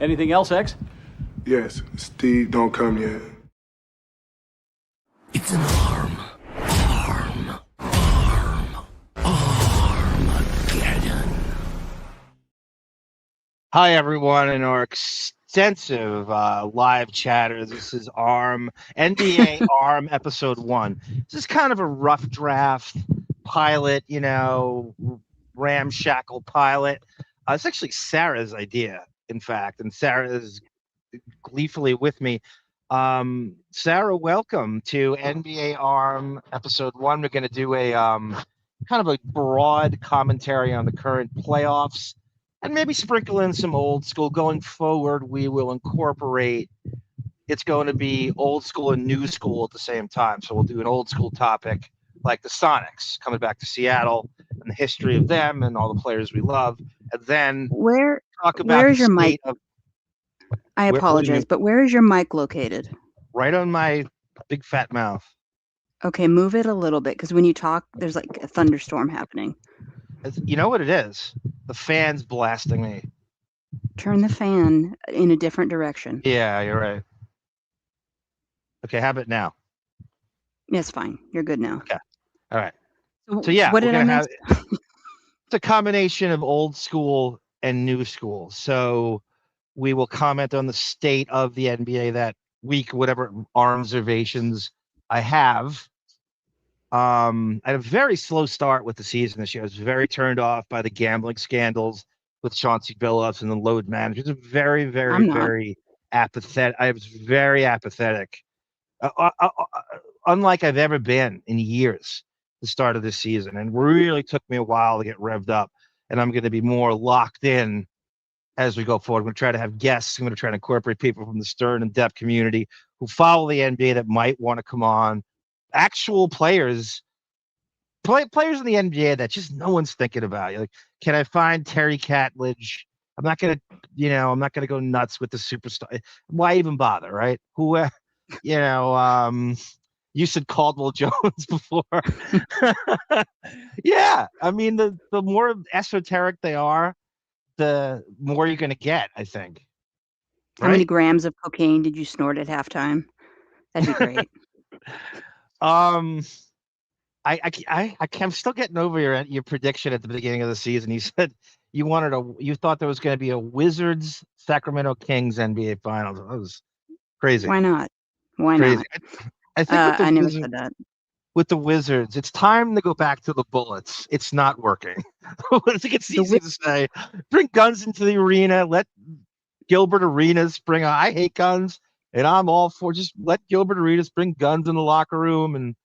Anything else, X? Yes, Steve don't come yet. It's an arm. Armageddon. Hi, everyone, in our extensive live chatter. This is NBA ARM Episode 1. This is kind of a rough draft pilot, ramshackle pilot. It's actually Sarah's idea, in fact, and Sarah is gleefully with me. Sara, welcome to NBA ARM Episode 1. We're going to do a kind of a broad commentary on the current playoffs and maybe sprinkle in some old school. Going forward, we will incorporate, it's going to be old school and new school at the same time. So we'll do an old school topic like the Sonics coming back to Seattle and the history of them and all the players we love. And then talk about where is your mic? I apologize, but where is your mic located? Right on my big fat mouth. Okay, move it a little bit because when you talk, there's like a thunderstorm happening. You know what it is? The fan's blasting me. Turn the fan in a different direction. Yeah, you're right. Okay, how about now? Yes, fine. You're good now. Okay. All right. So yeah, what did I miss? It's a combination of old school and new school. So we will comment on the state of the NBA that week, whatever observations I have. I had a very slow start with the season this year. I was very turned off by the gambling scandals with Chauncey Billups and the load managers. Very, very, very apathetic. I was very apathetic, unlike I've ever been in years. The start of this season, and really took me a while to get revved up. And I'm going to be more locked in as we go forward. I'm going to try to have guests. I'm going to try to incorporate people from the Stern and Depth community who follow the NBA that might want to come on. Actual players in the NBA that just no one's thinking about. You're like, can I find Terry Catledge? I'm not going to go nuts with the superstar. Why even bother, right? You said Caldwell Jones before. Yeah, I mean, the more esoteric they are, the more you're going to get, I think. Right? How many grams of cocaine did you snort at halftime? That'd be great. I'm still getting over your prediction at the beginning of the season. You said you thought there was going to be a Wizards Sacramento Kings NBA Finals. That was crazy. Why not? Why not? I think I never said that. With the Wizards, it's time to go back to the Bullets. It's not working. I think it's easy to say. Bring guns into the arena. Let Gilbert Arenas bring. I hate guns, and I'm all for just let Gilbert Arenas bring guns in the locker room, and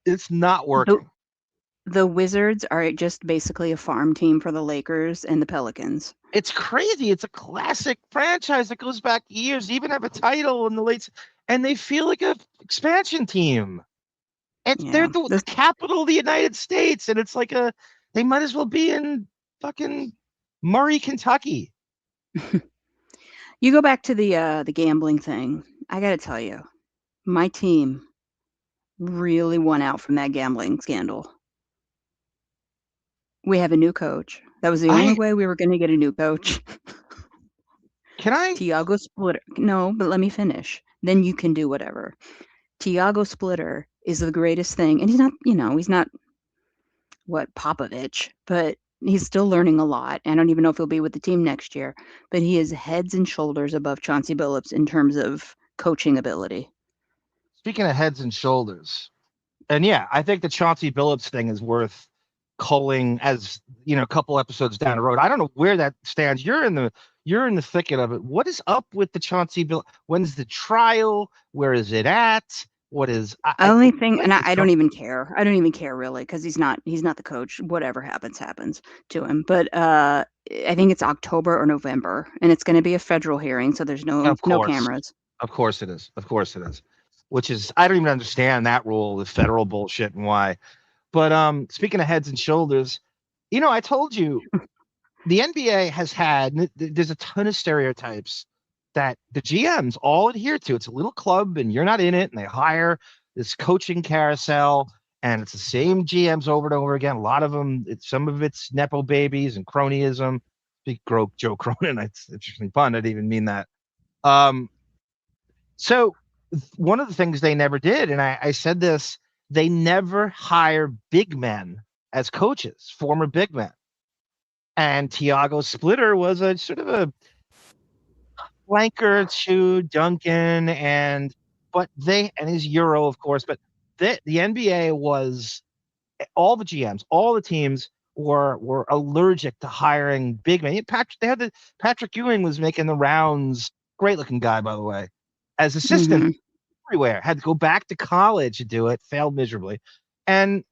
it's not working. The Wizards are just basically a farm team for the Lakers and the Pelicans. It's crazy. It's a classic franchise that goes back years. Even have a title in the late. And they feel like an expansion team. They're the capital of the United States. And it's like they might as well be in fucking Murray, Kentucky. You go back to the gambling thing. I got to tell you, my team really won out from that gambling scandal. We have a new coach. That was the only way we were going to get a new coach. Can I? Tiago Splitter. No, but let me finish. Then you can do whatever. Tiago Splitter is the greatest thing. And he's not Popovich, but he's still learning a lot. I don't even know if he'll be with the team next year, but he is heads and shoulders above Chauncey Billups in terms of coaching ability. Speaking of heads and shoulders, and yeah, I think the Chauncey Billups thing is worth culling as, a couple episodes down the road. I don't know where that stands. You're in the thicket of it. What is up with the Chauncey Billups? When's the trial? Where is it at? What is I don't even care. I don't even care really because he's not the coach. Whatever happens to him. But I think it's October or November, and it's going to be a federal hearing, so there's no cameras. Of course it is. Which is, I don't even understand that rule, the federal bullshit and why. But speaking of heads and shoulders, I told you the NBA has there's a ton of stereotypes that the GMs all adhere to. It's a little club and you're not in it, and they hire this coaching carousel, and it's the same GMs over and over again. A lot of them, some of it's Nepo babies and cronyism. Joe Cronin. It's an interesting pun. I didn't even mean that. Um, so one of the things they never did, and I said this, they never hire big men as coaches, former big men. And Tiago Splitter was a sort of a flanker to Duncan, and his Euro, of course, but the NBA was all the GMs, all the teams were allergic to hiring big men. Patrick Ewing was making the rounds, great looking guy, by the way, as assistant everywhere. Had to go back to college to do it, failed miserably, and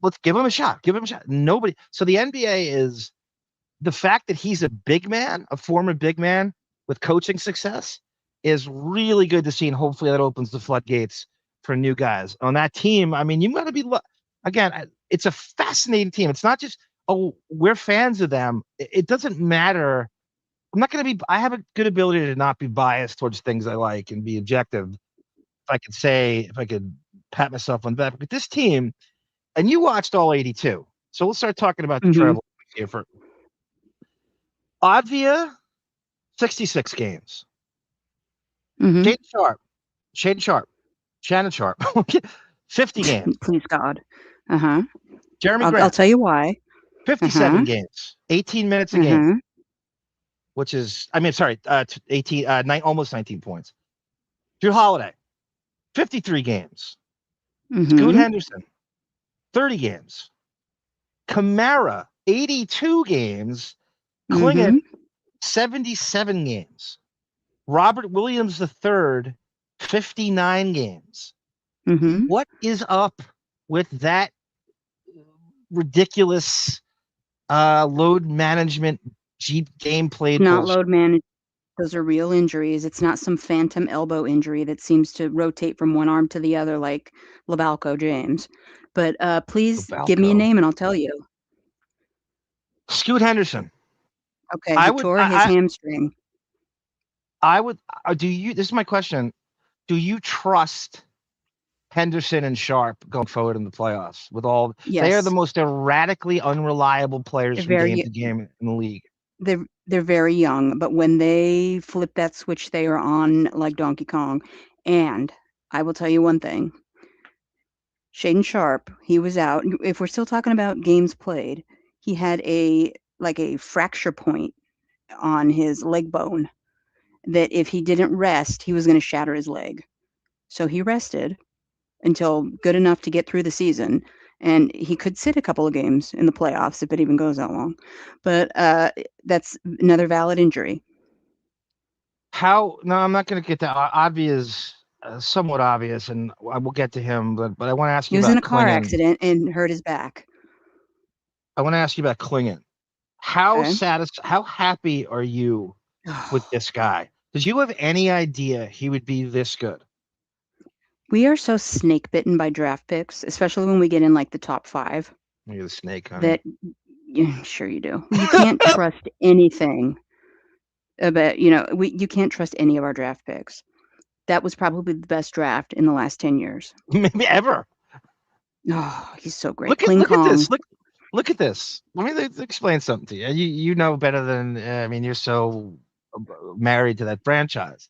let's give him a shot. Give him a shot. Nobody. So the NBA is the fact that he's a big man, a former big man with coaching success, is really good to see, and hopefully that opens the floodgates for new guys on that team. I mean, you got to be again. It's a fascinating team. It's not just we're fans of them. It doesn't matter. I'm not going to be. I have a good ability to not be biased towards things I like and be objective. If I could pat myself on the back, but this team, and you watched all 82, so we'll start talking about the travel here for Advia, 66 games. Mm-hmm. Shane Sharp, Shannon Sharp, 50 games. Please God. Uh-huh. Jeremy I'll Grant, tell you why. 57 games, 18 minutes a game, which is, 18, almost 19 points. Drew Holiday, 53 games. Scoot Henderson, 30 games. Kamara, 82 games. Klingon, 77 games. Robert Williams III, 59 games. What is up with that ridiculous load management game played? Not bullshit? load management. Those are real injuries. It's not some phantom elbow injury that seems to rotate from one arm to the other like Labalco James. But please give me a name and I'll tell you. Scoot Henderson. Okay, he tore his hamstring. I would. This is my question. Do you trust Henderson and Sharp going forward in the playoffs? Yes. They are the most erratically unreliable players from game to game in the league. They're very young, but when they flip that switch, they are on like Donkey Kong. And I will tell you one thing. Shaden Sharp, he was out. If we're still talking about games played, he had a fracture point on his leg bone that if he didn't rest, he was going to shatter his leg. So he rested until good enough to get through the season. And he could sit a couple of games in the playoffs if it even goes that long. But that's another valid injury. No, I'm not going to get that. Advi is somewhat obvious, and I will get to him. But I want to ask you about Klingon. He was in a car accident and hurt his back. I want to ask you about Klingon. How happy are you with this guy? Did you have any idea he would be this good? We are so snake bitten by draft picks, especially when we get in like the top 5. You're the snake, honey. That, yeah, sure you do. You can't trust anything about, you can't trust any of our draft picks. That was probably the best draft in the last 10 years. Maybe ever. Oh, he's so great. Look at this. Look at this. Let me explain something to you. You know better than, you're so married to that franchise.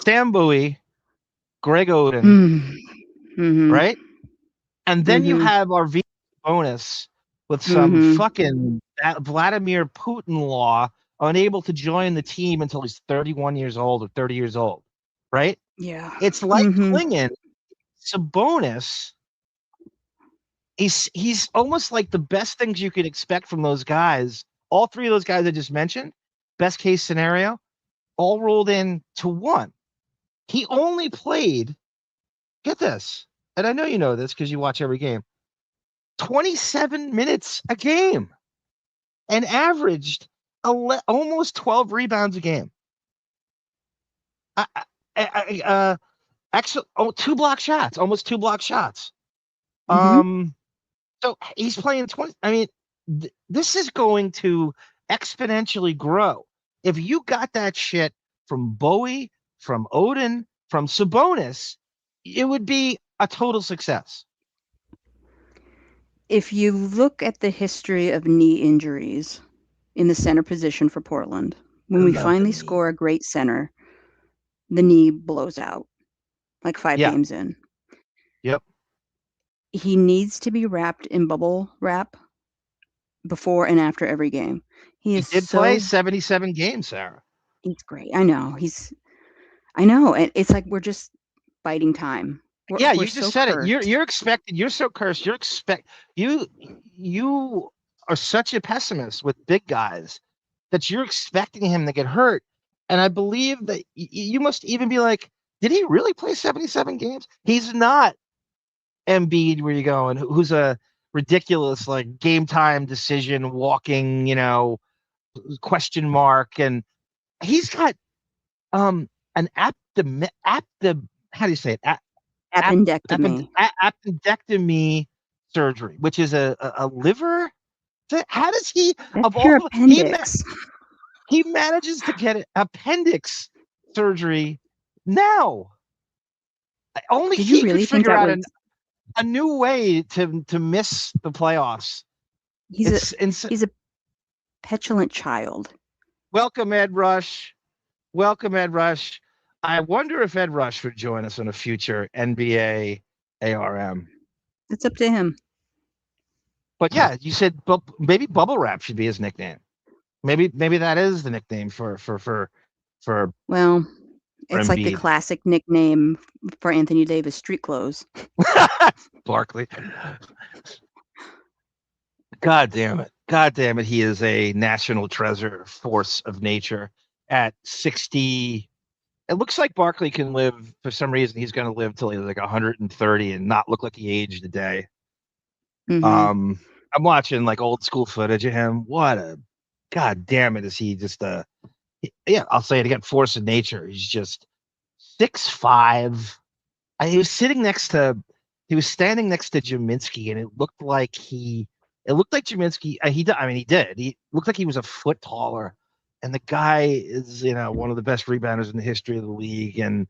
Sam Bowie, Greg Oden, right? And then you have our V bonus with some fucking Vladimir Putin law, unable to join the team until he's 31 years old or 30 years old, right? Yeah. It's like Klingon, Sabonis. He's almost like the best things you could expect from those guys. All 3 of those guys I just mentioned, best case scenario, all rolled in to one. He only played, get this, and I know you know this because you watch every game, 27 minutes a game and averaged almost 12 rebounds a game. Actually, 2 block shots, almost 2 block shots. So he's playing 20. This is going to exponentially grow. If you got that shit from Bowie, from Oden, from Sabonis, it would be a total success. If you look at the history of knee injuries, in the center position for Portland. When I we love the finally knee. score a great center, the knee blows out like 5 Yeah. games in. Yep. He needs to be wrapped in bubble wrap before and after every game. He He is did play so 77 games, Sarah. he's great. I know. I know. And it's like we're just biding time. Yeah, We're you so just said it. cursed. You're expected. You're so cursed. You you are such a pessimist with big guys that you're expecting him to get hurt. And I believe that you must even be like, did he really play 77 games? He's not Embiid where you going, who's a ridiculous like game time decision walking, question mark. And he's got an how do you say it? ap- Appendectomy. appendectomy surgery, which is a liver. How does he of That's all your he appendix. he manages to get appendix surgery now? Only Did you he could really think figure that out was a new way to miss the playoffs. he's a It's he's a petulant child. welcome Ed Rush. Welcome Ed Rush. I wonder if Ed Rush would join us on a future NBA ARM. It's up to him. But yeah, you said maybe Bubble Wrap should be his nickname. Maybe that is the nickname for Well, it's like the Embiid. classic nickname for Anthony Davis, street clothes. Barkley. God damn it. God damn it. He is a national treasure, force of nature. At 60, it looks like Barkley can live, for some reason, he's going to live till he's like 130 and not look like he aged a day. Mm-hmm. I'm watching like old school footage of him. God damn it. Is he just yeah, I'll say it again, force of nature. He's just 6'5". He was he was standing next to Jaminski, and it looked like Jaminski. He did. He looked like he was a foot taller, and the guy is, one of the best rebounders in the history of the league. And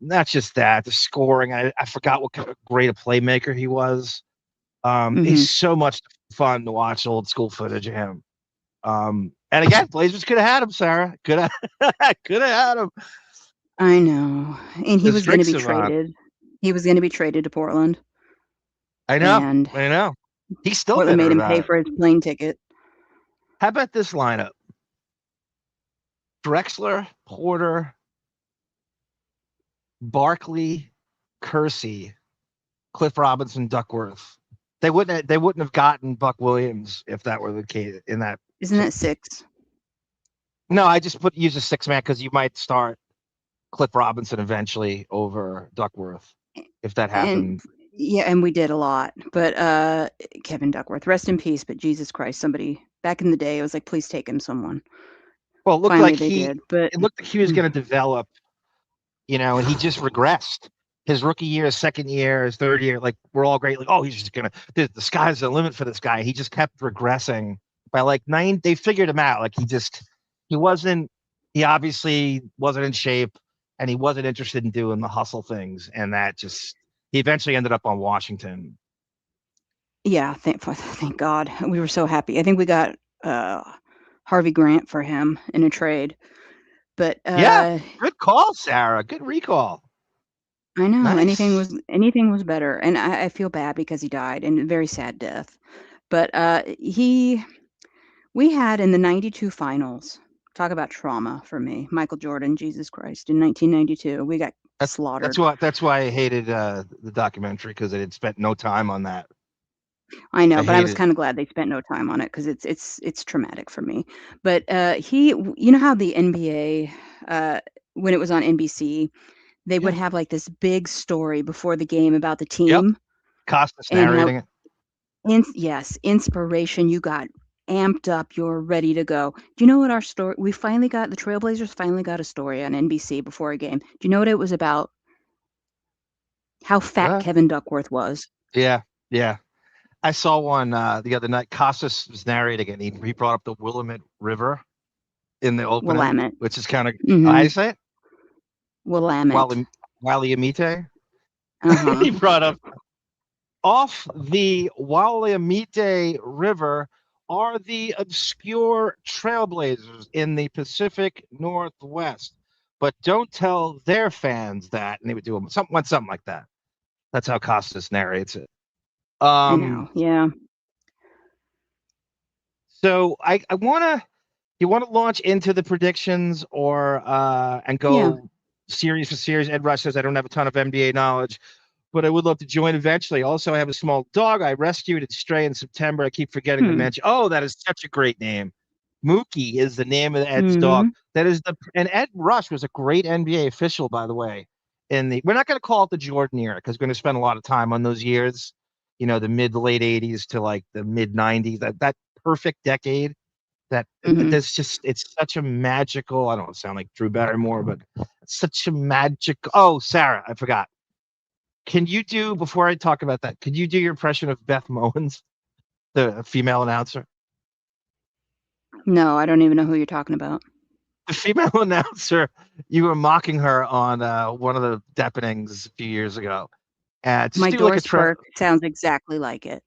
not just that, the scoring. I forgot what kind of great a playmaker he was. Mm-hmm. He's so much fun to watch old school footage of him. And again, Blazers could have had him, Sarah. Could have had him. I know. And he The was going to streak be savant. traded. He was going to be traded to Portland. I know. And I know. He's still Portland bitter made him about pay it. for his plane ticket. How about this lineup? Drexler, Porter, Barkley, Kersey, Cliff Robinson, Duckworth. They wouldn't have gotten Buck Williams if that were the case in that. Isn't that 6? No, I just use a 6-man because you might start Cliff Robinson eventually over Duckworth if that happened. And we did a lot. But Kevin Duckworth, rest in peace, but Jesus Christ, somebody back in the day, it was like, please take him, someone. Well, it looked Finally like they did. But it looked like he was going to develop, and he just regressed. His rookie year, his second year, his third year, like we're all great. Like, oh, he's just the sky's the limit for this guy. He just kept regressing. By like 9, they figured him out. Like he obviously wasn't in shape, and he wasn't interested in doing the hustle things. And he eventually ended up on Washington. yeah, thank God. We were so happy. I think we got Harvey Grant for him in a trade. But yeah, good call, Sarah. Good recall. I know. Nice. Anything was better. And I feel bad because he died in a very sad death. But we had in the 92 finals, talk about trauma for me, Michael Jordan, Jesus Christ, in 1992. We got slaughtered. That's why I hated the documentary, because it had spent no time on that. I know, but I was kind of glad they spent no time on it because it's traumatic for me. But you know how the NBA, when it was on NBC, they would have like this big story before the game about the team. Yep. Costas and narrating how, yes, inspiration. You got amped up. You're ready to go. Do you know what our story? The Trailblazers finally got a story on NBC before a game. Do you know what it was about? How fat Kevin Duckworth was. Yeah. I saw one the other night. Costas was narrating it. He brought up the Willamette River in the opening, Willamette. which is kind of Mm-hmm. I say it. Willamette. Waliamite. Uh-huh. He brought up off the Waliamite River are the obscure trailblazers in the Pacific Northwest, but don't tell their fans that. And they would do something like that. That's how Costas narrates it. I know. Yeah. So I wanna you want to launch into the predictions or and Yeah. go series for series. Ed Rush says I don't have a ton of NBA knowledge, but I would love to join eventually. Also, I have a small dog I rescued at Stray in September. I keep forgetting to Hmm. mention. Oh, that is such a great name. Mookie is the name of Ed's dog. Mm-hmm. That is and Ed Rush was a great NBA official, by the way. We're not going to call it the Jordan era because we're going to spend a lot of time on those years, the mid to late '80s to like the mid '90s. That perfect decade. That Mm-hmm. there's just it's such a magical. I don't want to sound like Drew Barrymore, but it's such a magic. Oh, Sarah, I forgot. Can you do before I talk about that? Could you do your impression of Beth Mowins, the female announcer? No, I don't even know who you're talking about. The female announcer, you were mocking her on one of the deapenings a few years ago. And just My do like a Doris Burke sounds exactly like it.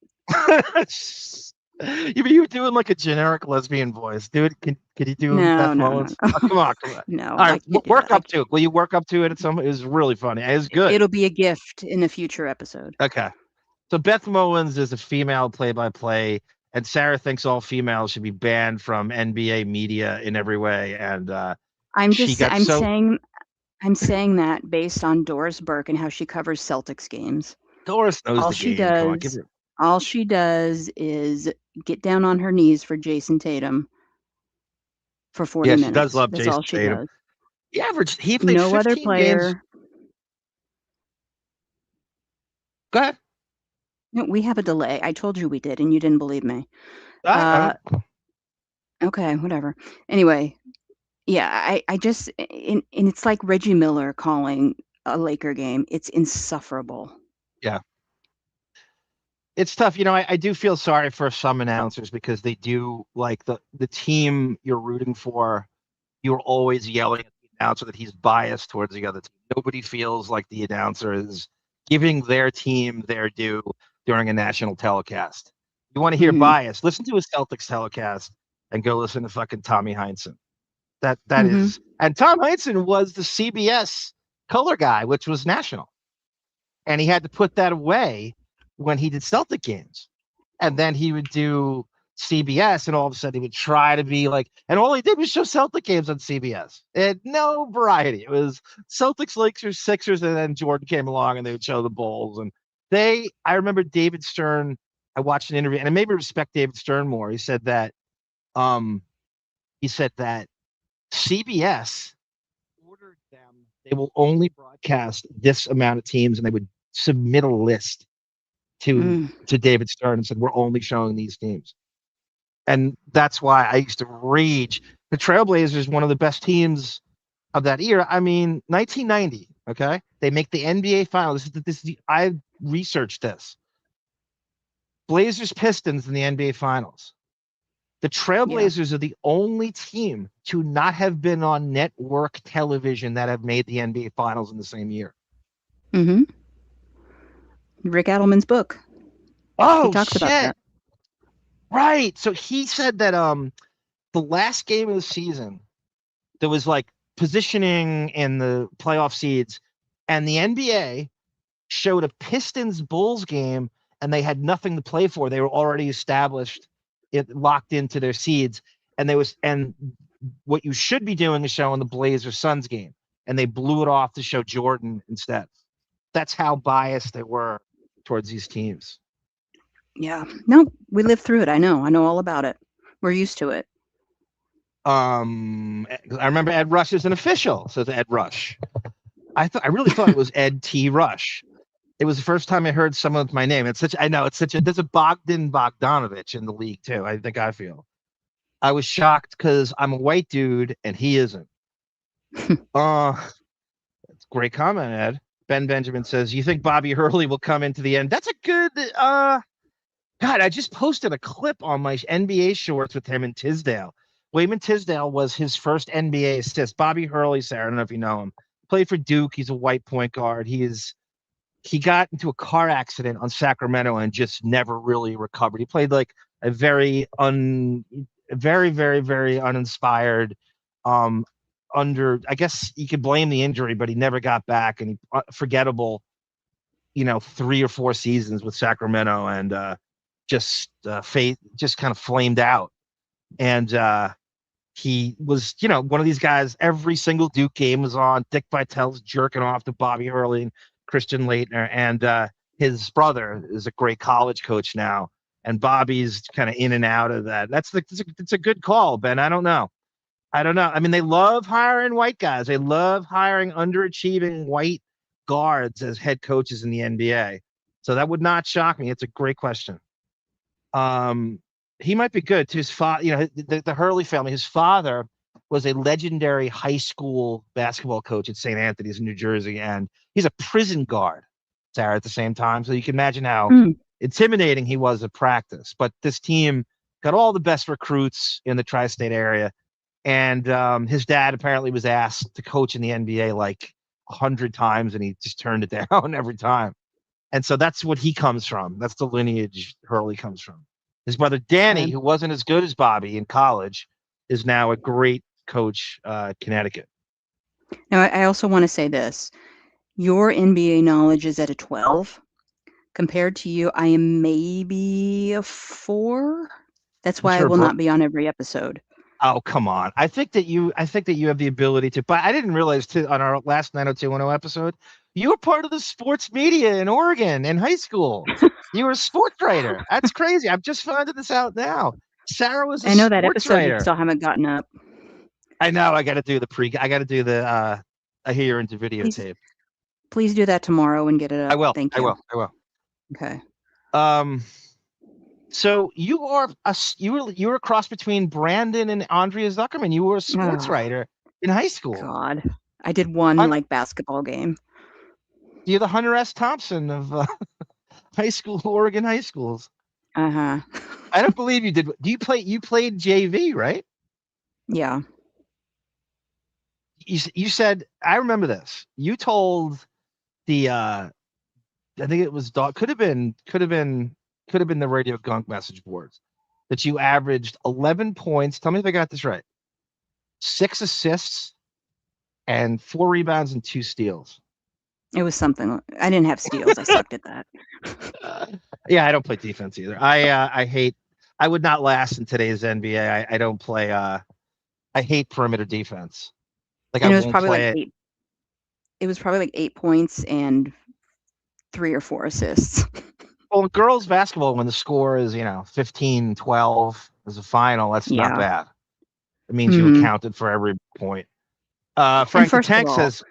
you were doing like a generic lesbian voice. Do it. Can you do No, Beth no, no, Mullins? no. Oh, come on, come on. No, All I right, can't do work it. up to it. Will you work up to it at some? It was really funny. It was good. It'll be a gift in a future episode. Okay. So Beth Mullins is a female play-by-play, and Sarah thinks all females should be banned from NBA media in every way. And she got I'm so saying that based on Doris Burke and how she covers Celtics games. Doris knows All the she game. Come on, give does, her. all she does is get down on her knees for Jason Tatum for 40 Yeah, she does minutes. love That's Jason all she Tatum. does. He played No other 15 games. player. Go ahead. No, we have a delay. I told you we did, and you didn't believe me. I don't. Okay, whatever. Anyway, yeah, I just and it's like Reggie Miller calling a Laker game. It's insufferable. Yeah. It's tough. I do feel sorry for some announcers because they do like the team you're rooting for. You're always yelling at the announcer that he's biased towards the other team. Nobody feels like the announcer is giving their team their due during a national telecast. You want to hear Mhm. bias? Listen to a Celtics telecast and go listen to fucking Tommy Heinsohn. That Mhm. is, and Tom Heinsohn was the CBS color guy, which was national, and he had to put that away when he did Celtic games, and then he would do CBS, and all of a sudden he would try to be like, and all he did was show Celtic games on CBS. And no variety. It was Celtics, Lakers, Sixers, and then Jordan came along and they would show the Bulls. And I remember David Stern. I watched an interview, and it made me respect David Stern more. Um, he said that CBS ordered them; they will only broadcast this amount of teams, and they would submit a list to Mm. to David Stern and said, "We're only showing these teams." And that's why I used to rage. The Trailblazers, one of the best teams of that era. I mean, 1990. Okay, they make the NBA Finals. I researched this. Blazers Pistons in the NBA Finals. The Yeah. Trailblazers are the only team to not have been on network television that have made the NBA Finals in the same year. Mhm. Rick Adelman's book. He Oh talks about shit! that. Right. So he said that the last game of the season there was like positioning in the playoff seeds, and the NBA showed a Pistons Bulls game, and they had nothing to play for. They were already established, locked into their seeds, and what you should be doing is showing the Blazers Suns game, and they blew it off to show Jordan instead. That's how biased they were towards these teams. Yeah. No, we lived through it. I know. I know all about it. We're used to it. I remember Ed Rush is an official, says Ed Rush. I really thought it was Ed T. Rush. It was the first time I heard someone with my name. There's a Bogdan Bogdanovich in the league too. I feel. I was shocked because I'm a white dude and he isn't. That's a great comment, Ed. Ben Benjamin says, "You think Bobby Hurley will come into the end?" That's a good. God, I just posted a clip on my NBA shorts with him in Tisdale. Wayman Tisdale was his first NBA assist. Bobby Hurley, Sarah, I don't know if you know him. Played for Duke. He's a white point guard. He got into a car accident on Sacramento and just never really recovered. He played like a very, very, very uninspired. Um, I guess you could blame the injury, but he never got back, and he forgettable. 3 or 4 seasons with Sacramento, and just kind of flamed out. And he was, one of these guys. Every single Duke game was on. Dick Vitale's jerking off to Bobby Hurley and Christian Laettner, and his brother is a great college coach now, and Bobby's kind of in and out of that. It's a good call, Ben. I don't know. I mean, they love hiring white guys. They love hiring underachieving white guards as head coaches in the NBA. So that would not shock me. It's a great question. He might be good to his father. The Hurley family. His father was a legendary high school basketball coach at St. Anthony's in New Jersey, and he's a prison guard, Sarah, at the same time. So you can imagine how intimidating he was at practice. But this team got all the best recruits in the tri-state area, and his dad apparently was asked to coach in the NBA like 100 times, and he just turned it down every time. And so that's what he comes from. That's the lineage Hurley comes from. His brother Danny, who wasn't as good as Bobby in college, is now a great coach at Connecticut. Now, I also want to say this. Your NBA knowledge is at a 12. Compared to you, I am maybe a 4. That's why I will not be on every episode. Oh, come on. I think that you have the ability to, but I didn't realize on our last 90210 episode, you were part of the sports media in Oregon in high school. You were a sports writer. That's crazy. I've just found this out now. Sarah was a I know that sports episode writer. You still haven't gotten up. I know. I got to do the I hear you're into videotape. Please do that tomorrow and get it up. I will. Thank you. I will. Okay. So you were a cross between Brandon and Andrea Zuckerman. You were a sports writer in high school. God, I did one basketball game. You're the Hunter S. Thompson of high school, Oregon high schools. I don't believe you did. You played JV, right? Yeah. You said, I remember this. You told the I think it was could have been the Radio Gunk message boards that you averaged 11 points. Tell me if I got this right. 6 assists and 4 rebounds and 2 steals. It was something. I didn't have steals. I sucked at that. Yeah, I don't play defense either. I would not last in today's NBA. I don't play. I hate perimeter defense. Like, and it was probably like 8. It was probably like 8 points and 3 or 4 assists. Well, in girls basketball, when the score is 15-12 as a final, that's not bad. It means you accounted for every point. Frank the Tank says,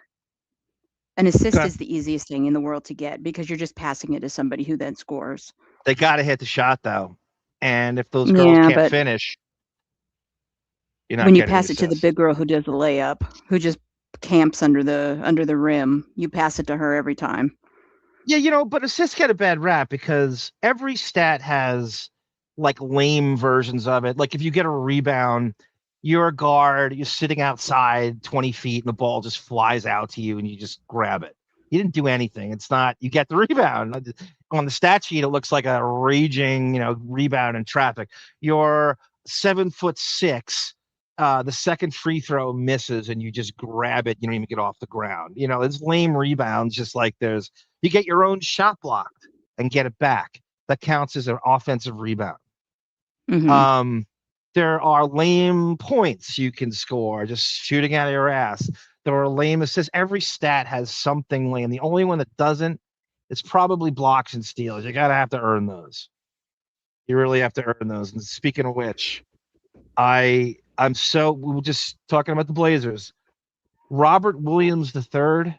an assist is the easiest thing in the world to get because you're just passing it to somebody who then scores. They got to hit the shot though, and if those girls can't finish, you're not. When you pass it to the big girl who does the layup, who just camps under the rim, you pass it to her every time. Yeah, but assists get a bad rap because every stat has like lame versions of it. Like if you get a rebound, you're a guard, you're sitting outside 20 feet and the ball just flies out to you and you just grab it. You didn't do anything. It's not, you get the rebound. On the stat sheet, it looks like a raging, rebound in traffic. You're 7'6". The second free throw misses and you just grab it. You don't even get off the ground. It's lame rebounds, just like you get your own shot blocked and get it back. That counts as an offensive rebound. Mm-hmm. There are lame points you can score just shooting out of your ass. There are lame assists. Every stat has something lame. The only one that doesn't is probably blocks and steals. You have to earn those. You really have to earn those. And speaking of which, we were just talking about the Blazers. Robert Williams III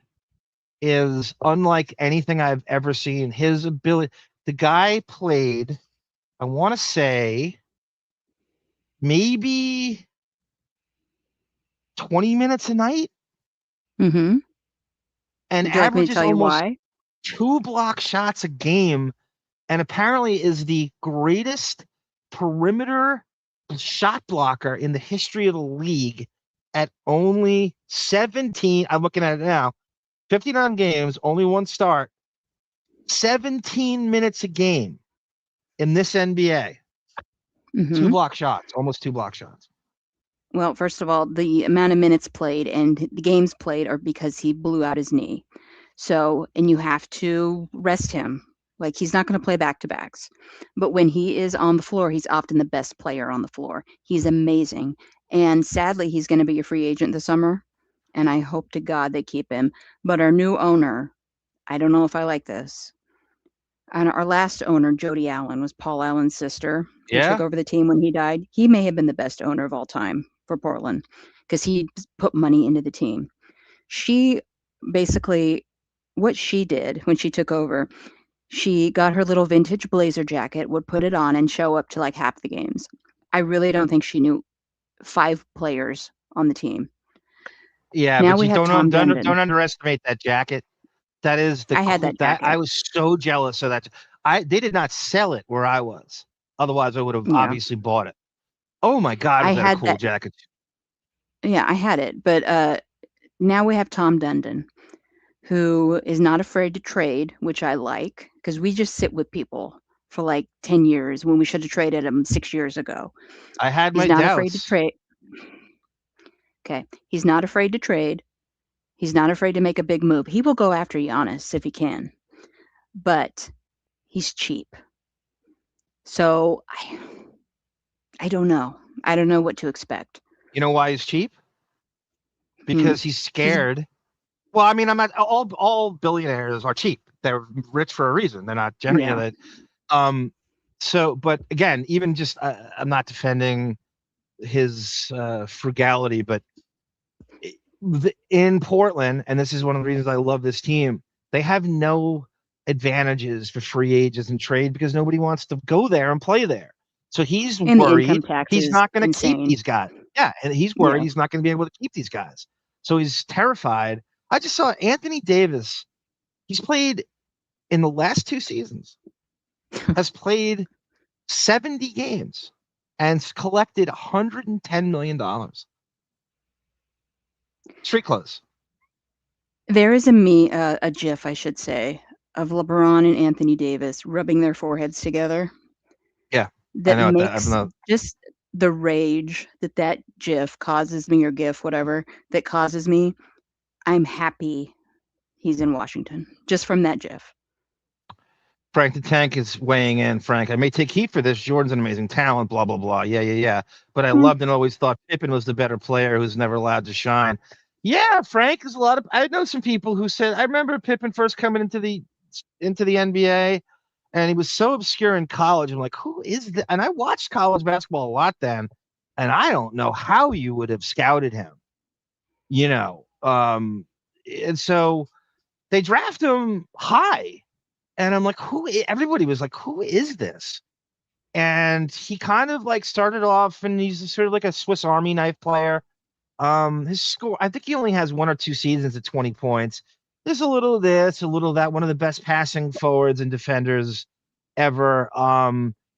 is unlike anything I've ever seen. His ability, the guy played, I want to say, maybe 20 minutes a night. Mm-hmm. And averages almost 2 block shots a game. And apparently is the greatest perimeter shot blocker in the history of the league at only 17. I'm looking at it now. 59 games, only 1 start, 17 minutes a game in this NBA. 2 Mhm. block shots, almost 2 block shots. Well, first of all, the amount of minutes played and the games played are because he blew out his knee. So, and you have to rest him. Like he's not going to play back-to-backs. But when he is on the floor, he's often the best player on the floor. He's amazing. And sadly, he's going to be a free agent this summer. And I hope to God they keep him. But our new owner, I don't know if I like this. And our last owner, Jody Allen, was Paul Allen's sister, who took Yeah? over the team when he died. He may have been the best owner of all time for Portland because he put money into the team. She basically, what she did when she took over, she got her little vintage blazer jacket, would put it on and show up to like half the games. I really don't think she knew 5 players on the team. Yeah, Now but we you have Tom Dundon. don't underestimate that jacket. That is the I had that that I jacket. was so jealous of that. They did not sell it where I was. Otherwise, I would have Yeah, obviously bought it. Oh my God, I is that a had cool that. jacket? Yeah, I had it. But now we have Tom Dundon, who is not afraid to trade, which I like because we just sit with people for like 10 years when we should have traded him 6 years ago. I had He's my not afraid to doubts. trade. Okay. He's not afraid to trade. He's not afraid to make a big move. He will go after Giannis if he can, but he's cheap. So I don't know. I don't know what to expect. You know why he's cheap? Hmm. Because he's He's scared. Well, I mean, I'm not all billionaires are cheap. They're rich for a reason. They're not generally yeah. that. So, but again, even just I'm not defending his frugality, but in Portland, and this is one of the reasons I love this team, they have no advantages for free agents and trade because nobody wants to go there and play there. So he's And the income worried tax he's is not going to keep insane. these guys. Yeah, and he's worried Yeah. he's not going to be able to keep these guys. So he's terrified. I just saw Anthony Davis. He's played in the last 2 seasons, has played 70 games and collected $110 million. Street clothes. There is a GIF, I should say, of LeBron and Anthony Davis rubbing their foreheads together Yeah, I that know what that. I'm makes not. just the rage that GIF causes me, or GIF, whatever, that causes me. I'm happy he's in Washington just from that GIF. Frank the Tank is weighing in. Frank, I may take heat for this. Jordan's an amazing talent. Blah blah blah. Yeah, yeah, yeah. But I Hmm. loved and always thought Pippen was the better player who's never allowed to shine. Yeah, Frank. There's a lot of. I know some people who said. I remember Pippen first coming into the NBA, and he was so obscure in college. I'm like, who is that? And I watched college basketball a lot then, and I don't know how you would have scouted him. You know, and so they draft him high. And I'm like, everybody was like, who is this? And he kind of like started off and he's sort of like a Swiss Army knife player. His score, I think he only has 1 or 2 seasons at 20 points. There's a little of this, a little of that, one of the best passing forwards and defenders ever.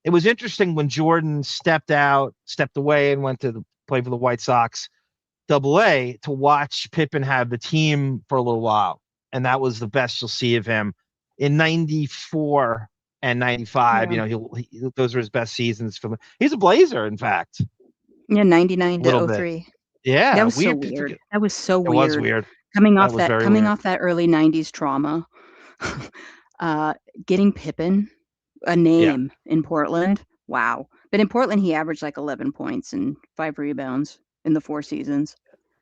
It was interesting when Jordan stepped away and went to play for the White Sox AA to watch Pippen have the team for a little while. And that was the best you'll see of him in 94 and 95. Yeah. You know, those are his best seasons for him. He's a Blazer, in fact, Yeah, 99 a little to bit. 03. That Yeah, was so weird. weird. That was so It was weird. weird. Coming That off was that very coming weird. off that early 90s trauma, getting Pippen, a Yeah. name in Portland. Wow. But in Portland, he averaged like 11 points and 5 rebounds in the 4 seasons.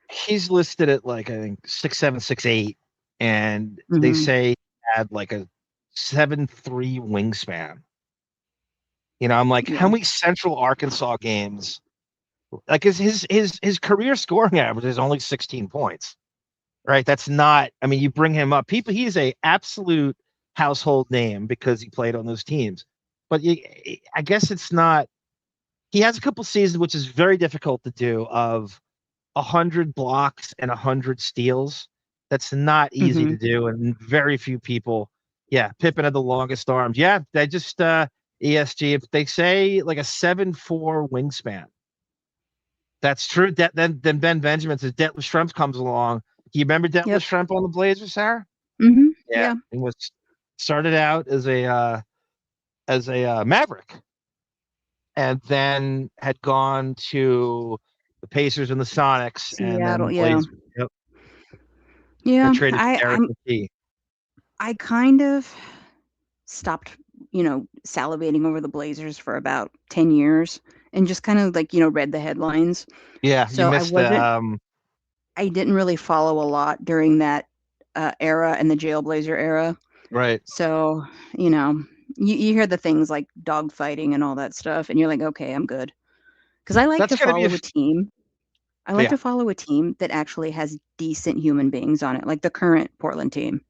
He's listed at like, I think 6'7", 6'8", and they Mhm. say he had like a 7'3" wingspan. You know, I'm like, how Yeah. many Central Arkansas games? Like his career scoring average is only 16 points. Right? That's not. I mean, you bring him up. He's a absolute household name because he played on those teams. But I guess it's not. He has a couple seasons, which is very difficult to do, of 100 blocks and 100 steals. That's not easy to Mhm. do, and very few people. Yeah, Pippen had the longest arms. Yeah, they just ESG. If they say like a 7'4" wingspan, that's true. Then Ben Benjamin says Detlef Schrempf comes along. Do you remember Detlef Yep. Schrempf on the Blazers, Sarah? Mhm. Yeah, Yeah. he was started out as a Maverick. and then had gone to the Pacers and the Sonics, and Seattle, then yeah. Blaze. Yep, got Yeah, traded for I Derek I'm McKee. I kind of stopped, salivating over the Blazers for about 10 years and just kind of like, read the headlines. Yeah, you So missed the I didn't really follow a lot during that era and the Jailblazer era. right. So, you know, you hear the things like dogfighting and all that stuff, and you're like, okay, I'm good. Because I like That's to gonna be a follow a team. I like yeah. to follow a team that actually has decent human beings on it, like the current Portland team.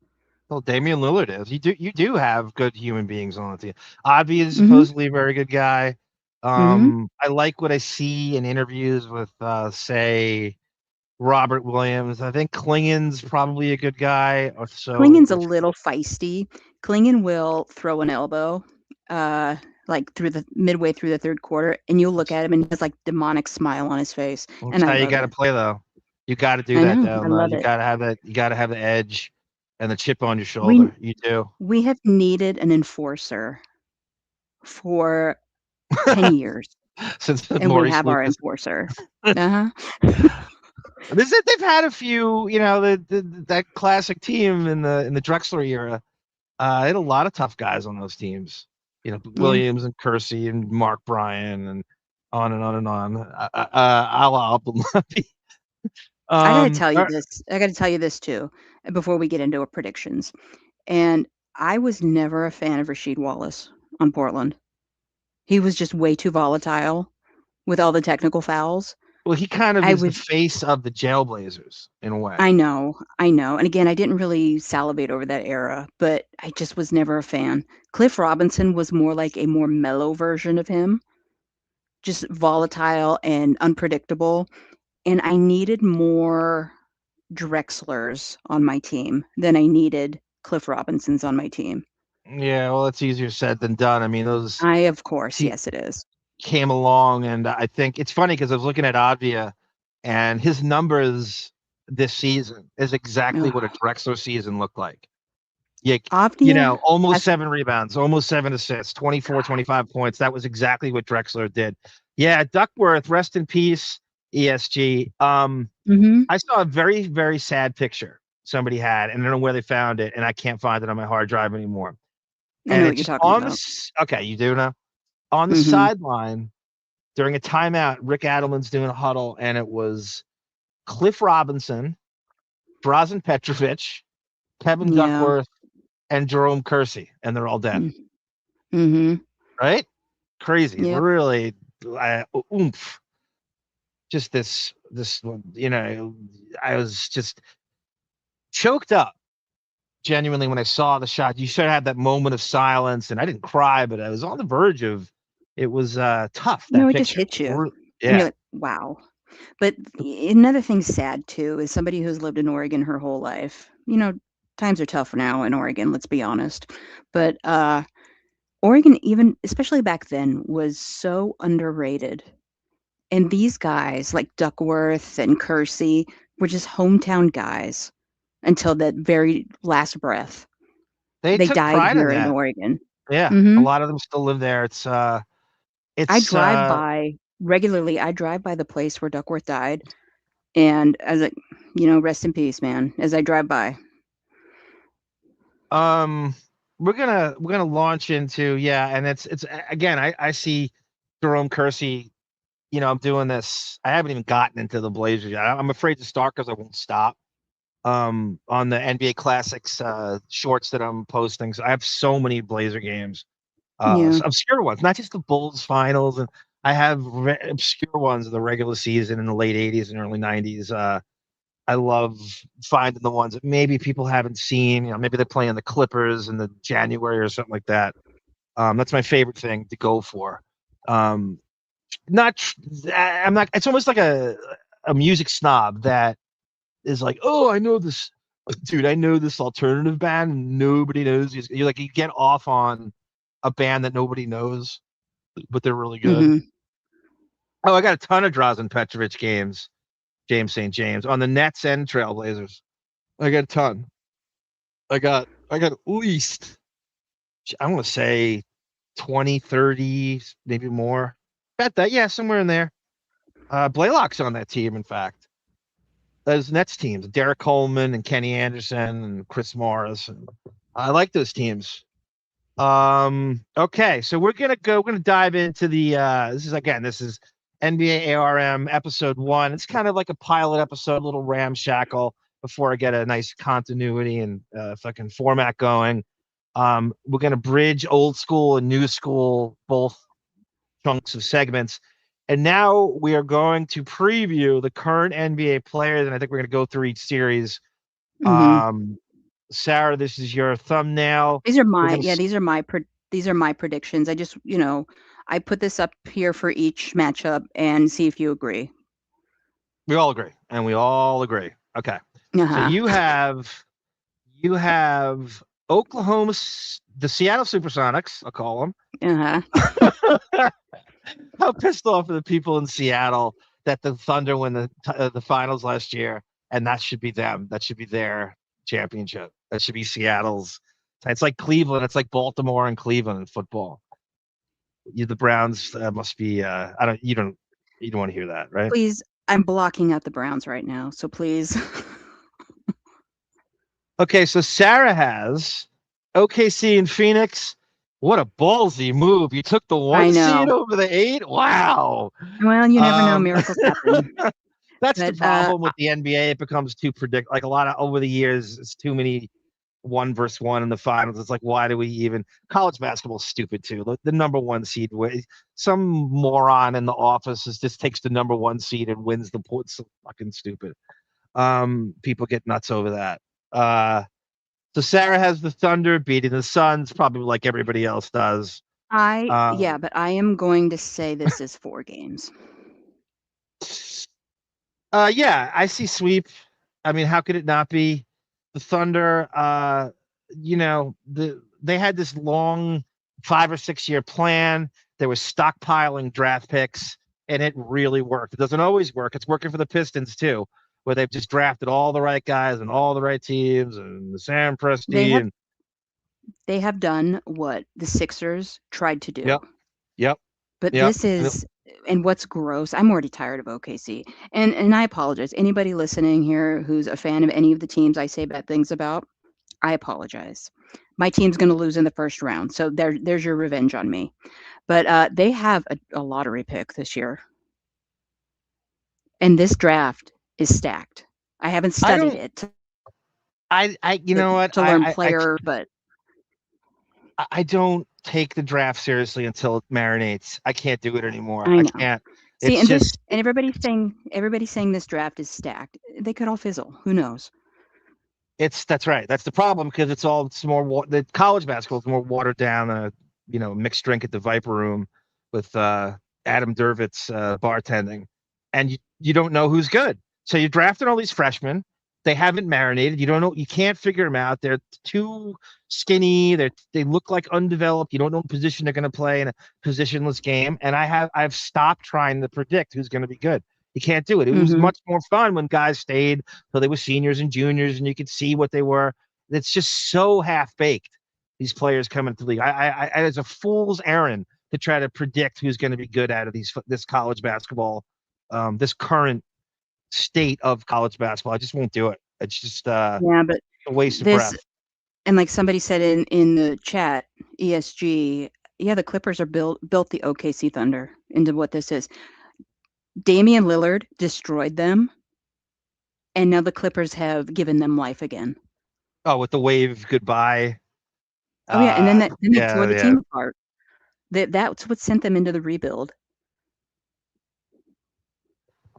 Well, Damian Lillard is. You do have good human beings on the team. Avi is Mm-hmm. supposedly a very good guy. Mm-hmm. I like what I see in interviews with say Robert Williams. I think Klingon's probably a good guy. Or so Klingon's a little feisty. Klingon will throw an elbow, uh, like through the midway through the third quarter, and you'll look at him and he has like demonic smile on his face, that's and I how you love got to it. play though. You got to do I that know, though. I No, love you it. got to have that. You got to have the edge and the chip on your We shoulder. You do. we have needed an enforcer for 10 years, Since and we Maurice have our Lucas, enforcer. Uh-huh. they've had a few. That classic team in the Drexler era. They had a lot of tough guys on those teams. Yeah. Williams and Kersey and Mark Bryan and on and on and on. A la Abdelnaby. All I gotta tell you this too, before we get into our predictions. And I was never a fan of Rasheed Wallace on Portland. He was just way too volatile with all the technical fouls. well, he kind of I is the was face of the Jailblazers in a way. I know. And again, I didn't really salivate over that era, but I just was never a fan. Cliff Robinson was more like a more mellow version of him, just volatile and unpredictable. And I needed more Drexlers on my team than I needed Cliff Robinsons on my team. Yeah, well, it's easier said than done. I mean, those Of course, te- yes, it is. came along, and I think it's funny because I was looking at Advia, and his numbers this season is exactly what a Ugh. Drexler season looked like. Yeah, Avdia almost has 7 rebounds, almost 7 assists, 24, 25 points. That was exactly what Drexler did. Yeah, Duckworth, rest in peace, ESG. Mhm. I saw a very, very sad picture somebody had, and I don't know where they found it, and I can't find it on my hard drive anymore. I know And what it's you're just talking on about. okay, you do know? On the Mhm. sideline during a timeout, Rick Adelman's doing a huddle, and it was Cliff Robinson, Drazen Petrovic, Kevin Yeah. Duckworth, and Jerome Kersey, and they're all dead. Mm. Mhm. Right? Crazy. Yep. Really, oomph. Just this, I was just choked up genuinely when I saw the shot. You sort of had that moment of silence, and I didn't cry, but I was on the verge of. It was tough. No, That it just picture. hits you, and Yeah. you're like, "Wow." But another thing sad too is somebody who's lived in Oregon her whole life. Times are tough now in Oregon, let's be honest. But Oregon, even especially back then, was so underrated. And these guys like Duckworth and Kersey were just hometown guys until that very last breath. They They took died pride in here in that. Oregon. Yeah, a Mhm. lot of them still live there. I It's drive by regularly. I drive by the place where Duckworth died, and I was like, rest in peace, man, as I drive by. um we're gonna launch into, yeah, and it's again, I see Jerome Kersey. I'm doing this. I haven't even gotten into the Blazers yet. I'm afraid to start because I won't stop. On the NBA Classics shorts that I'm posting. So I have so many Blazer games, Yeah. obscure ones, not just the Bulls finals, and I have obscure ones of the regular season in the late '80s and early '90s. I love finding the ones that maybe people haven't seen. Maybe they're playing the Clippers in the January or something like that. That's my favorite thing to go for. Um, not, I'm not. It's almost like a music snob that is like, oh, I know this, dude. I know this alternative band, and nobody knows. You're like, you get off on a band that nobody knows, but they're really good. Mhm. Oh, I got a ton of Drazen Petrovic games. James St. James on the Nets and Trailblazers. I got a ton. I got at least, I want to say 20, 30, maybe more. Bet that, yeah, somewhere in there. Blaylock's on that team, in fact. Those Nets teams, Derek Coleman and Kenny Anderson and Chris Morris. And I like those teams. Okay, so we're gonna dive into the this is NBA ARM episode 1. It's kind of like a pilot episode, a little ramshackle before I get a nice continuity and fucking format going. We're gonna bridge old school and new school, both chunks of segments. And now we are going to preview the current NBA players, and I think we're going to go through each series. Mhm. Sarah, this is your thumbnail. These are We're my gonna, yeah, these are my predictions. I just, I put this up here for each matchup and see if you agree. we all agree, and we all agree. Okay, so Uh-huh. you have Oklahoma, the Seattle Supersonics. I'll call them. Uh-huh. How pissed off are the people in Seattle that the Thunder win the finals last year, and that should be them. That should be their championship. That should be Seattle's. It's like Cleveland. It's like Baltimore and Cleveland in football. The Browns must be. I don't. You don't want to hear that, right? Please, I'm blocking out the Browns right now, so please. Okay, so Sarah has OKC and Phoenix. What a ballsy move! You took the I 1 seed know. over the 8. Wow. Well, you never know, Um, miracles happen. That's the But, problem with the NBA. It becomes too predict. Like a lot of over the years, it's too many 1 versus 1 in the finals. It's like, why do we even? College basketball's stupid too. The number 1 seed, some moron in the office just takes the number 1 seed and wins the point. So fucking stupid. People get nuts over that. So Sarah has the Thunder beating the Suns, probably like everybody else does. but I am going to say this is 4 games. Yeah, I see sweep. I mean, how could it not be? The Thunder, they had this long 5 or 6 year plan. They were stockpiling draft picks, and it really worked. It doesn't always work. It's working for the Pistons too, where they've just drafted all the right guys and all the right teams, and the Sam They Presti have and they have done what the Sixers tried to do. yep, yep, But yep. this is and what's gross, I'm already tired of OKC. And I apologize. Anybody listening here who's a fan of any of the teams I say bad things about, I apologize. My team's going to lose in the first round, so there's your revenge on me. But they have a lottery pick this year, and this draft is stacked. I haven't I studied don't. it You know what? to learn player, but I don't take the draft seriously until it marinates. I can't do it anymore. I I know. can't. See, It's and this just and everybody's saying this draft is stacked. They could all fizzle. Who knows? that's right. That's the problem because it's more the college basketball is more watered down. Mixed drink at the Viper Room with Adam Dervitt's bartending, and you don't know who's good. So you're drafting all these freshmen. They haven't marinated. You don't know. You can't figure them out. They're too skinny. They look like undeveloped. You don't know what position they're going to play in a positionless game. And I've stopped trying to predict who's going to be good. You can't do it. It was Mhm. much more fun when guys stayed till they were seniors and juniors, and you could see what they were. It's just so half baked. These players coming to the league. It's a fool's errand to try to predict who's going to be good out of this college basketball, this current state of college basketball. I just won't do it. It's just Yeah, but a waste of this breath. and like somebody said in the chat, ESG, yeah, the Clippers are built the OKC Thunder into what this is. Damian Lillard destroyed them, and now the Clippers have given them life again. Oh, with the wave goodbye. Oh yeah, and then they tore Yeah, the yeah, team apart. That's what sent them into the rebuild.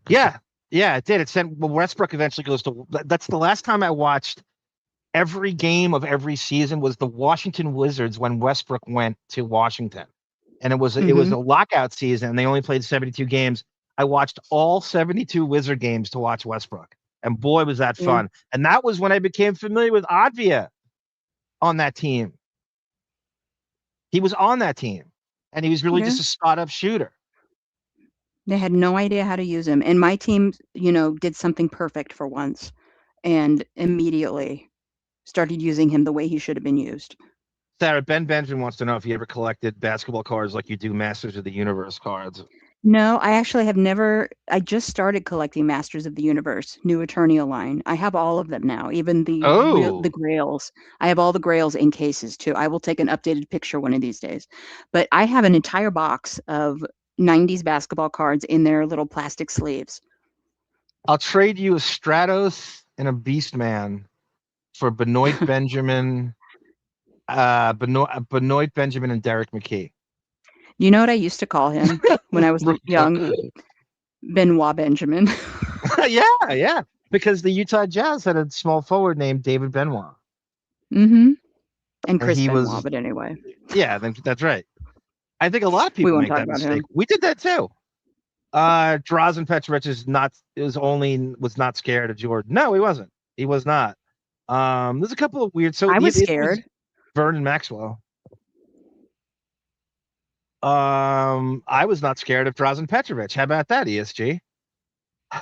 yeah, yeah. It did. It sent. Well, Westbrook eventually goes to. That's the last time I watched every game of every season was the Washington Wizards when Westbrook went to Washington, and it was Mhm. a lockout season, and they only played 72 games. I watched all 72 Wizard games to watch Westbrook, and boy was that Yeah. fun. And that was when I became familiar with Advia on that team. He was on that team, and he was really Yeah. just a spot up shooter. They had no idea how to use him, and my team, did something perfect for once, and immediately started using him the way he should have been used. Sarah, Ben Benjamin wants to know if you ever collected basketball cards like you do Masters of the Universe cards. No, I actually have never. I just started collecting Masters of the Universe, New Eternial line. I have all of them now, even the Oh, Grails. I have all the Grails in cases too. I will take an updated picture one of these days. But I have an entire box of 90s basketball cards in their little plastic sleeves. I'll trade you a Stratos and a Beastman for Benoit Benjamin and Derek McKee. You know what I used to call him when I was young? Benoit Benjamin. Yeah, yeah. Because the Utah Jazz had a small forward named David Benoit. Mm-hmm. And And Chris he Benoit, was, but anyway, yeah, that's right. I think a lot of we people won't make talk that about mistake. him. We did that too. Drazen Petrovic was not scared of Jordan. No, he wasn't. He was not. There's a couple of weird. So I was it was scared. Vernon Maxwell. I was not scared of Drazen Petrovic. How about that, ESG?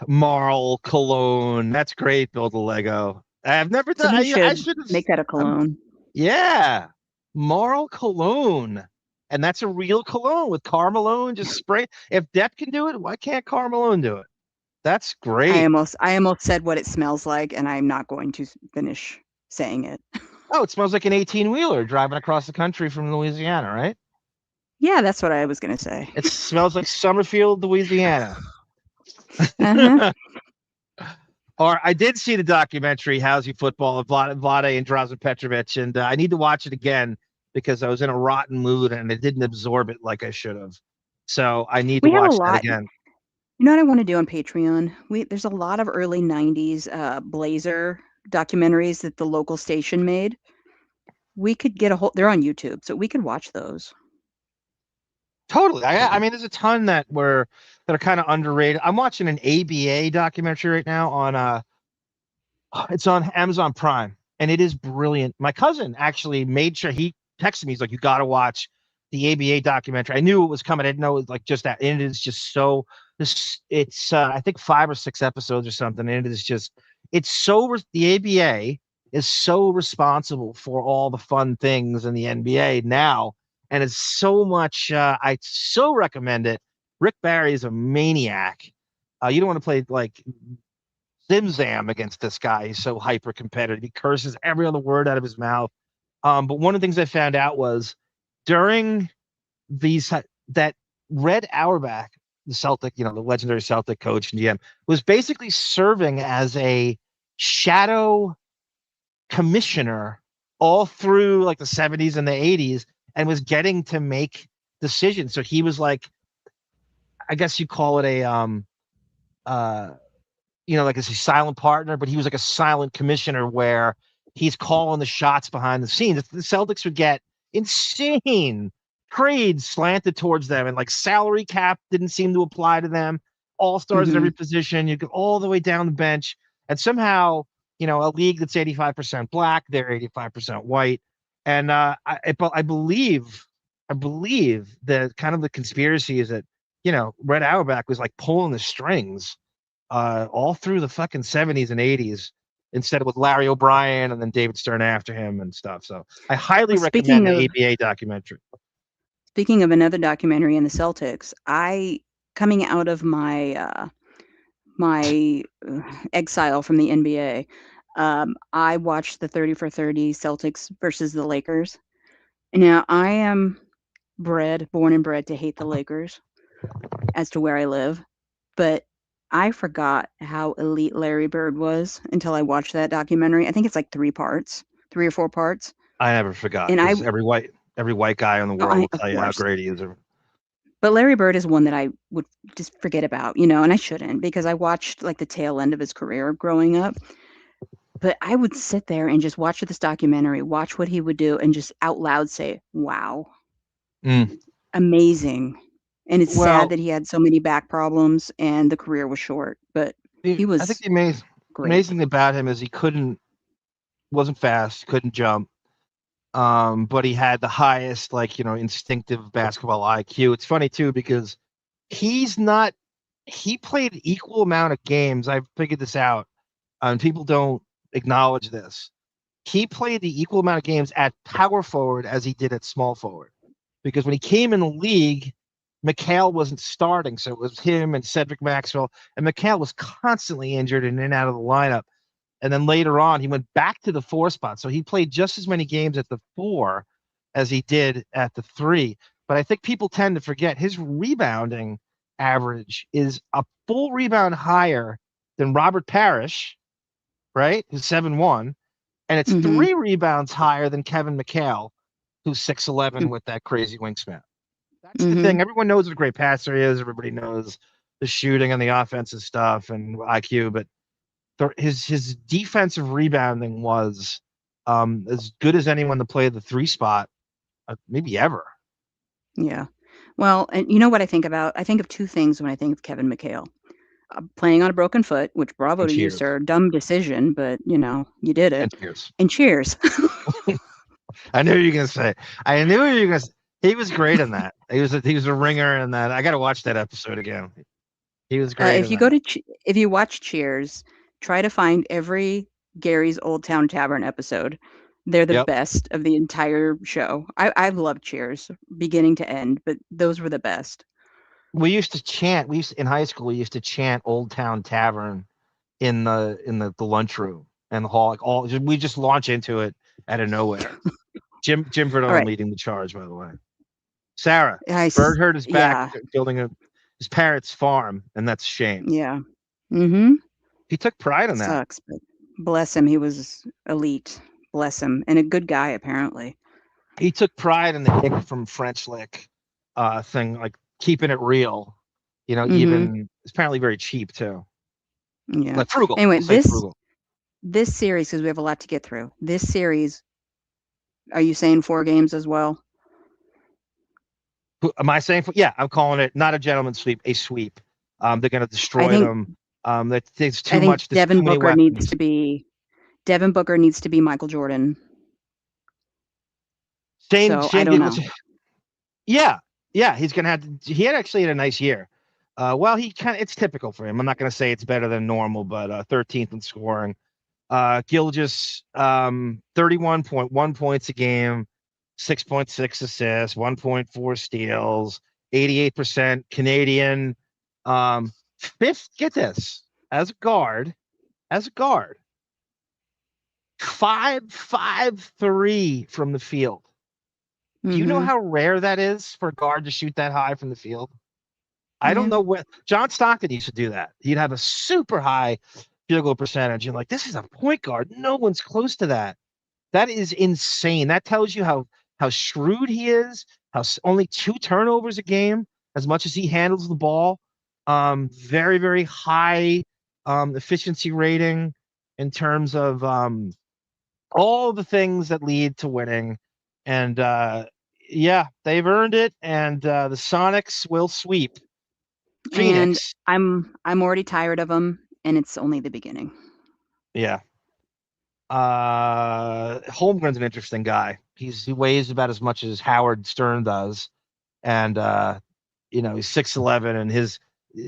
Marl Cologne. That's great. Build a Lego. I've never done. Somebody I should should have. make that a I'm, cologne. yeah, Marl Cologne, and that's a real cologne with Carmelone. Just spray. If Depp can do it, why can't Carmelone do it? That's great. I almost said what it smells like, and I'm not going to finish saying it. Oh, it smells like an 18-wheeler driving across the country from Louisiana, right? Yeah, that's what I was gonna say. It smells like Summerfield, Louisiana. Uh-huh. Or I did see the documentary "How's You Football" of Vlade and Drazen Petrovic, and I need to watch it again because I was in a rotten mood and I didn't absorb it like I should have. So I need to We have a watch that lot. again. You know what I want to do on Patreon? There's a lot of early '90s Blazer documentaries that the local station made. We could get a whole. They're on YouTube, so we could watch those. Totally. I mean, there's a ton that are kind of underrated. I'm watching an ABA documentary right now on it's on Amazon Prime, and it is brilliant. My cousin actually made sure he texted me. He's like, "You got to watch the ABA documentary." I knew it was coming. I didn't know it was like just that. And it is just so this. It's I think 5 or 6 episodes or something, and it is just it's so the ABA is so responsible for all the fun things in the NBA now, and it's so much. I so recommend it. Rick Barry is a maniac. You don't want to play like Zimzam against this guy. He's so hyper competitive. He curses every other word out of his mouth. But one of the things I found out was during these that Red Auerbach, the Celtic, the legendary Celtic coach and GM, was basically serving as a shadow commissioner all through like the 70s and the 80s and was getting to make decisions. So he was like, I guess you call it a uh like as a silent partner, but he was like a silent commissioner where he's calling the shots behind the scenes. The Celtics would get insane trades slanted towards them, and like salary cap didn't seem to apply to them. All stars at Hmm. every position. You go all the way down the bench, and somehow, a league that's 85% black, they're 85% white, and I believe that kind of the conspiracy is that Red Auerbach was like pulling the strings all through the fucking 70s and 80s instead of with Larry O'Brien and then David Stern after him and stuff. So I highly Well, recommend the ABA documentary. speaking of another documentary in the Celtics, I coming out of my exile from the NBA, I watched the 30 for 30 Celtics versus the Lakers. Now, I am born and bred to hate the Lakers as to where I live, but I forgot how elite Larry Bird was until I watched that documentary. I think it's like 3 or 4 parts. I never forgot And because every white guy in the world will of tell you how course. great he is. But Larry Bird is one that I would just forget about, and I shouldn't because I watched like the tail end of his career growing up. But I would sit there and just watch this documentary, watch what he would do, and just out loud say, wow, Mm. amazing. And it's sad Well, that he had so many back problems and the career was short, but he I think was the great. amazing thing about him is he wasn't fast, couldn't jump, but he had the highest instinctive basketball IQ. It's funny too because he's not he played equal amount of games. I've figured this out, and people don't acknowledge this. He played the equal amount of games at power forward as he did at small forward. Because when he came in the league, McHale wasn't starting, so it was him and Cedric Maxwell, and McHale was constantly injured and in and out of the lineup. And then later on, he went back to the 4 spot, so he played just as many games at the 4 as he did at the 3. But I think people tend to forget his rebounding average is a full rebound higher than Robert Parrish, right? Who's 7'1", and it's Mm-hmm. 3 rebounds higher than Kevin McHale, who's 6'11" with that crazy wingspan. That's the Mm-hmm. thing. Everyone knows what a great passer he is. Everybody knows the shooting and the offensive stuff and IQ, but his defensive rebounding was as good as anyone to play the 3 spot, maybe ever. Yeah. Well, and you know what I think about? I think of 2 things when I think of Kevin McHale. Playing on a broken foot, which bravo And to you, cheers. sir. Dumb decision, but you did And it. cheers. And cheers. I knew you were gonna say. I knew you were gonna. He was great in that. He was a ringer in that. I got to watch that episode again. He was great If in you go that. to if you watch Cheers, try to find every Gary's Old Town Tavern episode. They're the Yep. best of the entire show. I love Cheers, beginning to end, but those were the best. We used to chant. In high school. We used to chant "Old Town Tavern" in the lunchroom and the hall. We just launch into it out of nowhere. Jim All Verdone right. leading the charge, by the way. Sarah, I Bird is back yeah. building his parents' farm, and that's a shame. Yeah. Mhm. He took pride in that. Sucks, but bless him, he was elite. Bless him, and a good guy apparently. He took pride in the hick from French Lick thing, like keeping it real. Mhm. Even it's apparently very cheap too. Yeah. Like frugal. Anyway, We'll say this frugal. this series, because we have a lot to get through. This series, are you saying 4 games as well? Am I saying? Yeah, I'm calling it not a gentleman's sweep, a sweep. They're going to I destroy think them. There's I too think much. There's too many weapons. Devin Booker needs to be Michael Jordan. So I Same don't deal. know. Yeah, yeah. He's going to have to. He actually had a nice year. Well, it's typical for him. I'm not going to say it's better than normal, but 13th in scoring. Gilgis, 31.1 points a game, 6.6 assists, 1.4 steals, 88% Canadian. Fifth, get this, as a guard, 5.53 from the field. Do you know Mhm. how rare that is for a guard to shoot that high from the field? I don't Yeah. know what John Stockton used to do that. He'd have a super high field goal percentage. You're like, this is a point guard. No one's close to that. That is insane. That tells you how shrewd he is. Only 2 turnovers a game, as much as he handles the ball. Very very high efficiency rating in terms of all the things that lead to winning. And yeah, they've earned it. And the Sonics will sweep And Phoenix. I'm already tired of him, and it's only the beginning. Yeah. Holmgren's an interesting guy. He weighs about as much as Howard Stern does, and he's 6'11", and his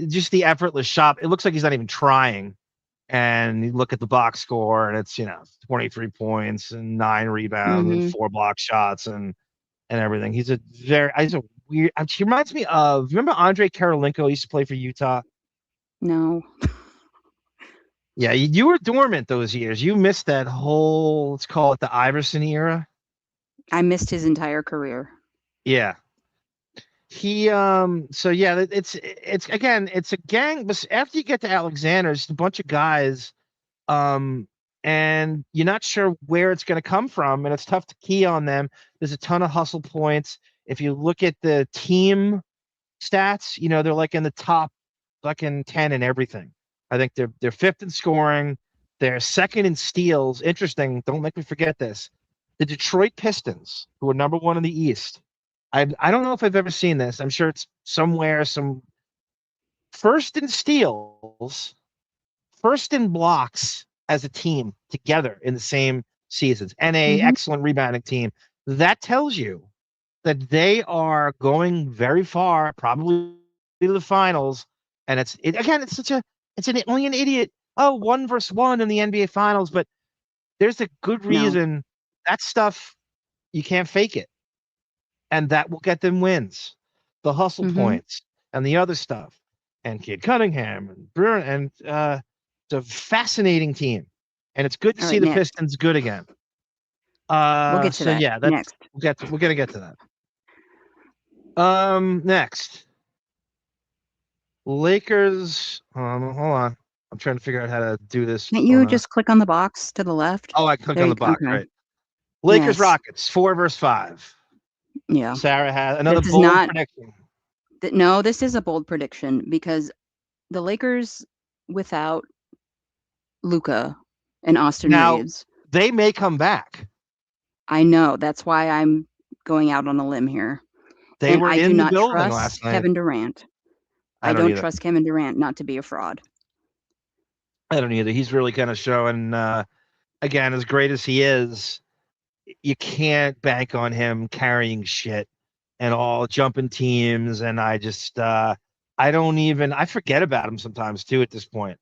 just the effortless shot. It looks like he's not even trying. And you look at the box score, and it's 23 points and 9 rebounds and Mhm. 4 block shots and everything. He's a weird. He reminds me of, remember Andre Karolinko used to play for Utah. No. Yeah, you were dormant those years. You missed that whole, let's call it the Iverson era. I missed his entire career. Yeah. So yeah, it's again, it's a gang, but after you get to Alexander, it's a bunch of guys, um, and you're not sure where it's gonna come from, and it's tough to key on them. There's a ton of hustle points. If you look at the team stats, they're like in the top fucking 10 and everything. I think they're fifth in scoring, they're second in steals. Interesting, don't make me forget this. The Detroit Pistons, who are number 1 in the East. I don't know if I've ever seen this. I'm sure it's somewhere, some first in steals, first in blocks as a team together in the same seasons, and a Mhm. excellent rebounding team. That tells you that they are going very far, probably to the finals. And again, only an idiot. Oh, 1 versus 1 in the NBA finals, but there's a good No. reason that stuff you can't fake it, and that will get them wins. the hustle Mhm. points and the other stuff, and Kid Cunningham and Brewer, and it's a fascinating team, and it's good to All see right, the next. Pistons good again. We'll get to So that yeah, next. we're gonna get to that. Next, Lakers. Hold on, I'm trying to figure out how to do this Can't on you a. just click on the box to the left? Oh, I clicked There on you the box, okay. right? Lakers Yes. Rockets 4-5. Yeah. Sarah has another This is bold not prediction. no, this is a bold prediction because the Lakers without Luka and Austin Now Reeves. they may come back. I know. That's why I'm going out on a limb here. They And were I do in the not building trust last night. Kevin Durant. I I don't don't either. trust Kevin Durant not to be a fraud. I don't either. He's really kind of showing. Again, as great as he is, you can't bank on him carrying shit and all jumping teams. And I just, I don't even. I forget about him sometimes too. At this point,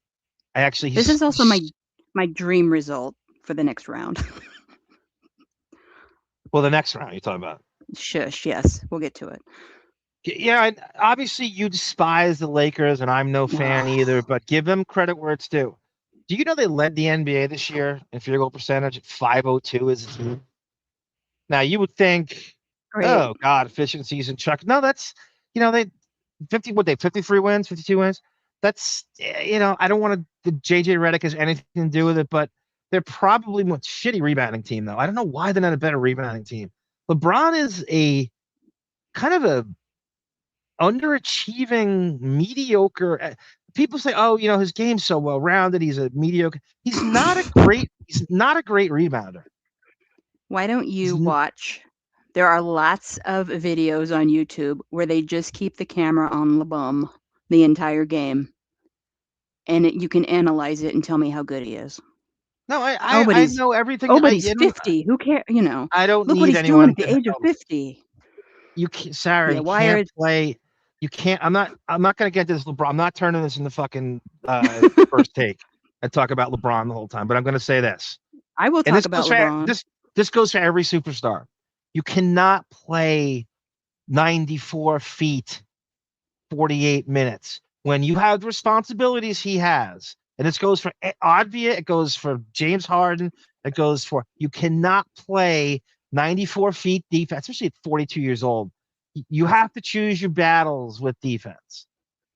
I actually This is also my dream result for the next round. well, the next round you're talking about. Shush. Yes, we'll get to it. Yeah, and obviously you despise the Lakers, and I'm no fan Ah, either. But give them credit where it's due. Do you know they led the NBA this year in field goal percentage at 502 as a team? Now you would think, great. oh God, efficiencies and Chuck. No, that's they 53 wins, 52 wins. That's I don't want to. The JJ Redick has anything to do with it, but they're probably more shitty rebounding team though. I don't know why they're not a better rebounding team. LeBron is a kind of a underachieving, mediocre. People say, "Oh, his game's so well rounded. He's a mediocre." He's not a great. He's not a great rebounder. Why don't He's you watch? There are lots of videos on YouTube where they just keep the camera on LeBum the entire game, and you can analyze it and tell me how good he is. no. I Nobody's know everything. oh, but he's 50. Who cares? I don't Look what need he's doing anyone at the to age of tell me. 50. You can't, Sarah. Yeah, You why are can't play. You can't. I'm not going to get this LeBron. I'm not turning this into fucking first take and talk about LeBron the whole time. But I'm going to say this, I will and talk about LeBron. this goes for every superstar. You cannot play 94 feet 48 minutes when you have the responsibilities he has. And this goes for Advia, it goes for James Harden, it goes for you cannot play 94 feet defense, especially at 42 years old. You have to choose your battles with defense.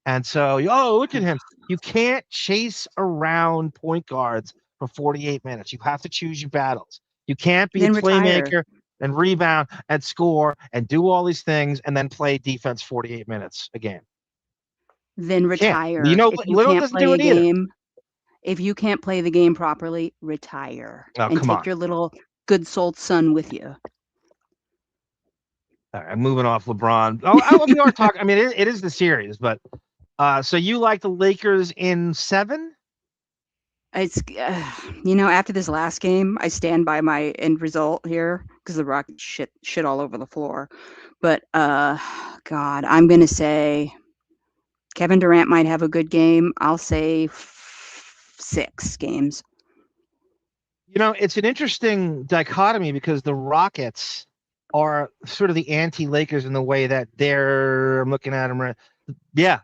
And so, look at him. You can't chase around point guards for 48 minutes. You have to choose your battles. You can't be a Then retire. playmaker and rebound and score and do all these things and then play defense 48 minutes a game. Then Can't. retire. If you Little can't doesn't do play a it either. game, if you can't play the game properly, retire Oh, and come take on. your little good souled son with you. All right, I'm moving off LeBron. Oh, we are talking. I mean, it is the series, but so you like the Lakers in 7? It's after this last game, I stand by my end result here because the Rockets shit all over the floor. But God, I'm gonna say Kevin Durant might have a good game. I'll say 6 games. It's an interesting dichotomy because the Rockets are sort of the anti-Lakers in the way that I'm looking at them right. Yeah,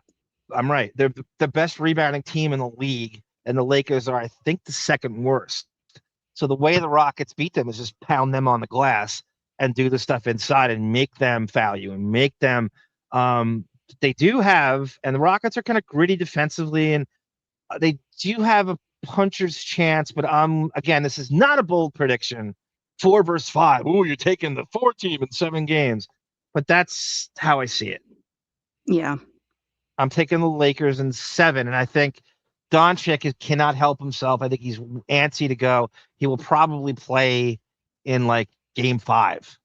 I'm right. They're the best rebounding team in the league, and the Lakers are, I think, the second worst. So the way the Rockets beat them is just pound them on the glass and do the stuff inside and make them foul you and make them. They do have, and the Rockets are kind of gritty defensively, and they do have a puncher's chance. But again, this is not a bold prediction. 4-5. Ooh, you're taking the 4 team in 7 games, but that's how I see it. Yeah. I'm taking the Lakers in 7, and I think Doncic cannot help himself. I think he's antsy to go. He will probably play in like Game 5,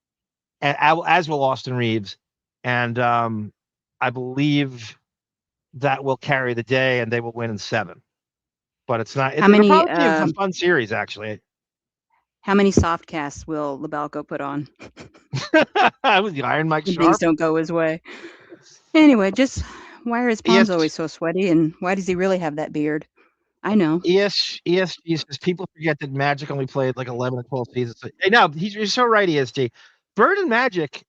and as will Austin Reeves, and I believe that will carry the day, and they will win in 7. But it's not. How It'll many probably be a fun series, actually. how many soft casts will Labalco put on? With the Iron Mike When things Sharp. don't go his way. Anyway, just why are his palms Yes. always so sweaty, and why does he really have that beard? I know. ESG says people forget that Magic only played like 11 or 12 seasons. Hey, no, you're so right, ESG. Bird and Magic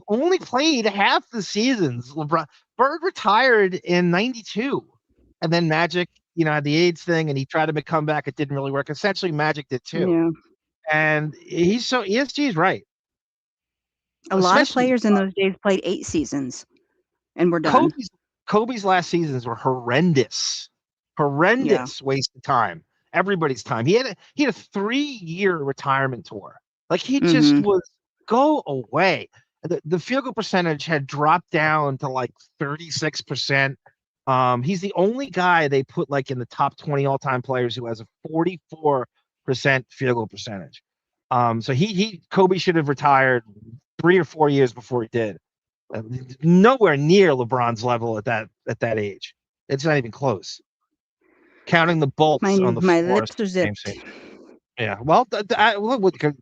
only played half the seasons. Bird retired in '92, and then Magic, had the AIDS thing, and he tried to come back. It didn't really work. Essentially, Magic did too. Yeah. And ESG is right. A lot of Especially players in those days played 8 seasons and were done. Kobe's last seasons were horrendous, Yeah. waste of time. Everybody's time. He had a 3-year retirement tour. Like he just Mhm. was go away. The field goal percentage had dropped down to like 36%. He's the only guy they put like in the top 20 all-time players who has a 44% field goal percentage. So Kobe should have retired 3 or 4 years before he did. Nowhere near LeBron's level at that age. It's not even close. Counting the bolts on the My floor. lips are zipped. Yeah. Well,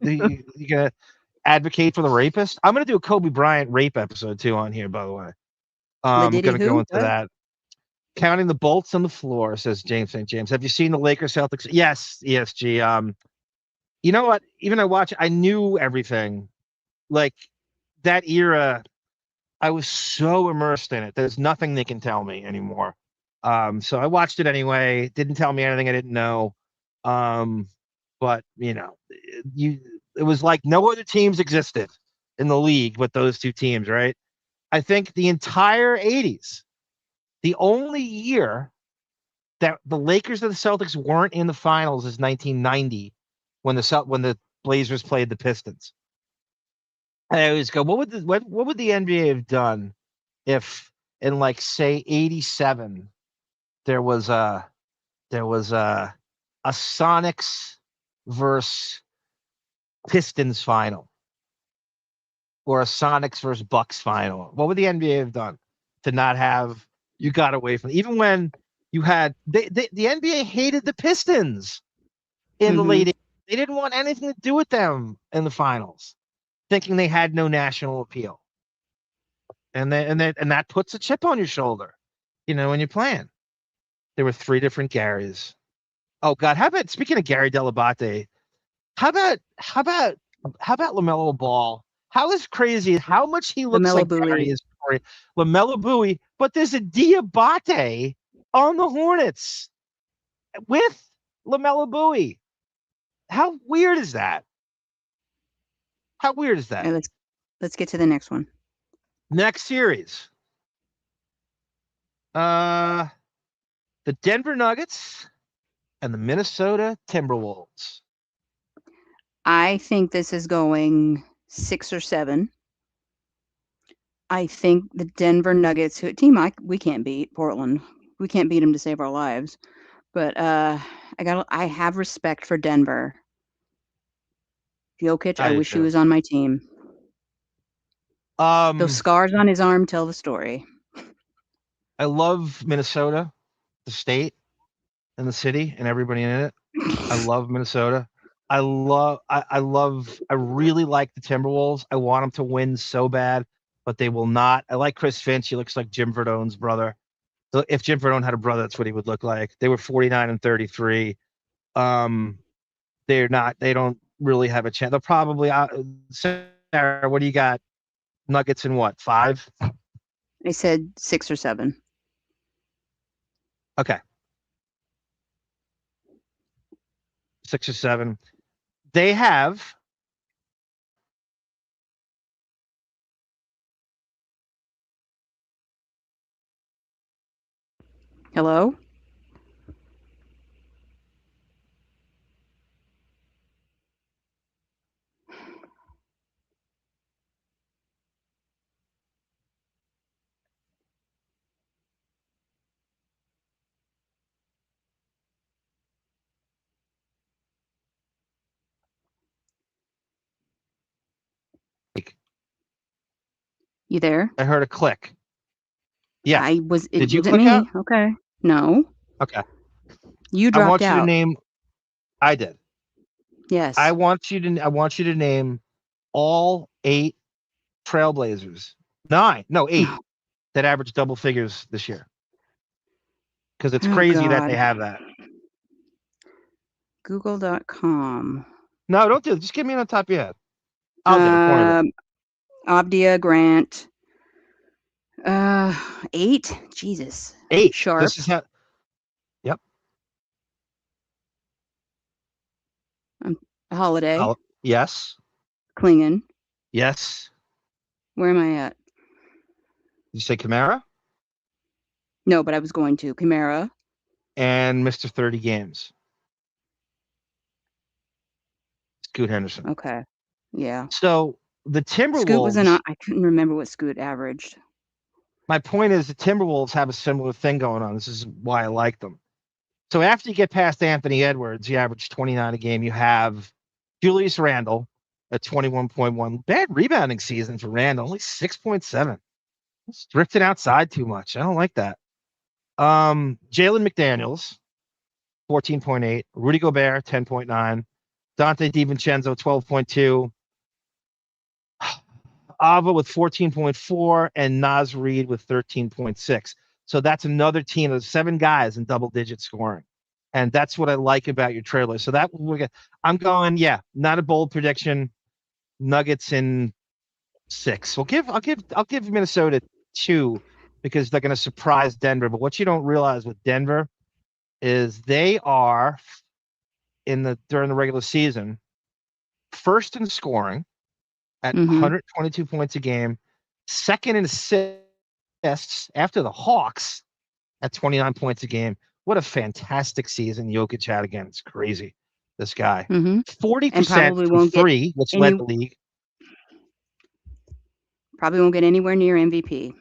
you gonna advocate for the rapist? I'm gonna do a Kobe Bryant rape episode too on here, by the way. The I'm Diddy gonna go who? into What? that. Counting the bolts on the floor, says James St. James. Have you seen the Lakers Celtics? Yes, ESG. You know what? Even I knew everything. Like that era, I was so immersed in it. There's nothing they can tell me anymore. So I watched it anyway. Didn't tell me anything I didn't know. But it was like no other teams existed in the league but those two teams, right? I think the entire '80s, the only year that the Lakers and the Celtics weren't in the finals is 1990 when the Blazers played the Pistons. And I always go, what would the NBA have done if in like say '87 there was a Sonics versus Pistons final or a Sonics versus Bucks final? What would the NBA have done to not have you got away from even when you had the NBA hated the Pistons in the Mhm. late 80s. They didn't want anything to do with them in the finals, thinking they had no national appeal. And that puts a chip on your shoulder, when you're playing. There were 3 different Garys. Oh God, how about speaking of Gary Delabate? How about LaMelo Ball? How is crazy? How much he looks LaMelo like Gary Bowie. is for LaMelo Bowie, but there's a Diabate on the Hornets with LaMelo Bowie. How weird is that? How weird is that? All right, let's get to the next one. Next series. The Denver Nuggets and the Minnesota Timberwolves. I think this is going 6 or 7. I think the Denver Nuggets, we can't beat Portland. We can't beat them to save our lives. But I have respect for Denver. Jokic, I I do wish he too. was on my team. Those scars on his arm tell the story. I love Minnesota, the state and the city and everybody in it. I love Minnesota. I really like the Timberwolves. I want them to win so bad, but they will not. I like Chris Finch. He looks like Jim Verdone's brother. So if Jim Verdone had a brother, that's what he would look like. They were 49 and 33. They don't really have a chance. They'll probably Sarah, what do you got? Nuggets in what? 5? I said 6 or 7. Okay. 6 or 7. They have Hello? You there? I heard a click. Yeah. It Did you wasn't click out? me. Okay. No. Okay. You I dropped want you to out. name I did. I Yes. want you to name all 8 Trailblazers. 9, no, 8 that average double figures this year. Because it's Oh crazy that God. they have that. Google.com. No, don't do it. Just give me on the top of your head. I'll get it. Don't worry about it. Abdia, Grant. 8. Jesus. 8. Sharp. This is how. Yep. Holiday. Yes. Klingon. Yes. Where am I at? Did you say Kamara? No, but I was going to. Chimera. And Mr. 30 Games. Scoot Henderson. Okay. Yeah. So the Scoot was Timberwolves, I couldn't remember what Scoot averaged. my point is the Timberwolves have a similar thing going on. This is why I like them. So after you get past Anthony Edwards, he averaged 29 a game. You have Julius Randle at 21.1. Bad rebounding season for Randle, only 6.7. He's drifting outside too much. I don't like that. Jalen McDaniels, 14.8. Rudy Gobert, 10.9. Dante DiVincenzo, 12.2. Ava with 14.4 and Naz Reid with 13.6. So that's another team of 7 guys in double-digit scoring. And that's what I like about your trailer. So that I'm going, yeah, not a bold prediction. Nuggets in 6. I'll give Minnesota 2 because they're going to surprise Denver. But what you don't realize with Denver is they are during the regular season first in scoring at Mm-hmm. 122 points a game, second in assists after the Hawks at 29 points a game. What a fantastic season Jokic had again. It's crazy. This guy. Mm-hmm. 40% Probably from won't get free, which led the league. Probably won't get anywhere near MVP.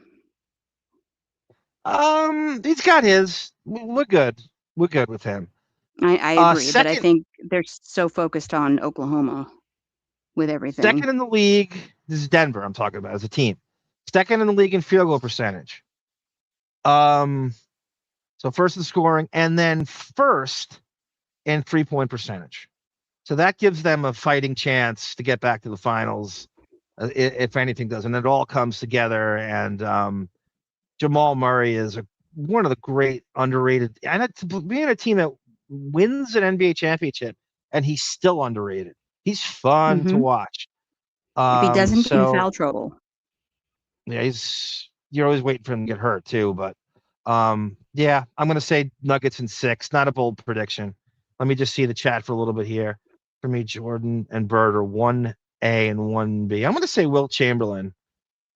He's got his. We're good. We're good with him. I agree, but I Second think they're so focused on Oklahoma with everything. Second in the league, this is Denver I'm talking about as a team. Second in the league in field goal percentage. So first in scoring, and then first in 3-point percentage. So that gives them a fighting chance to get back to the finals, if anything does. And it all comes together. And Jamal Murray is one of the great underrated. And it's being a team that wins an NBA championship, and he's still underrated. He's fun to watch. If he doesn't get in So foul trouble. yeah, you're always waiting for him to get hurt too. But yeah, I'm gonna say Nuggets in 6. Not a bold prediction. Let me just see the chat for a little bit here. For me, Jordan and Bird are 1A and 1B. I'm gonna say Wilt Chamberlain,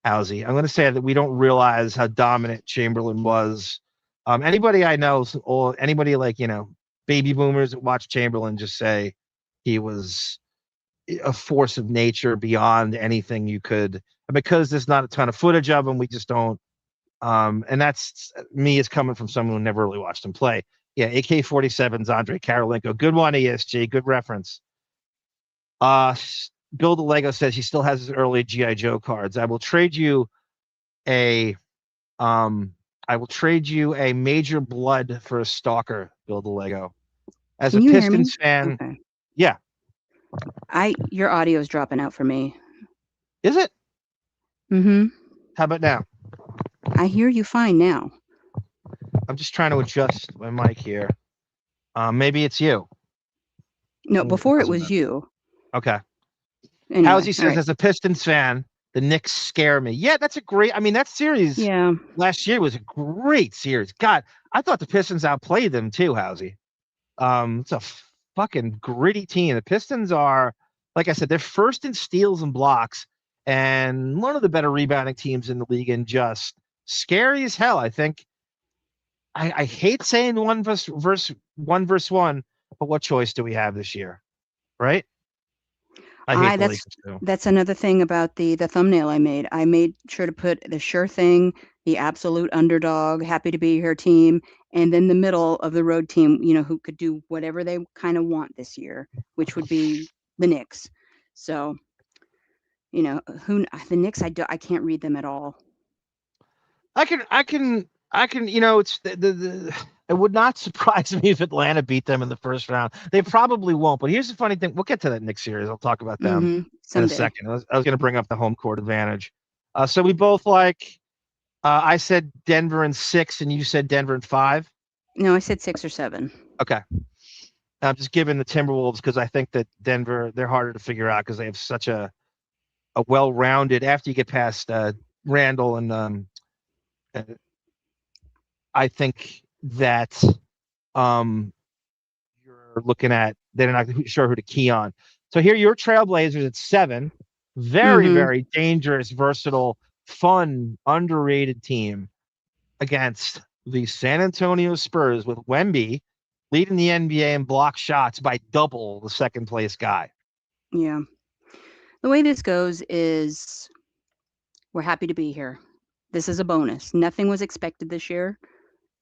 Housey. I'm gonna say that we don't realize how dominant Chamberlain was. Anybody I know, or anybody like baby boomers that watch Chamberlain, just say he was a force of nature beyond anything you could. Because there's not a ton of footage of him, we just don't. And that's me is coming from someone who never really watched him play. Yeah, AK-47's Andre Karolinko. Good one, ESG. Good reference. Bill the Lego says he still has his early GI Joe cards. I will trade you a Major Blood for a Stalker. Bill the Lego. As Can a you hear me? Pistons fan, Okay. yeah. Your audio is dropping out for me. Is it? Mm-hmm. How about now? I hear you fine now. I'm just trying to adjust my mic here. Maybe it's you. No, before it Doesn't was matter. you. Okay. Anyway, Housey says, right. as a Pistons fan, the Knicks scare me. Yeah, that's a great. I mean, that series last year was a great series. God, I thought the Pistons outplayed them too, Housey. It's a fucking gritty team. The Pistons are, like I said, they're first in steals and blocks, and one of the better rebounding teams in the league, and just scary as hell. I think. I hate saying one versus one, but what choice do we have this year, right? I hate the Lakers too. That's another thing about the thumbnail I made. I made sure to put the sure thing, the absolute underdog, happy to be here team, and then the middle of the road team, who could do whatever they kind of want this year, which would be the Knicks. So, the Knicks, I can't read them at all. I can. It's it would not surprise me if Atlanta beat them in the first round. They probably won't. But here's the funny thing. We'll get to that Knicks series. I'll talk about them in a second. I was going to bring up the home court advantage. So we both I said Denver in 6, and you said Denver in 5. No, I said 6 or 7. Okay. I'm just giving the Timberwolves because I think that Denver, they're harder to figure out because they have such a a well-rounded after you get past Randall and uh, I think that um, you're looking at they're not sure who to key on. So here, your Trailblazers at 7, very Mhm. very dangerous, versatile, fun, underrated team against the San Antonio Spurs with Wemby leading the NBA in block shots by double the second place guy. Yeah. The way this goes is we're happy to be here. This is a bonus. Nothing was expected this year.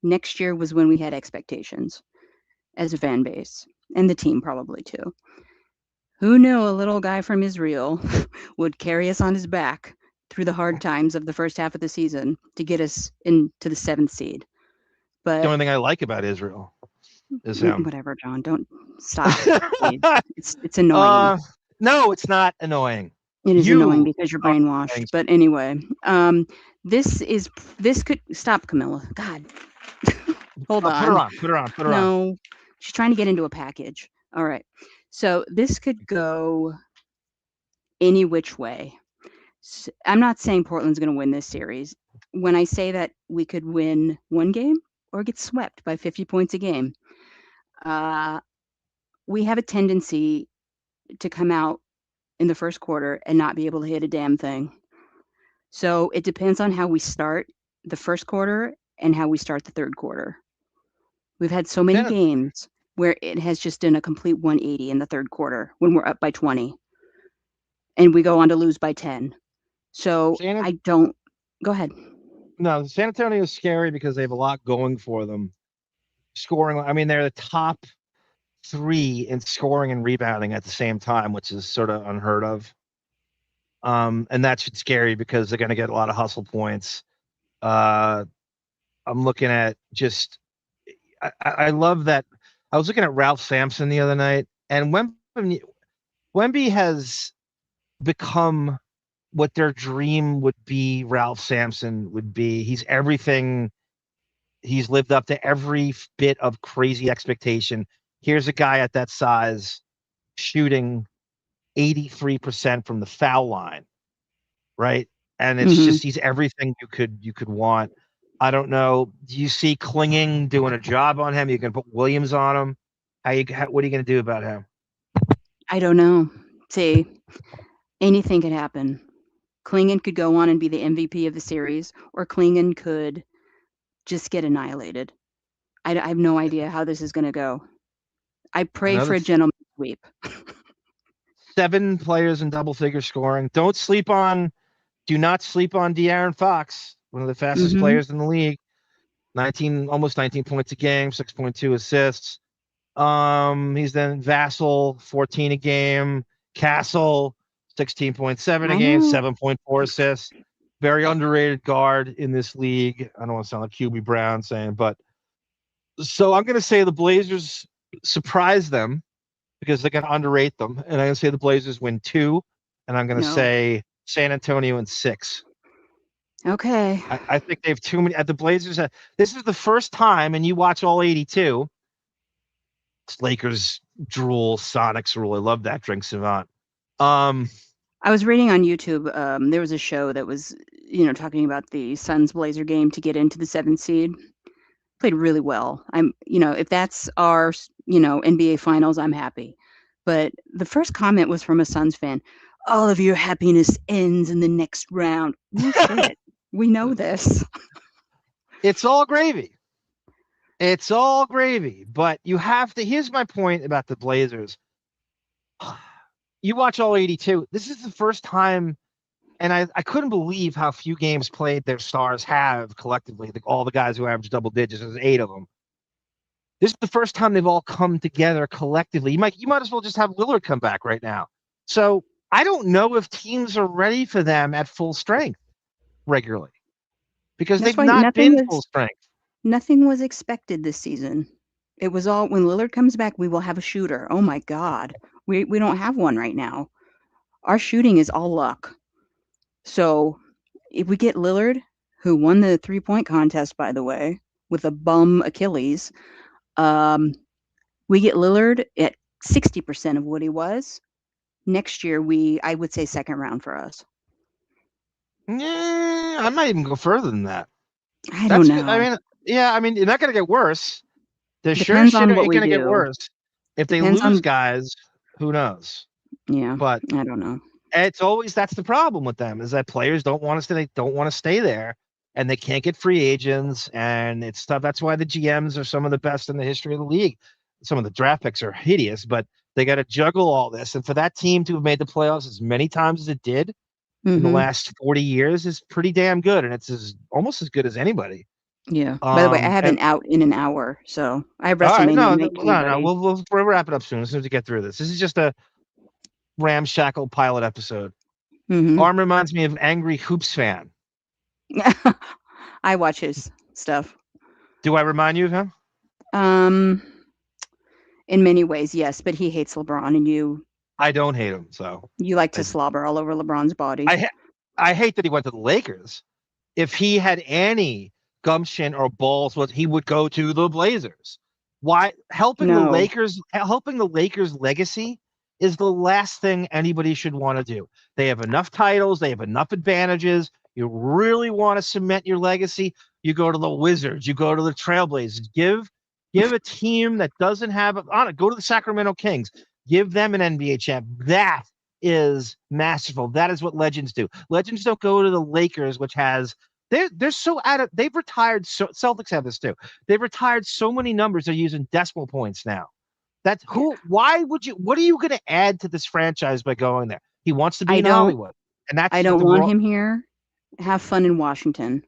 Next year was when we had expectations as a fan base and the team probably too. Who knew a little guy from Israel would carry us on his back through the hard times of the first half of the season to get us into the 7th seed? The But only thing I like about Israel is him. whatever, John, don't stop, please. It's annoying. uh, no, it's not annoying. It is annoying You because you're are brainwashed. annoying. But anyway, this could stop, Camilla. God, hold Put her on. on. Put her on. Put her on. No, she's trying to get into a package. All right. So this could go any which way. I'm not saying Portland's going to win this series. When I say that we could win one game or get swept by 50 points a game, uh, we have a tendency to come out in the first quarter and not be able to hit a damn thing. So it depends on how we start the first quarter and how we start the third quarter. We've had so many San, games where it has just done a complete 180 in the third quarter when we're up by 20 and we go on to lose by 10. So San, I don't go ahead. no, San Antonio is scary because they have a lot going for them. Scoring, I mean, they're the top 3 in scoring and rebounding at the same time, which is sort of unheard of. And that's scary because they're going to get a lot of hustle points. Uh, I'm looking at just, I love that. I was looking at Ralph Sampson the other night, and Wemby has become what their dream would be. Ralph Sampson would be. He's everything. He's lived up to every bit of crazy expectation. Here's a guy at that size shooting 83% from the foul line, right? And it's Hmm. just he's everything you could want. I don't know. Do you see Clinging doing a job on him? You can put Williams on him. What are you going to do about him? I don't know. See, anything could happen. Klingon could go on and be the MVP of the series, or Klingon could just get annihilated. I have no idea how this is going to go. I pray for Another a gentleman's sweep. 7 players in double figure scoring. Do not sleep on De'Aaron Fox, one of the fastest Hmm. players in the league. 19, almost 19 points a game, 6.2 assists. He's then Vassal, 14 a game. Castle, 16.7 a I game, know. 7.4 assists. Very underrated guard in this league. I don't want to sound like QB Brown saying, but so I'm going to say the Blazers surprise them because they're going to underrate them. And I'm going to say the Blazers win 2. And I'm going to No. say San Antonio in 6. Okay. I think they have too many. At the Blazers, this is the first time, and you watch all 82. It's Lakers drool, Sonics rule. I love that drink savant. Um, I was reading on YouTube. There was a show that was, talking about the Suns Blazer game to get into the 7th seed. Played really well. If that's our, NBA finals, I'm happy. But the first comment was from a Suns fan. All of your happiness ends in the next round. No shit. We know this. it's all gravy. It's all gravy. But you have to. Here's my point about the Blazers. You watch all 82. This is the first time, and I couldn't believe how few games played their stars have collectively. All the guys who average double digits, there's 8 of them. This is the first time they've all come together collectively. You might as well just have Lillard come back right now. So I don't know if teams are ready for them at full strength regularly because That's they've why not been full strength. nothing was expected this season. It was all when Lillard comes back, we will have a shooter. Oh my God. We don't have one right now. Our shooting is all luck. So if we get Lillard, who won the 3-point contest, by the way, with a bum Achilles, um, we get Lillard at 60% of what he was. next year, I would say second round for us. Yeah, I might even go further than that. I don't That's good. know. I mean, you're not going to get worse. The sure Depends shit on ain't what we going to get do. worse. If they Depends lose on, guys, who knows? yeah, But I don't know. it's always that's the problem with them is that players don't want to stay. They don't want to stay there, and they can't get free agents, and it's tough. That's why the GMs are some of the best in the history of the league. Some of the draft picks are hideous, but they got to juggle all this. And for that team to have made the playoffs as many times as it did in the Hmm. last 40 years is pretty damn good, and it's almost as good as anybody. Yeah. By the way, I have And an out in an hour, so I have all right, WrestleMania 19 no, ready. we'll wrap it up soon as soon as we get through this. This is just a ramshackle pilot episode. Hmm. Arm reminds me of Angry Hoops fan. I watch his stuff. Do I remind you of him? Um, in many ways, yes, but he hates LeBron, and I don't hate him, so you like to I slobber all over LeBron's body. I, ha- I hate that he went to the Lakers. If he had any gumption or balls, he would go to the Blazers. Why No, helping the Lakers legacy is the last thing anybody should want to do. They have enough titles, they have enough advantages. You really want to cement your legacy, you go to the Wizards, you go to the Trailblazers. Give a team that doesn't have on it, go to the Sacramento Kings, give them an NBA champ. That is masterful. That is what legends do. Legends don't go to the Lakers, which has they're so out of they've retired. So Celtics have this too. They've retired so many numbers. They're using decimal points now. That's yeah. who. Why would you? What are you going to add to this franchise by going there? He wants to be I in don't Hollywood, and I that's don't the want wrong. him here. Have fun in Washington.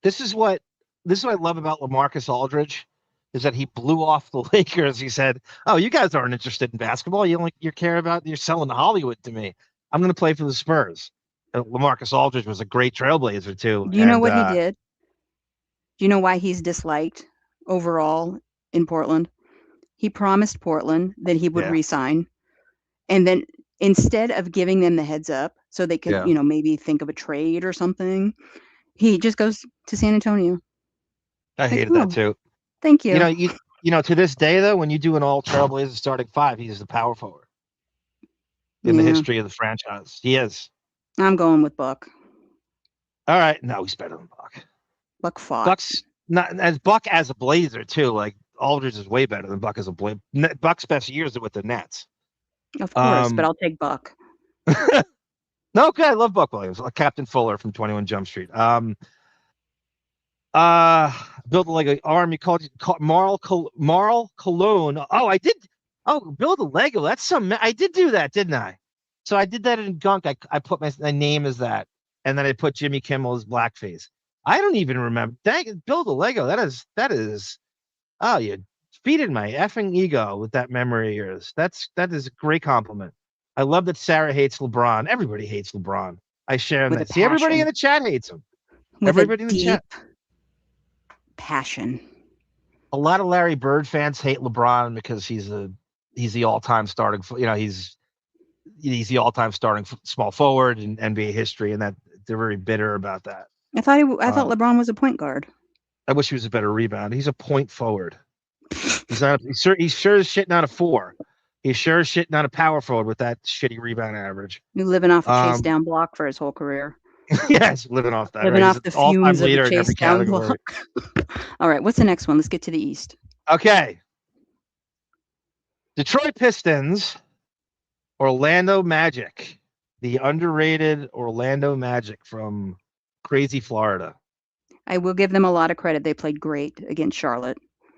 This is what I love about LaMarcus Aldridge is that he blew off the Lakers. He said, "Oh, you guys aren't interested in basketball. You care about you're selling Hollywood to me. I'm going to play for the Spurs." LaMarcus Aldridge was a great trailblazer too, Do you know and what he did? Do you know why he's disliked overall in Portland? He promised Portland that he would yeah, resign, and then instead of giving them the heads up so they could, yeah, maybe think of a trade or something, he just goes to San Antonio. I Like, hated that oh, too. thank You know, you. to this day though, when you do an all trailblazer starting five, he's the power forward in the Yeah, history of the franchise. He is. I'm going with Buck. All right, no, he's better than Buck. Buck fought, Buck's not as Buck as a Blazer too. Like Aldridge is way better than Buck as a Blazer. Buck's best years are with the Nets. of course, but Um, I'll take Buck. no, okay, I love Buck Williams, like Captain Fuller from 21 Jump Street. Build a Lego arm. You called Marl Cologne. Oh, I did. Oh, build a Lego. That's some. I did do that, didn't I? So I did that in Gunk. I put my name as that, and then I put Jimmy Kimmel as blackface. I don't even remember. Dang it, build a Lego. That is. Oh, you feeded my effing ego with that memory of yours. That is a great compliment. I love that Sarah hates LeBron. Everybody hates LeBron. I share in With a that. See, everybody in passion, the chat hates him. with a Everybody in the deep chat. passion. A lot of Larry Bird fans hate LeBron because he's the all-time starting. He's the all-time starting small forward in NBA history, and that they're very bitter about that. I thought Uh, LeBron was a point guard. I wish he was a better rebounder. He's a point forward. He's not. He's sure as shit not a four. He's sure as shit not a power forward with that shitty rebound average. You're living off a chase Um, down block for his whole career. yeah, he's living off that. Living Right, he's off an the all-time fumes of the leader in chase every down block. category. All right, what's the next one? Let's get to the East. Okay, Detroit Pistons, Orlando Magic, the underrated Orlando Magic from crazy Florida. I will give them a lot of credit. They played great against Charlotte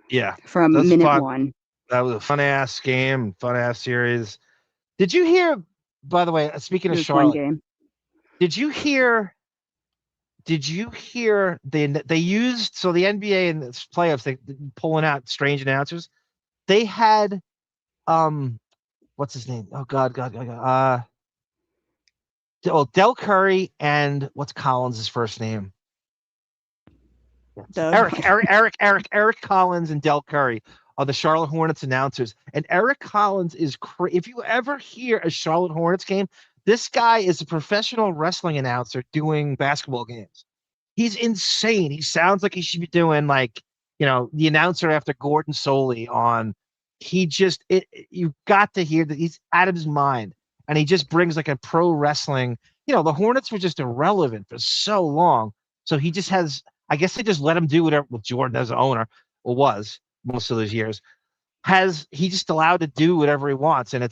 Yeah, from that's minute fun. one. That was a fun ass game, fun ass series. Did you hear? By the way, speaking It of was one Charlotte, game. did you hear? Did you hear they used so the NBA and the playoffs they pulling out strange announcers? They had what's his name? Oh God. Del Curry and what's Collins' first name? Doug. Eric Collins and Del Curry are the Charlotte Hornets announcers. And Eric Collins is if you ever hear a Charlotte Hornets game, this guy is a professional wrestling announcer doing basketball games. He's insane. He sounds like he should be doing the announcer after Gordon Soley on you've got to hear that he's out of his mind, and he just brings like a pro wrestling. The Hornets were just irrelevant for so long, so he just has. I guess they just let him do whatever. Well, Jordan as an owner, or was most of those years, he just allowed to do whatever he wants, and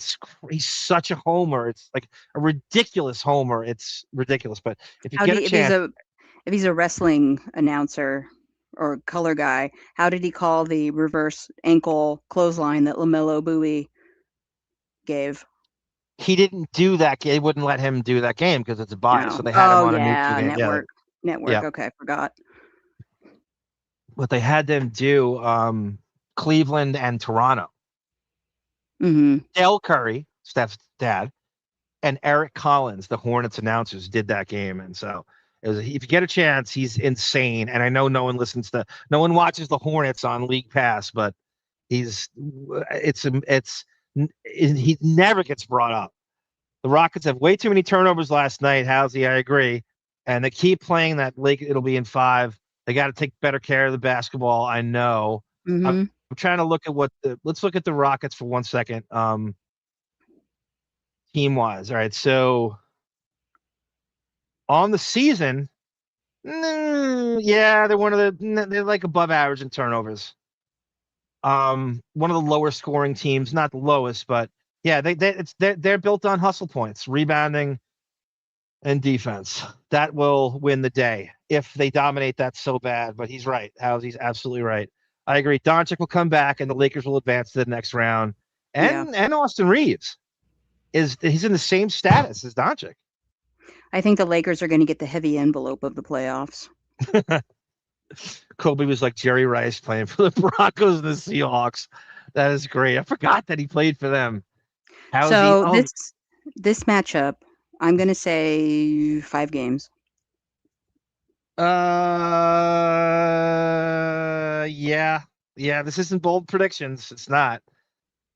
he's such a homer. It's like a ridiculous homer. It's ridiculous, but if you How do get a you, chance, if he's a wrestling announcer or color guy, how did he call the reverse ankle clothesline that LaMelo Bowie gave? he didn't do that. They wouldn't let him do that game because it's a bias, No. so they had him Oh on a neutral yeah, game. Yeah, network. yeah. Okay, forgot. But they had them do Cleveland and Toronto. Mm-hmm. Dale Curry, Steph's dad, and Eric Collins, the Hornets announcers, did that game. And so if you get a chance, he's insane. And I know no one watches the Hornets on League Pass, but he never gets brought up. The Rockets have way too many turnovers last night, Halsey. I agree. And they keep playing that late. It'll be in 5. They got to take better care of the basketball. I know. Mm-hmm. I'm trying to look at let's look at the Rockets for 1 second. Team wise. All right. So on the season, yeah, they're like above average in turnovers. One of the lower scoring teams, not the lowest, but yeah, they're built on hustle points, rebounding, and defense. That will win the day if they dominate that so bad. But he's right. He's absolutely right. I agree. Doncic will come back, and the Lakers will advance to the next round. Yeah. And Austin Reeves he's in the same status as Doncic. I think the Lakers are going to get the heavy envelope of the playoffs. Kobe was like Jerry Rice playing for the Broncos and the Seahawks. That is great. I forgot that he played for them. This matchup, I'm going to say 5 games. Yeah. This isn't bold predictions. It's not.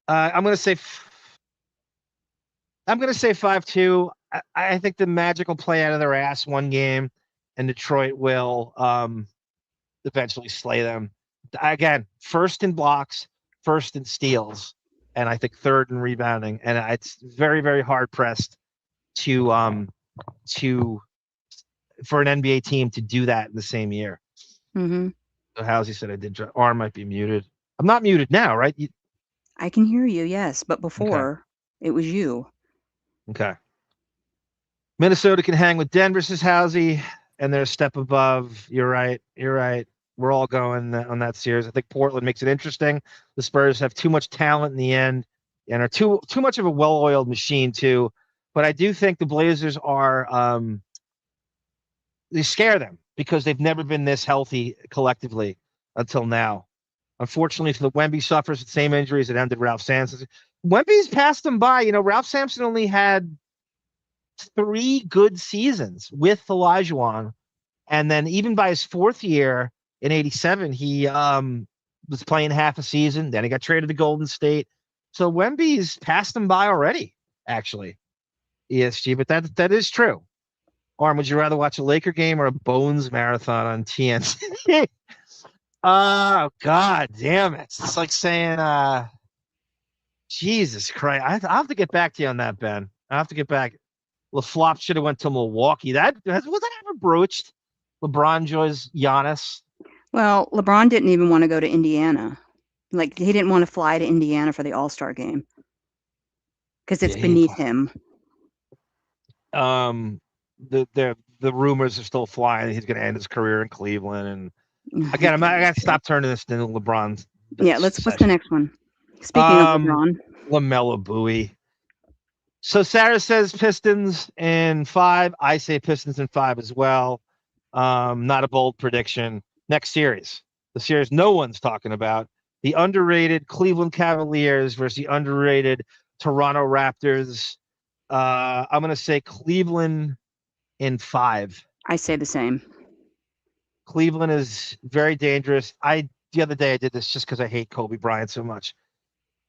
I'm gonna say 5-2. I think the Magic will play out of their ass one game, and Detroit will eventually slay them. Again, first in blocks, first in steals, and I think third in rebounding. And it's very, very hard pressed to for an NBA team to do that in the same year. Mm-hmm. So Halsey said I did. Arm might be muted. I'm not muted now, right? I can hear you, yes, but before it was you. Okay. Minnesota can hang with Denver, says Halsey, and they're a step above. You're right. We're all going on that series. I think Portland makes it interesting. The Spurs have too much talent in the end and are too much of a well-oiled machine too. But I do think the Blazers are they scare them because they've never been this healthy collectively until now. Unfortunately, for the Wemby suffers the same injuries that ended Ralph Sampson. Wemby's passed them by. Ralph Sampson only had 3 good seasons with Olajuwon, and then even by his 4th year in '87, he was playing half a season. Then he got traded to Golden State. So Wemby's passed him by already, actually. ESG, but that is true. Arm, would you rather watch a Laker game or a Bones marathon on TNT? Oh, God damn it. It's like saying, Jesus Christ. I'll have to get back to you on that, Ben. I'll have to get back. LaFlop should have went to Milwaukee. Was that ever broached? LeBron joins Giannis. Well, LeBron didn't even want to go to Indiana. Like, he didn't want to fly to Indiana for the All-Star game because it's beneath him. The rumors are still flying. He's going to end his career in Cleveland. And again, I got to stop turning this into LeBron's. Yeah, what's the next one? Speaking of LeBron. LaMelo Bowie. So Sara says Pistons in 5. I say Pistons in 5 as well. Not a bold prediction. Next series. The series no one's talking about. The underrated Cleveland Cavaliers versus the underrated Toronto Raptors. I'm going to say Cleveland in 5. I say the same. Cleveland is very dangerous. The other day I did this just because I hate Kobe Bryant so much.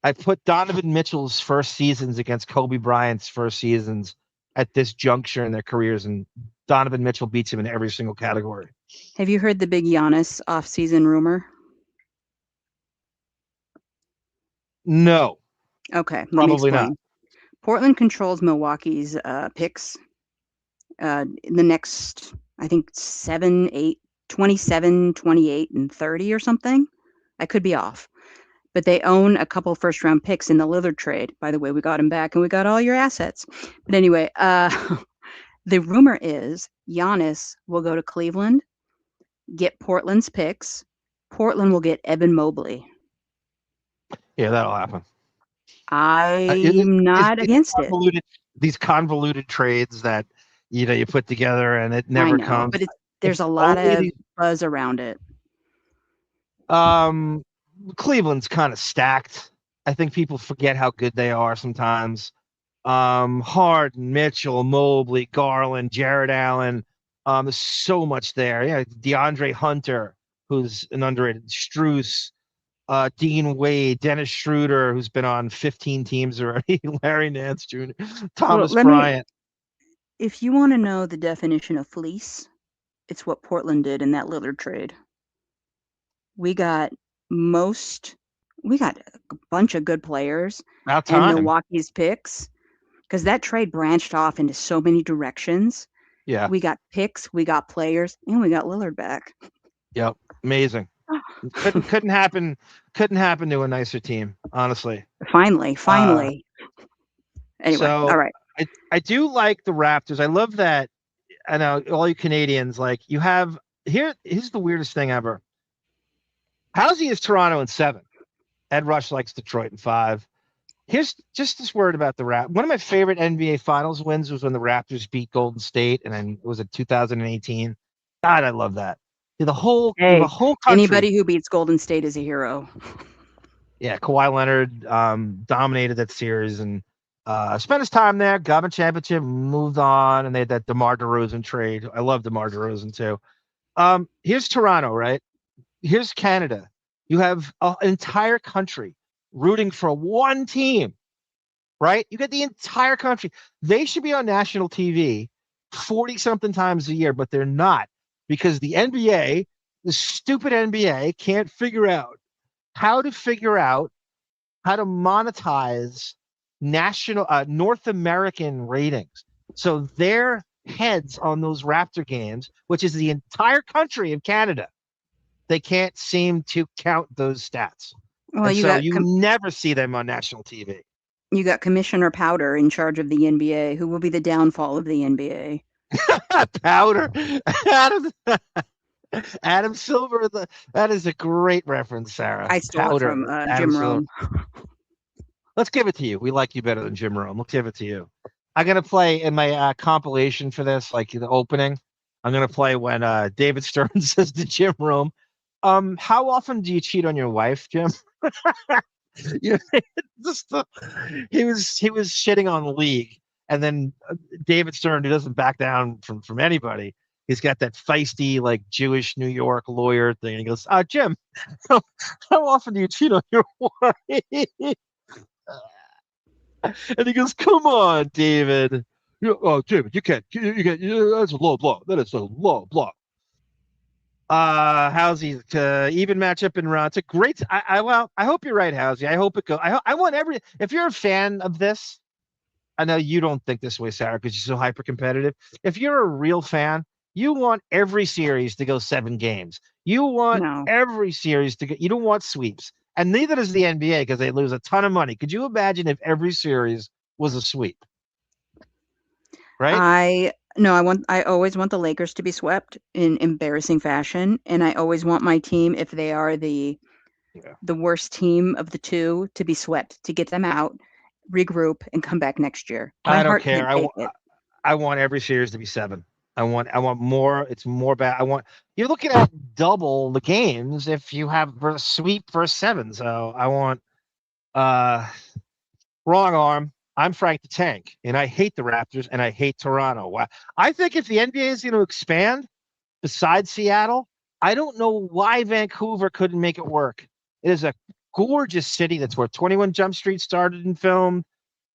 I put Donovan Mitchell's first seasons against Kobe Bryant's first seasons at this juncture in their careers, and Donovan Mitchell beats him in every single category. Have you heard the big Giannis off-season rumor? No, Okay, let me probably not. explain. Portland controls Milwaukee's picks in the next, I think, 7, 8, 27, 28, and 30 or something. I could be off. But they own a couple first round picks in the Lillard trade. By the way, we got him back and we got all your assets. But anyway, the rumor is Giannis will go to Cleveland, get Portland's picks. Portland will get Evan Mobley. Yeah, that'll happen. I'm not It's against it. convoluted. These convoluted trades that you put together and it I never know, comes. but there's If a lot only of these buzz around it. Cleveland's kind of stacked. I think people forget how good they are sometimes. Harden, Mitchell, Mobley, Garland, Jared Allen. There's so much there. Yeah, DeAndre Hunter, who's an underrated, Struess, Dean Wade, Dennis Schroeder, who's been on 15 teams already, Larry Nance Jr., Well, Thomas Bryant. if you want to know the definition of fleece, it's what Portland did in that Lillard trade. We got a bunch of good players About and time. Milwaukee's picks, because that trade branched off into so many directions. Yeah. We got picks, we got players, and we got Lillard back. Yep. Amazing. Couldn't happen to a nicer team, honestly. Finally. Anyway, So all right. I do like the Raptors. I love that. I know all you Canadians, like, you have here's the weirdest thing ever. Housey is Toronto in 7. Ed Rush likes Detroit in 5. Here's just this word about the Raptors. One of my favorite NBA Finals wins was when the Raptors beat Golden State, and then it was in 2018. God, I love that. The whole Hey, country. anybody who beats Golden State is a hero. Yeah, Kawhi Leonard dominated that series and spent his time there, got a championship, moved on, and they had that DeMar DeRozan trade. I love DeMar DeRozan too. Here's Toronto, right? Here's Canada. You have an entire country rooting for one team, right? You get the entire country. They should be on national TV 40 something times a year, but they're not, because the NBA, the stupid NBA, can't figure out how to monetize national North American ratings. So their heads on those Raptor games, which is the entire country of Canada, they can't seem to count those stats. Well, And so you never see them on national TV. You got Commissioner Powder in charge of the NBA, who will be the downfall of the NBA. Powder. Adam Silver. That is a great reference, Sarah. I stole it from Jim Rome. Let's give it to you. We like you better than Jim Rome. Let's give it to you. I'm going to play in my compilation for this, like the opening. I'm going to play when David Stern says to Jim Rome, how often do you cheat on your wife, Jim? He was shitting on the league. And then David Stern, who doesn't back down from anybody, he's got that feisty, like, Jewish New York lawyer thing. And he goes, Jim, how often do you cheat on your wife? And he goes, come on, David. David, you can't. That's a low blow. That is a low blow. Housey, even matchup in round. It's a great. I hope you're right, Housey. I hope it goes. I want if you're a fan of this, I know you don't think this way, Sarah, because you're so hyper competitive. If you're a real fan, you want every series to go 7 games. You want every series to go. You don't want sweeps. And neither does the NBA, because they lose a ton of money. Could you imagine if every series was a sweep? Right? I always want the Lakers to be swept in embarrassing fashion, and I always want my team, if they are the worst team of the two, to be swept, to get them out, regroup, and come back next year. I don't care. I want every series to be 7. I want more. It's more bad. You're looking at double the games if you have a sweep for 7. So I want wrong arm. I'm Frank the Tank, and I hate the Raptors, and I hate Toronto. I think if the NBA is going to expand besides Seattle, I don't know why Vancouver couldn't make it work. It is a gorgeous city. That's where 21 Jump Street started and filmed.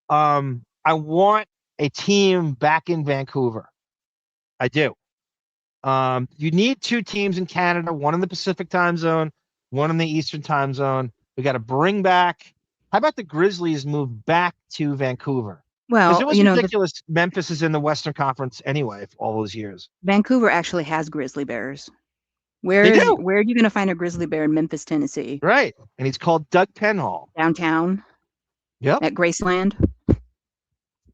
I want a team back in Vancouver. I do. You need 2 teams in Canada, one in the Pacific time zone, one in the Eastern time zone. We got to bring back How about the Grizzlies move back to Vancouver? Because Well, it was ridiculous. Memphis is in the Western Conference anyway for all those years. Vancouver actually has grizzly bears. They do. Where are you going to find a grizzly bear in Memphis, Tennessee? Right. And he's called Doug Penhall. Downtown Yep. at Graceland.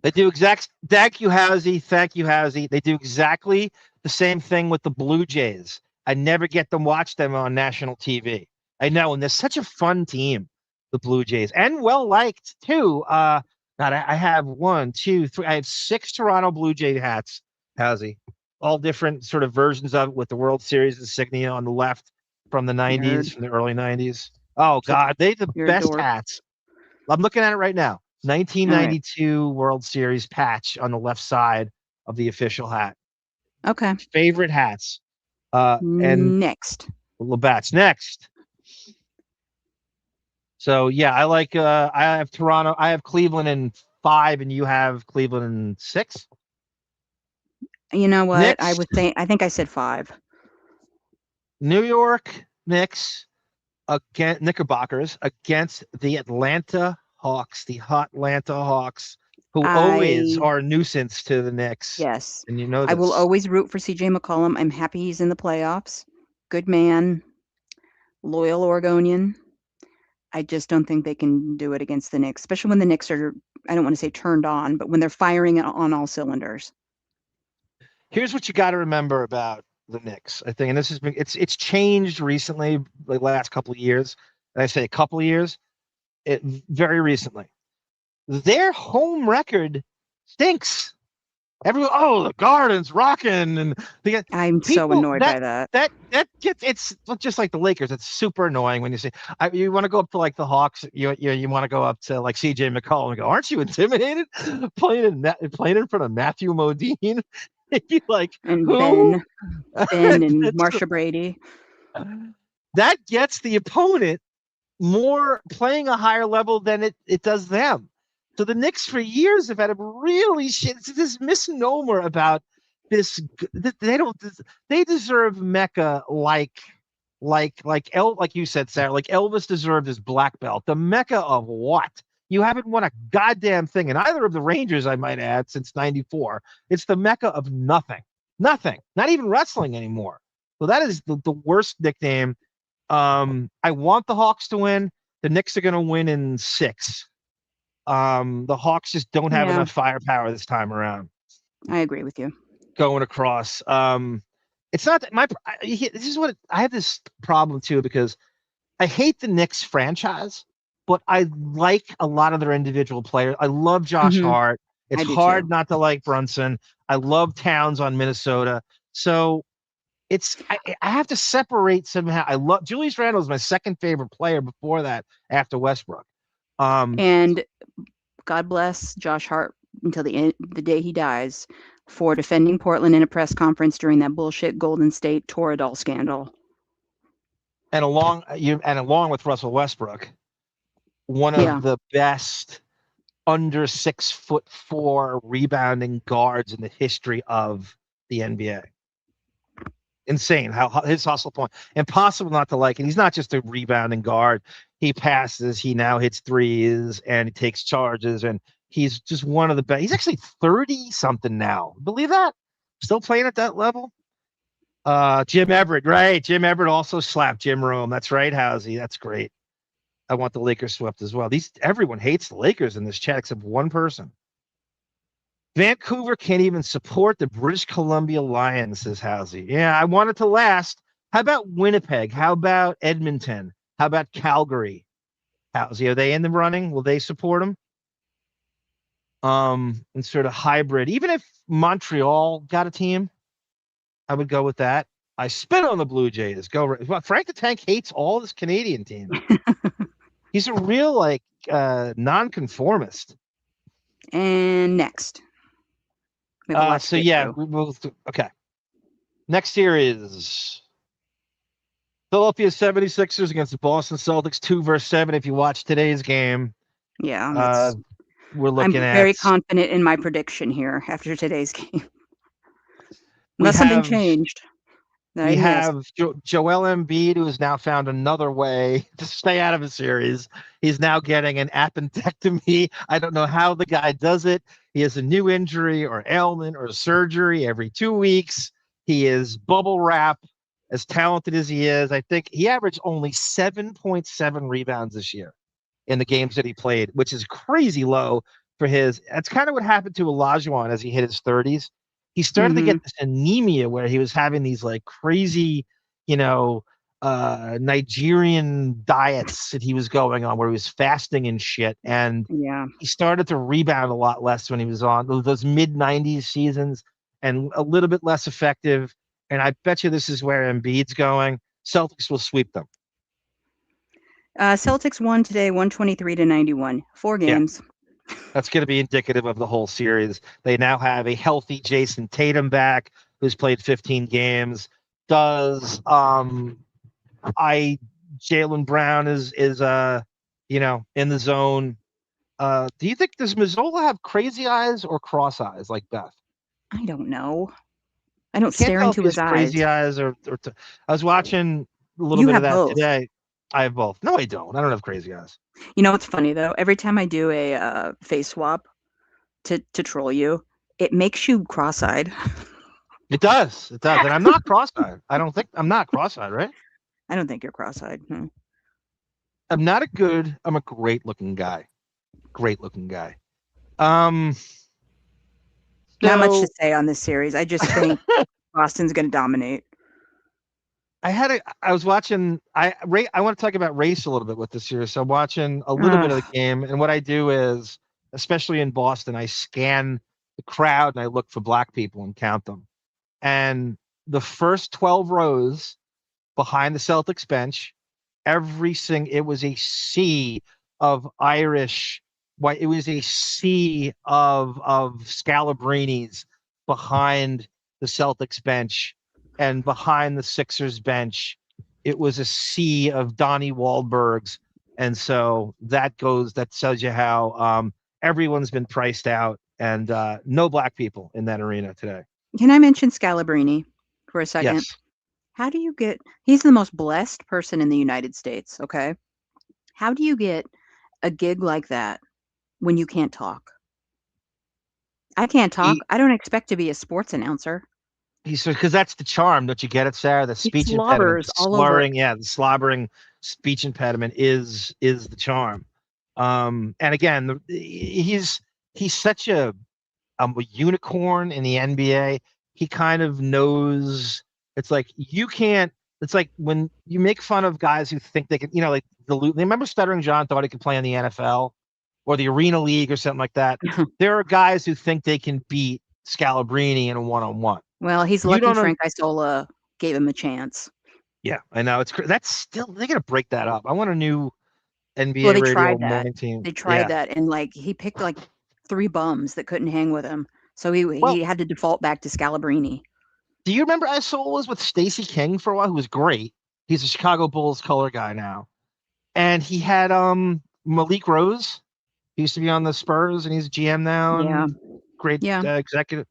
They do thank you, Housey. They do exactly the same thing with the Blue Jays. I never get to watch them on national TV. I know, and they're such a fun team, the Blue Jays, and well liked too. God, I have 1, 2, 3. I have 6 Toronto Blue Jay hats, Housey, all different sort of versions of it with the World Series insignia on the left from the 90s, Nerd. from the early 90s. Oh God, they the You're a best dork. hats. I'm looking at it right now. 1992 World Series patch on the left side of the official hat. Okay. Favorite hats. And Next. Labatt's next. So yeah, I like I have Toronto, I have Cleveland in 5, and you have Cleveland in 6. You know what? Next. I think I said 5. New York Knicks against Knickerbockers against the Atlanta Hawks, the hot Atlanta Hawks, who always are a nuisance to the Knicks. Yes. And you know this. I will always root for CJ McCollum. I'm happy he's in the playoffs. Good man. Loyal Oregonian. I just don't think they can do it against the Knicks, especially when the Knicks are, I don't want to say turned on, but when they're firing on all cylinders. Here's what you got to remember about the Knicks, I think, and this has been it's changed recently, like the last couple of years. And I say a couple of years, very recently. Their home record stinks. Everyone, oh, the Garden's rocking, and I'm so annoyed by that. That gets it's just like the Lakers. It's super annoying when you say you want to go up to like the Hawks. You want to go up to like CJ McCollum and go, aren't you intimidated playing in front of Matthew Modine? You're like, and who? Ben and Marsha Brady. That gets the opponent more playing a higher level than it does them. So the Knicks for years have had a really this misnomer about this. They deserve Mecca like you said, Sarah, like Elvis deserved his black belt. The Mecca of what? You haven't won a goddamn thing in either of the Rangers, I might add, since '94. It's the Mecca of nothing. Nothing. Not even wrestling anymore. So that is the worst nickname. I want the Hawks to win. The Knicks are going to win in 6. The Hawks just don't have enough firepower this time around. I agree with you. Going across. It's not that this is what I have this problem too, because I hate the Knicks franchise, but I like a lot of their individual players. I love Josh Hart. It's hard not to like Brunson. I love Towns on Minnesota. So I have to separate somehow. I love Julius Randle is my second favorite player before that after Westbrook. And God bless Josh Hart until the day he dies for defending Portland in a press conference during that bullshit Golden State Toradol scandal. And along with Russell Westbrook, one of the best under 6'4" rebounding guards in the history of the NBA. Insane how his hustle point, impossible not to like. And he's not just a rebounding guard. He passes, he now hits threes, and he takes charges, and he's just one of the best. He's actually 30 something now. Believe that? Still playing at that level. Jim Everett, right? Jim Everett also slapped Jim Rome. That's right, Housey. That's great. I want the Lakers swept as well. Everyone hates the Lakers in this chat except one person. Vancouver can't even support the British Columbia Lions, says Housey. Yeah, I want it to last. How about Winnipeg? How about Edmonton? How about Calgary? Housey, are they in the running? Will they support them? And sort of hybrid. Even if Montreal got a team, I would go with that. I spit on the Blue Jays. Well, Frank the Tank hates all this Canadian team. He's a real nonconformist. And next. Okay. Next here is Philadelphia 76ers against the Boston Celtics, 2-7. If you watch today's game, we're looking at. I'm very confident in my prediction here after today's game. Unless something changed. We Yes. have Joel Embiid, who has now found another way to stay out of a series. He's now getting an appendectomy. I don't know how the guy does it. He has a new injury or ailment or surgery every 2 weeks. He is bubble wrap. As talented as he is, I think he averaged only 7.7 rebounds this year in the games that he played, which is crazy low for his. That's kind of what happened to Olajuwon as he hit his 30s. He started to Hmm. get this anemia where he was having these like crazy, you know, Nigerian diets that he was going on where he was fasting and shit. And Yeah. he started to rebound a lot less when he was on those mid 90s seasons and a little bit less effective. And I bet you this is where Embiid's going. Celtics will sweep them. Celtics won today, 123-91. Four Yeah. games. That's going to be indicative of the whole series. They now have a healthy Jason Tatum back, who's played 15 games. Does I Jalen Brown is in the zone. Do you think does Mazzola have crazy eyes or cross eyes like Beth? I don't know. I I don't can't stare tell if into he has his eyes. crazy eyes or. I was watching a little You bit of have that both. today. I have both. No, I don't. I don't have crazy eyes. You know what's funny though? Every time I do a face swap to troll you, it makes you cross-eyed. It does. It does. And I'm not cross-eyed. I don't think I'm not cross-eyed, right? I don't think you're cross-eyed. I'm a great looking guy. Great looking guy. Um, Not much to so say on this series. I just think Boston's going to dominate. I was watching, I want to talk about race a little bit with this series. So I'm watching a little bit of the Ugh. game. And what I do is, especially in Boston, I scan the crowd and I look for black people and count them. And the first 12 rows behind the Celtics bench, it was a sea of Irish white. It was a sea of Scalabrinis behind the Celtics bench and behind the Sixers bench. It was a sea of Donnie Wahlbergs. And so that tells you how everyone's been priced out and no black people in that arena today. Can I mention Scalabrini for a second? Yes. How do you get he's the most blessed person in the United States, okay? How do you get a gig like that when you can't talk? I can't talk. He, I don't expect to be a sports announcer. He's because that's the charm. Don't you get it, Sarah? The He speech impediment, the slobbers all over. slurring, yeah, the slobbering speech impediment is the charm. And again, he's such a unicorn in the NBA. He kind of knows. It's like you can't. It's like when you make fun of guys who think they can, like remember Stuttering John thought he could play in the NFL or the Arena League or something like that. There are guys who think they can beat Scalabrini in a one-on-one. Well, he's You lucky don't know. Frank Isola gave him a chance. Yeah, I know. That's still they got to break that up. I want a new Well, NBA they radio tried that. morning team. They tried Yeah. that, and like he picked like 3 bums that couldn't hang with him. So Well, he had to default back to Scalabrini. do you remember Sol was with Stacey King for a while, who was great? He's a Chicago Bulls color guy now. And he had Malik Rose. He used to be on the Spurs and he's GM now Yeah. and great Yeah. executive.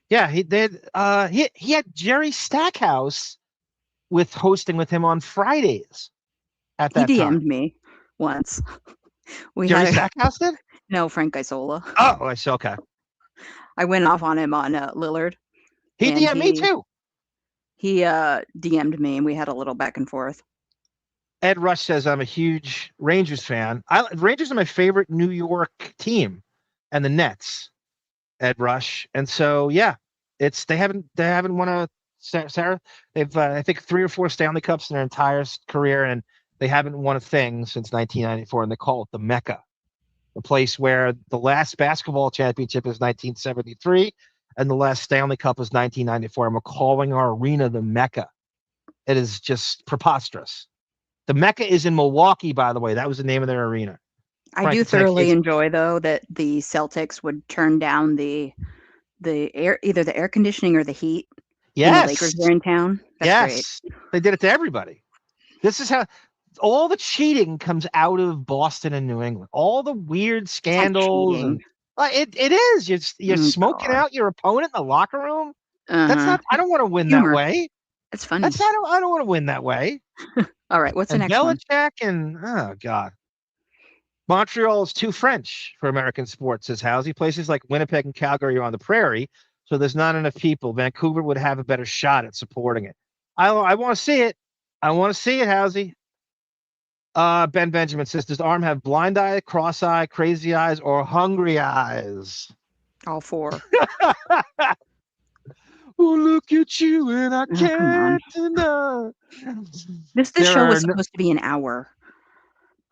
Yeah, he had Jerry Stackhouse with hosting with him on Fridays at He that time. DM'd me once. We Jerry had a Stackhouse did? no, Frank Isola. Oh, I see. Okay. I went off on him on Lillard, He and DM'd me too. he DM'd me, and we had a little back and forth. Ed Rush says I'm a huge Rangers fan. Rangers are my favorite New York team, and the Nets. Ed Rush, and so yeah, they haven't won a Sarah. They've I think 3 or 4 Stanley Cups in their entire career, and they haven't won a thing since 1994. And they call it the Mecca, the place where the last basketball championship is 1973, and the last Stanley Cup is 1994. And we're calling our arena the Mecca. It is just preposterous. The Mecca is in Milwaukee, by the way. That was the name of their arena. I Frank, do it's like thoroughly enjoy though that the Celtics would turn down the air, either the air conditioning or the heat when the Lakers yes, were in town. That's great. yes, they did it to everybody. This is how all the cheating comes out of Boston and New England. All the weird It's not scandals cheating. and it is. You're Oh smoking God. out your opponent in the locker room. That's Uh-huh. not. I don't want to win that Humor. way. It's funny. That's I don't want to win that way. All right, what's the And next one? Belichick and oh god. Montreal is too French for American sports, says Housey. Places like Winnipeg and Calgary are on the prairie, so there's not enough people. Vancouver would have a better shot at supporting it. I want to see it. I want to see it, Housey. Ben Benjamin says, does Arm have blind eye, cross eye, crazy eyes, or hungry eyes? All 4. Oh, look at you, and I Oh, come on. can't deny. This There show are was no, supposed to be an hour.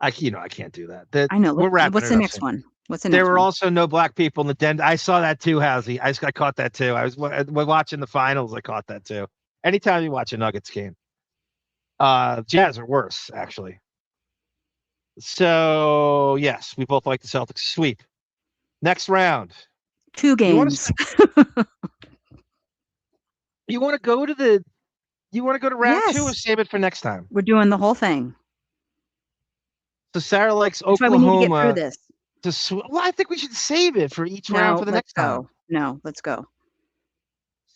I can't do that. That I know. we're wrapping What's it the up next soon. one? What's the There next were one? also no black people in the den. I saw that too, Housey. I caught that too. I was watching the finals. I caught that too. Anytime you watch a Nuggets game, Jazz are worse actually. So yes, we both like the Celtics sweep. Next round. 2 games. You want to go to round 2 or Yes. save it for next time? We're doing the whole thing. So Sarah likes That's why we need to get through Oklahoma this. well, I think we should save it for each round No, for the let's next time. go. No, let's go.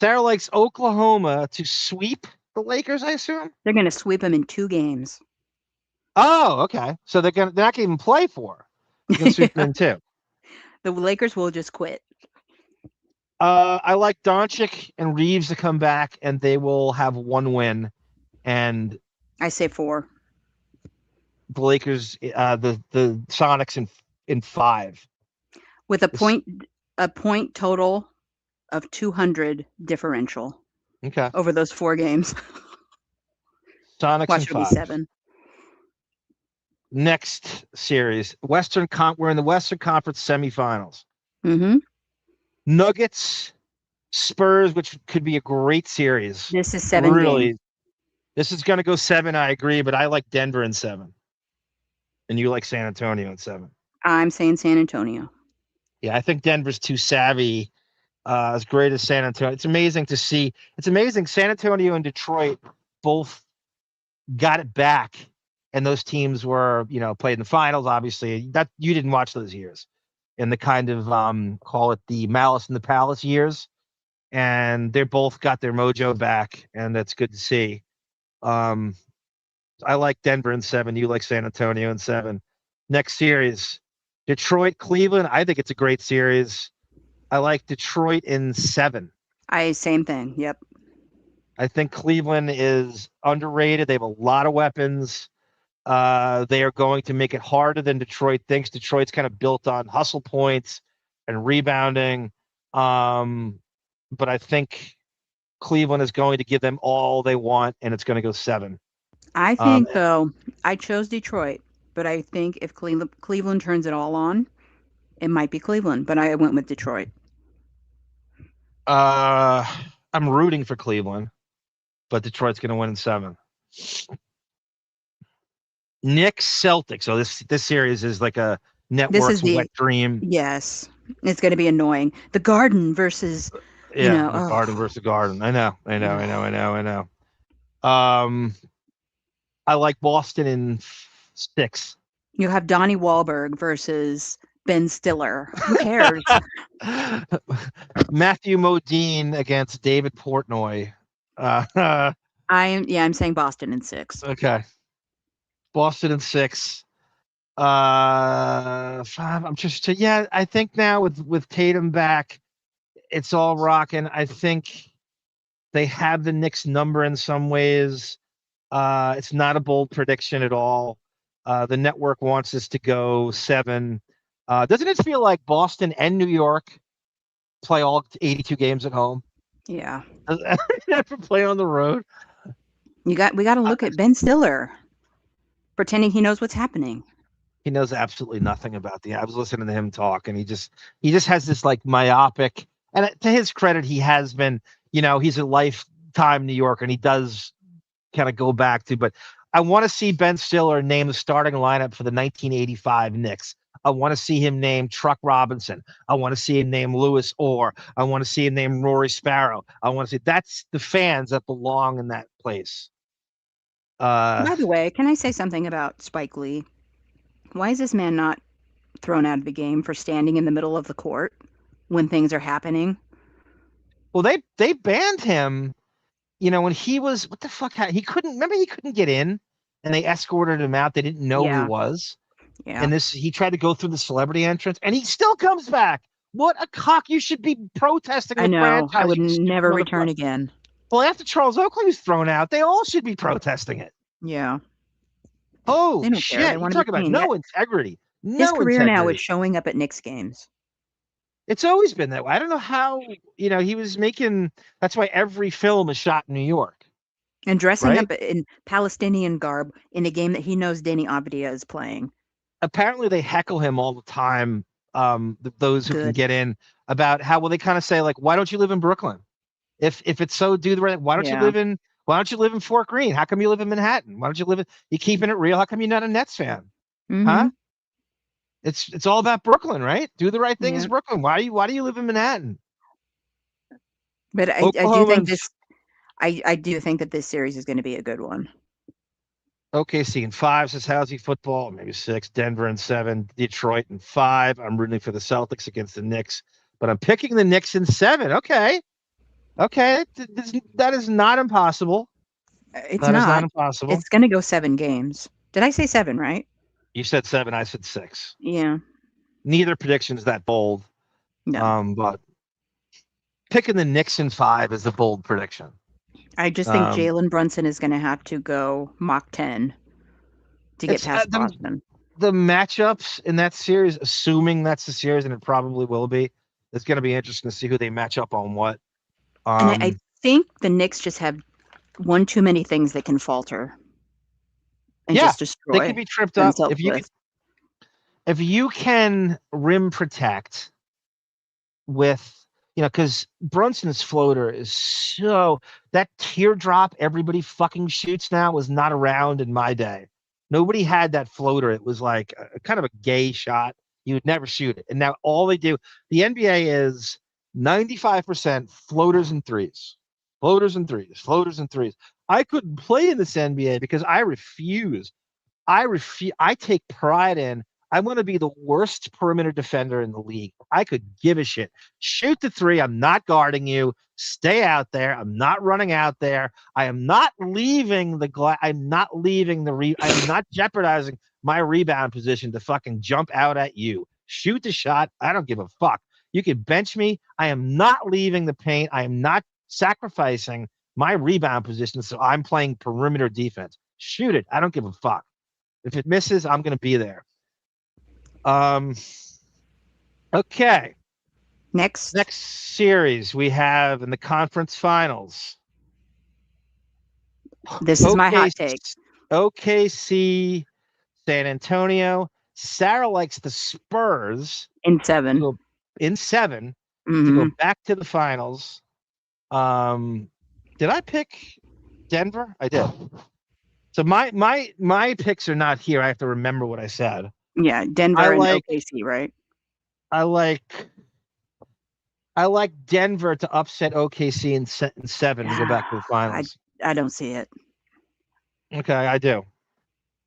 Sarah likes Oklahoma to sweep the Lakers, I assume. They're going to sweep them in 2 games. Oh, okay. So they're not gonna even play 4. You can sweep them in 2. The Lakers will just quit. I like Doncic and Reeves to come back, and they will have 1 win. And I say 4. the Lakers, the Sonics in 5. With a point total of 200 differential. Okay. Over those 4 games. Sonics Watch in it'll be 5. 7. Next series, we're in the Western Conference semifinals. Mm-hmm. Nuggets, Spurs, which could be a great series. This is 7 games. This is going to go 7. I agree, but I like Denver in 7, and you like San Antonio in 7. I'm saying San Antonio. Yeah, I think Denver's too savvy. As great as San Antonio, it's amazing to see. It's amazing. San Antonio and Detroit both got it back, and those teams were, played in the finals. Obviously, that you didn't watch those years, in the kind of call it the Malice in the Palace years, and they both got their mojo back, and that's good to see. I like Denver in 7. You like San Antonio in 7. Next series, Detroit, Cleveland. I think it's a great series. I like Detroit in 7. Same thing. Yep. I think Cleveland is underrated. They have a lot of weapons. They are going to make it harder than Detroit thinks. Detroit's kind of built on hustle points and rebounding. But I think Cleveland is going to give them all they want, and it's going to go 7. I think, though, I chose Detroit, but I think if Cleveland turns it all on, it might be Cleveland, but I went with Detroit. I'm rooting for Cleveland, but Detroit's going to win in 7. Knicks, Celtics. So this series is like a network's wet dream. Yes, it's going to be annoying. The Garden versus, Garden versus Garden. I know. I like Boston in 6. You have Donnie Wahlberg versus Ben Stiller. Who cares? Matthew Modine against David Portnoy. I'm saying Boston in 6. Okay. Boston in 6. 5. I think now with Tatum back, it's all rocking. I think they have the Knicks number in some ways. It's not a bold prediction at all. The network wants us to go 7. Doesn't it feel like Boston and New York play all 82 games at home? Yeah. Never play on the road. We got to look at Ben Stiller pretending he knows what's happening. He knows absolutely nothing about I was listening to him talk, and he just has this like myopic, and to his credit, he has been, he's a lifetime New Yorker, and he does kind of go back to, but I want to see Ben Stiller name the starting lineup for the 1985 Knicks. I want to see him name Truck Robinson. I want to see him name Lewis Orr. I want to see him name Rory Sparrow. I want to see that's the fans that belong in that place. By the way, can I say something about Spike Lee? Why is this man not thrown out of the game for standing in the middle of the court when things are happening? Well, they banned him when he was what the fuck? He couldn't remember. He couldn't get in, and they escorted him out. They didn't know who he Yeah. was. Yeah. And he tried to go through the celebrity entrance, and he still comes back. What a cock! You should be protesting I the know. I franchise. would You stupid never motherfucker. return again. Well, after Charles Oakley was thrown out, they all should be protesting it. Yeah. They Holy don't care. They shit! You want to be talk about clean. no integrity. His No career now is integrity. showing up at Knicks games It's always been that way. I don't know how, he was making, that's why every film is shot in New York, and dressing right? up in Palestinian garb in a game that he knows Danny Avdia is playing. Apparently they heckle him all the time, those who can Good. get in, about how, well, they kind of say, like, why don't you live in Brooklyn? If it's so do the right, Yeah. why don't you live in Fort Greene? How come you live in Manhattan? Why don't you you keeping it real? How come you're not a Nets fan? Mm-hmm. Huh? It's all about Brooklyn, right? Do the right thing Yeah. is Brooklyn. Why do you live in Manhattan? But I do Oklahoma think and this. I do think that this series is going to be a good one. OKC in 5 says Housey football, maybe 6. Denver in 7. Detroit in 5. I'm rooting for the Celtics against the Knicks, but I'm picking the Knicks in 7. Okay. That is not impossible. It's That is not not. impossible. It's going to go 7 games. Did I say 7, right? You said 7. I said 6. Yeah. Neither prediction is that bold. No. But picking the Knicks in 5 is the bold prediction. I just think Jalen Brunson is going to have to go Mach 10 to get past Boston. The matchups in that series, assuming that's the series, and it probably will be, it's going to be interesting to see who they match up on what. And I think the Knicks just have one too many things that can falter and just destroy. They could be tripped up. If you can rim protect with, because Brunson's floater is that teardrop everybody fucking shoots now was not around in my day. Nobody had that floater. It was like a kind of a gay shot. You would never shoot it. And now all they do, the NBA is 95% floaters and threes. Floaters and threes. Floaters and threes. I couldn't play in this NBA because I refuse. I take pride in, I want to be the worst perimeter defender in the league. I could give a shit. Shoot the 3. I'm not guarding you. Stay out there. I'm not running out there. I am not leaving I'm not jeopardizing my rebound position to fucking jump out at you. Shoot the shot. I don't give a fuck. You can bench me. I am not leaving the paint. I am not sacrificing my rebound position. So I'm playing perimeter defense. Shoot it. I don't give a fuck. If it misses, I'm going to be there. Okay. Next series we have in the conference finals. This is my hot take. OKC, San Antonio. Sara likes the Spurs in 7. To go back to the finals. Did I pick Denver? I did. So my picks are not here. I have to remember what I said. Yeah, Denver and OKC, right? I like Denver to upset OKC in 7 to go back to the finals. I don't see it. Okay, I do.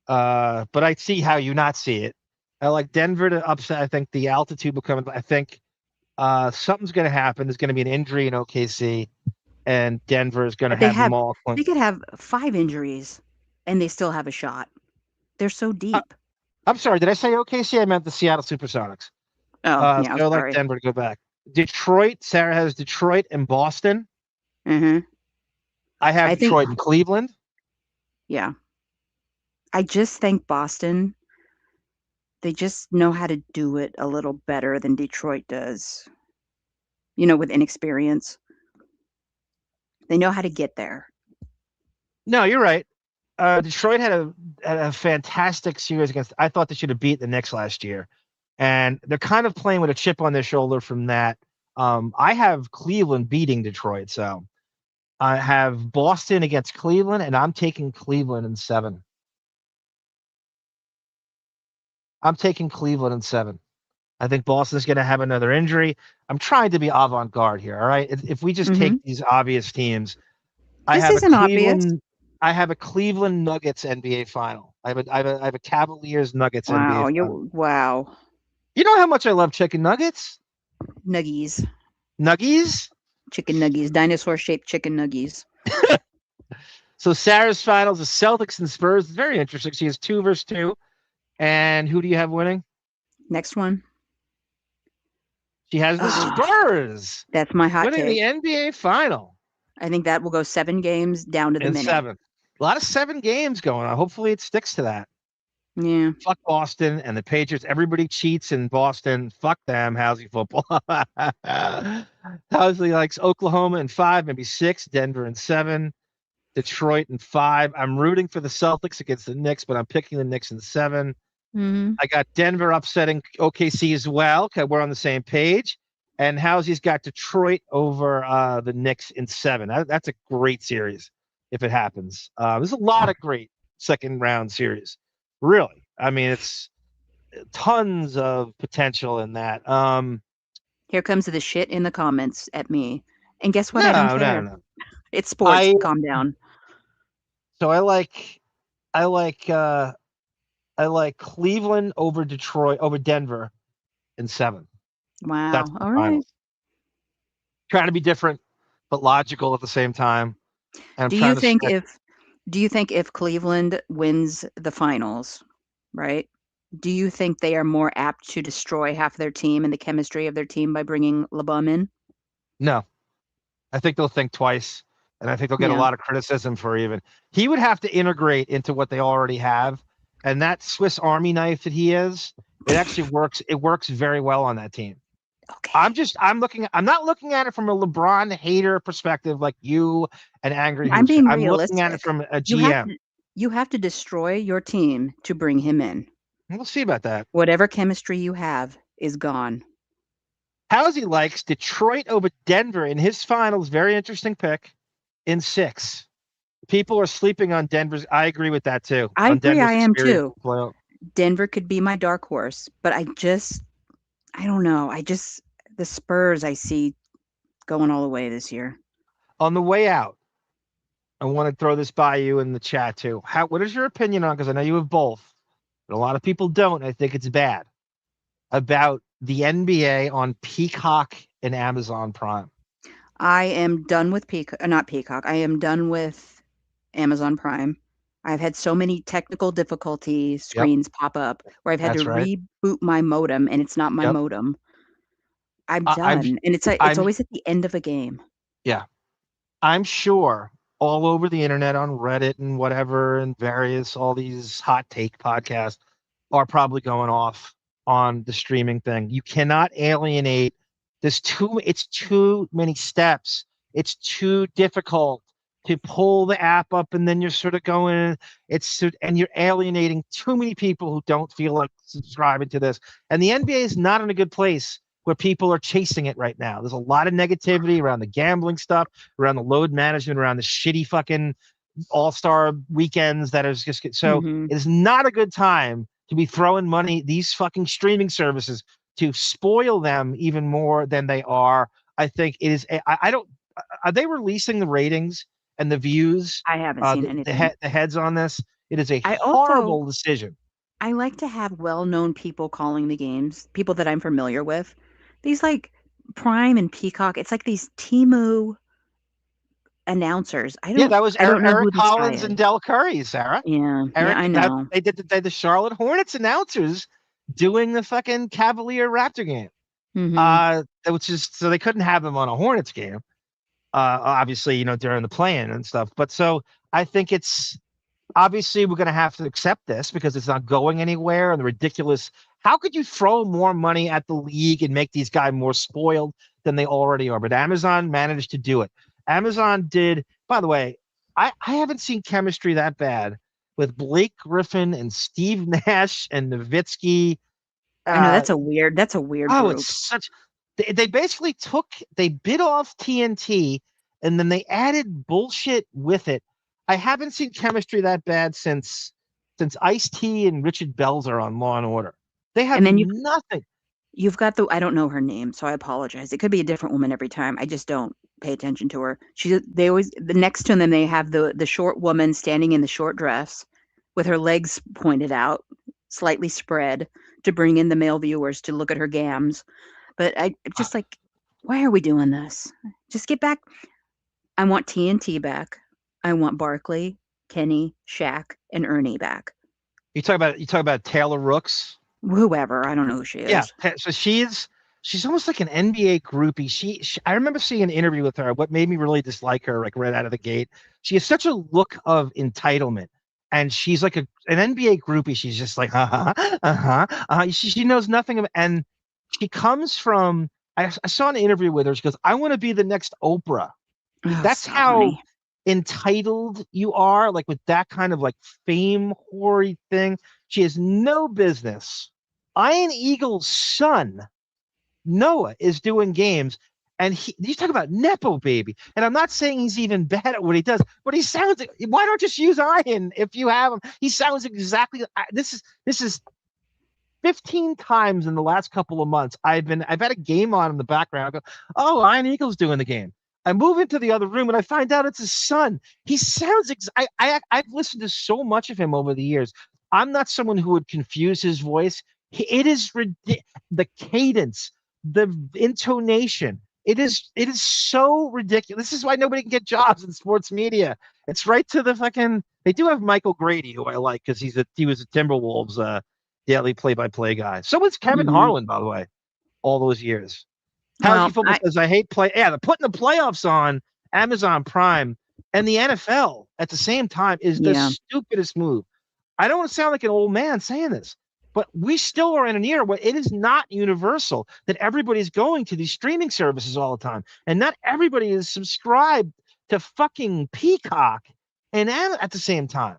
But I see how you not see it. I like Denver to upset. I think the altitude will come. I think something's going to happen. There's going to be an injury in OKC, and Denver is going to have them all. They could have 5 injuries, and they still have a shot. They're so deep. I'm sorry. Did I say OKC? I meant the Seattle Supersonics. Oh, yeah. So I like Denver to go back. Detroit. Sarah has Detroit and Boston. Mm-hmm. I have Detroit and Cleveland. Yeah. I just think Boston, they just know how to do it a little better than Detroit does. With inexperience. They know how to get there. No, you're right. Detroit had a fantastic series against. I thought they should have beat the Knicks last year, and they're kind of playing with a chip on their shoulder from that. I have Cleveland beating Detroit, so I have Boston against Cleveland, and I'm taking Cleveland in 7. I'm taking Cleveland in 7. I think Boston's going to have another injury. I'm trying to be avant-garde here. All right, if we just take these obvious teams, I have a Cleveland Nuggets NBA final. I have a Cavaliers Nuggets NBA final. Wow. You know how much I love chicken nuggets? Nuggies. Nuggies? Chicken nuggies. Dinosaur-shaped chicken nuggies. So Sarah's finals, the Celtics and Spurs. It's very interesting. She has 2 versus 2. And who do you have winning? Next one. She has the Ah, Spurs that's my hot winning the take. NBA final I think that will go 7 games down to the in minute. 7. A lot of 7 games going on. Hopefully it sticks to that. Yeah. Fuck Boston and the Patriots. Everybody cheats in Boston. Fuck them. Housey football. Housey likes Oklahoma in 5, maybe 6, Denver in 7, Detroit in 5. I'm rooting for the Celtics against the Knicks, but I'm picking the Knicks in 7. Mm-hmm. I got Denver upsetting OKC as well, because we're on the same page. And Housey's got Detroit over the Knicks in 7. That's a great series if it happens. There's a lot of great second round series. Really. I mean, it's tons of potential in that. Here comes the shit in the comments at me. And guess what? I don't No, no, care. no. It's sports. I Calm down. so I like I like Cleveland over Detroit over Denver in 7. That's Wow. the All right. finals. Trying to be different, but logical at the same time. And I'm Do you trying to think stack. if Cleveland wins the finals, right? Do you think they are more apt to destroy half their team and the chemistry of their team by bringing LeBum in? No, I think they'll think twice, and I think they'll get a Yeah. lot of criticism for even. He would have to integrate into what they already have, and that Swiss Army knife that he is, it actually works. It works very well on that team. Okay. I'm not looking at it from a LeBron hater perspective like you and Angry I'm Hoops. being I'm looking at it realistic. from a You have GM. to destroy your team to bring him in. We'll see about that. Whatever chemistry you have is gone. Housey likes Detroit over Denver in his finals. Very interesting pick in 6. People are sleeping on Denver's. I agree with that too. I On agree, I Denver's am experience too. playoff. Denver could be my dark horse, but I don't know. The Spurs I see going all the way this year. On the way out, I want to throw this by you in the chat too. What is your opinion on? Because I know you have both, but a lot of people don't. I think it's bad about the NBA on Peacock and Amazon Prime. I am done with Peacock, not Peacock. I am done with Amazon Prime. I've had so many technical difficulties, Yep, screens pop up where I've had to that's right. reboot my modem and it's not my Yep, modem. I'm I'm done. And it's I'm always at the end of a game. yeah. I'm sure all over the internet on Reddit and whatever and various all these hot take podcasts are probably going off on the streaming thing. You cannot alienate. It's too many steps. It's too difficult to pull the app up and then you're sort of going and you're alienating too many people who don't feel like subscribing to this. And the NBA is not in a good place where people are chasing it right now. There's a lot of negativity around the gambling stuff, around the load management, around the shitty fucking all-star weekends that is just so Mhm. it is not a good time to be throwing money these fucking streaming services to spoil them even more than they are. I think it is. I don't. Are they releasing the ratings and the views? I haven't seen anything. The heads on this. It is a I also horrible decision. I like to have well-known people calling the games, people that I'm familiar with. These like Prime and Peacock, it's like these Temu announcers. Yeah, that was I don't know Eric who this guy Collins is. and Del Curry, Sarah. Yeah, I know. The Charlotte Hornets announcers doing the fucking Cavalier Raptor game. Mhm. Which is so they couldn't have him on a Hornets game. Obviously, during the play-in and stuff. But so I think it's obviously we're going to have to accept this because it's not going anywhere. And the ridiculous. How could you throw more money at the league and make these guys more spoiled than they already are? But Amazon managed to do it. Amazon did. By the way, I haven't seen chemistry that bad with Blake Griffin and Steve Nash and Nowitzki. I know Uh, that's a weird Oh, group. it's such. They basically they bit off TNT and then they added bullshit with it. I haven't seen chemistry that bad since Ice T and Richard Belzer on Law and Order. They have And then nothing. you've got the I don't know her name, so I apologize. It could be a different woman every time. I just don't pay attention to her. They always the next to them they have the short woman standing in the short dress with her legs pointed out, slightly spread to bring in the male viewers to look at her gams. But I just like, why are we doing this? Just get back. I want TNT back. I want Barkley, Kenny, Shaq, and Ernie back. You talk about Taylor Rooks. Whoever, I don't know who she Yeah, is. so she's almost like an NBA groupie. She I remember seeing an interview with her. What made me really dislike her, like right out of the gate, she has such a look of entitlement, and she's like an NBA groupie. She's just like, She knows nothing of, and she comes from. I saw an interview with her. She goes, "I want to be the next Oprah." Oh, That's stop, how honey. entitled you are, like with that kind of like fame hoary thing. She has no business. Iron Eagle's son, Noah, is doing games, and you talk about Nepo baby. And I'm not saying he's even bad at what he does, but he sounds like, why don't you just use Iron if you have him? He sounds exactly. This is 15 times in the last couple of months. I've had a game on in the background. I go, oh, Iron Eagle's doing the game. I move into the other room and I find out it's his son. He sounds. I've listened to so much of him over the years. I'm not someone who would confuse his voice. It is the cadence, the intonation. It is so ridiculous. This is why nobody can get jobs in sports media. It's right to the fucking. They do have Michael Grady, who I like because he was a Timberwolves daily play-by-play guy. So was Kevin Hmm. Harlan, by the way, all those years. Housey Well, Football says, I hate play. Yeah, they're putting the playoffs on Amazon Prime and the NFL at the same time is the yeah. stupidest move. I don't want to sound like an old man saying this, but we still are in an era where it is not universal that everybody's going to these streaming services all the time. And not everybody is subscribed to fucking Peacock and at the same time.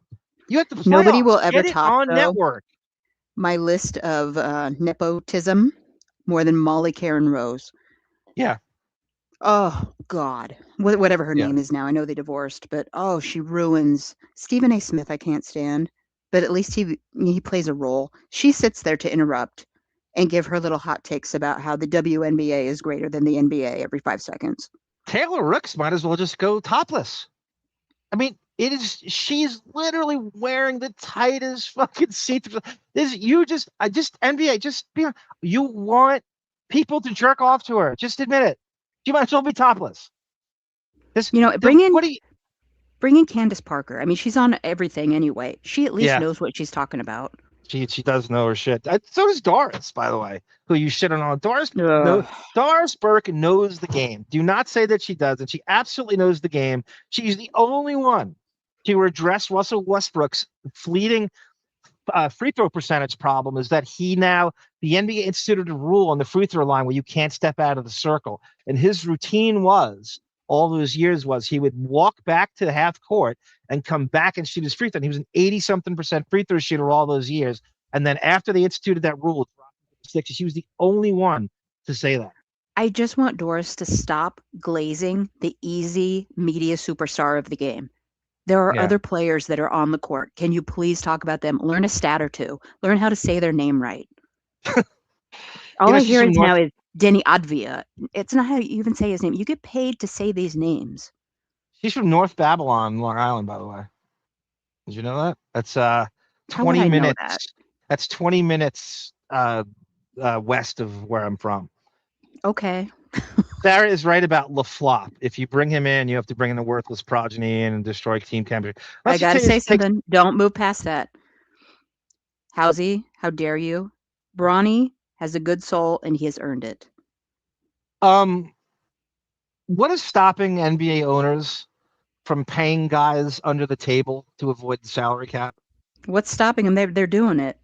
You have the Nobody playoffs. will ever Get it top, on though, network. my list of nepotism more than Molly Karen Rose. Yeah. Oh, God. Whatever her Yeah. name is now. I know they divorced, but oh, she ruins Stephen A. Smith. I can't stand, but at least he plays a role. She sits there to interrupt and give her little hot takes about how the WNBA is greater than the NBA every 5 seconds. Taylor Rooks might as well just go topless. I mean, she's literally wearing the tightest fucking see-through. NBA, you want people to jerk off to her. Just admit it. You might as well be topless. This, You know, the, bring in what do you, bring in Candace Parker. I mean, she's on everything anyway. She at least yeah, knows what she's talking about. she does know her shit. So does Doris, by the way, who you shitting on. Ugh. Doris Burke knows the game. Do not say that she doesn't. She absolutely knows the game. She's the only one to address Russell Westbrook's fleeting free throw percentage problem is that the NBA instituted a rule on the free throw line where you can't step out of the circle. And his routine all those years was he would walk back to the half court and come back and shoot his free throw. And he was an 80 something percent free throw shooter all those years. And then after they instituted that rule, she was the only one to say that. I just want Doris to stop glazing the easy media superstar of the game. There are Yeah. other players that are on the court. Can you please talk about them? Learn a stat or two. Learn how to say their name right. All I She's hear from is now North. is Denny Advia. It's not how you even say his name. You get paid to say these names. She's from North Babylon, Long Island, by the way. Did you know that? That's How would 20 I know that? minutes. That's 20 minutes west of where I'm from. Okay. Sarah is right about LaFlop. If you bring him in, you have to bring in a worthless progeny and destroy team chemistry. I Let's just got to say say this takes. something. Don't move past that. Housey, how dare you? Brawny has a good soul and he has earned it. Um, what is stopping NBA owners from paying guys under the table to avoid the salary cap? What's stopping them? They're doing it.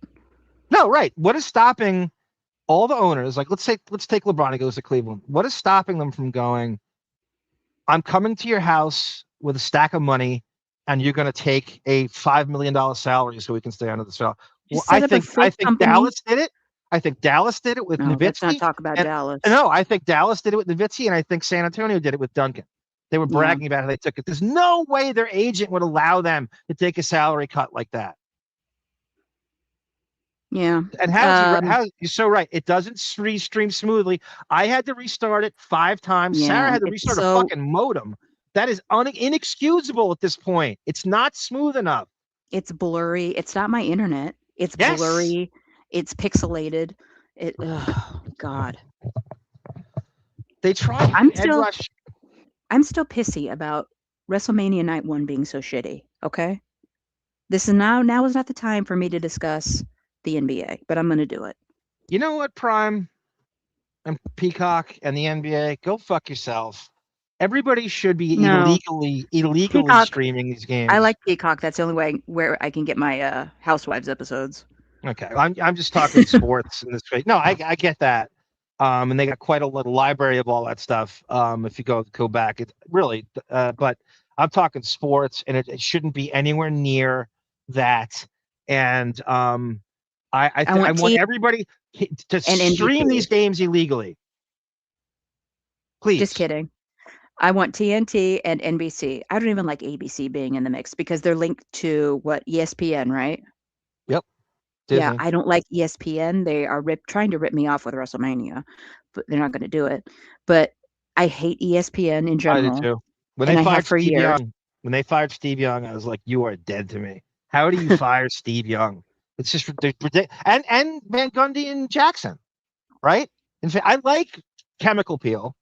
No, right. What is stopping all the owners? Like, let's take LeBron. He goes to Cleveland. What is stopping them from going? I'm coming to your house with a stack of money, and you're going to take a $5 million salary so we can stay under the salary. Well, Just set up a I fake think company. Dallas did it. I think Dallas did it with No, let's not Nowitzki, talk about and Dallas. no, I think Dallas did it with Nowitzki, and I think San Antonio did it with Duncan. They were Yeah. bragging about how they took it. There's no way their agent would allow them to take a salary cut like that. Yeah. And you're so right. It doesn't stream smoothly. I had to restart it 5 times. Sarah Yeah. had to It's restart a so fucking modem. That is inexcusable at this point. It's not smooth enough. it's blurry. It's not my internet. It's Yes. blurry. It's pixelated. Oh God. They tried I'm Ed still Rush. I'm still pissy about WrestleMania Night 1 being so shitty, okay? This is now is not the time for me to discuss the NBA, but I'm going to do it. You know what, Prime and Peacock and the NBA, go fuck yourself. Everybody should be No. illegally Peacock. streaming these I games. like Peacock. That's the only way where I can get my Housewives episodes. Okay, I'm just talking sports in this case. No, I get that. And they got quite a little library of all that stuff. If you go back, it's really. But I'm talking sports, and it shouldn't be anywhere near that. And I I want want T everybody to and stream NBC. these games illegally, Just please. kidding. I want TNT and NBC. I don't even like ABC being in the mix because they're linked to what ESPN, right? Yep, Yeah, Disney. I don't like ESPN. They are trying to rip me off with WrestleMania, but they're not going to do it. But I hate ESPN in I do general, too. When they and I have fired for Steve years. Young, I was like, "You are dead to me. How do you fire Steve Young? It's just ridiculous." And Van Gundy and Jackson, right? In fact, I like Chemical Peel.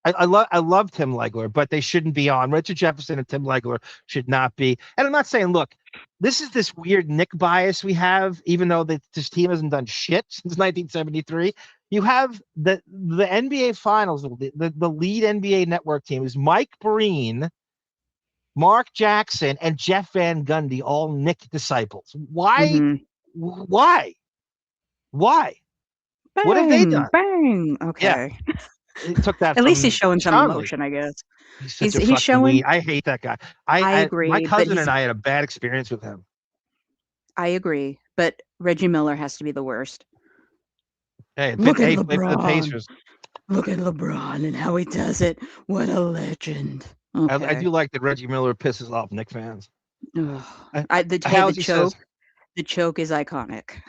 I love Tim Legler, but they shouldn't be on. Richard Jefferson and Tim Legler should not be. And I'm not saying, look, this is this weird Nick bias we have, even though this team hasn't done shit since 1973. You have the NBA Finals, the lead NBA Network team is Mike Breen, Mark Jackson, and Jeff Van Gundy, all Nick disciples. Why? Mhm. Why? Why? What have they Bang, done? bang. Yeah, Okay. it took that At least he's from showing some Conley. emotion, I guess. He's such a He's fucking showing. weed. I hate that guy. I My agree, but cousin and I had a bad experience with him. I agree, but Reggie Miller has to be the worst. Hey, Look at he played for the LeBron. Pacers. Look at LeBron and how he does it. What a legend. I Okay. do like that Reggie Miller pisses off Knick fans. Ugh. Uh, Hey, Howsy says, the choke is iconic.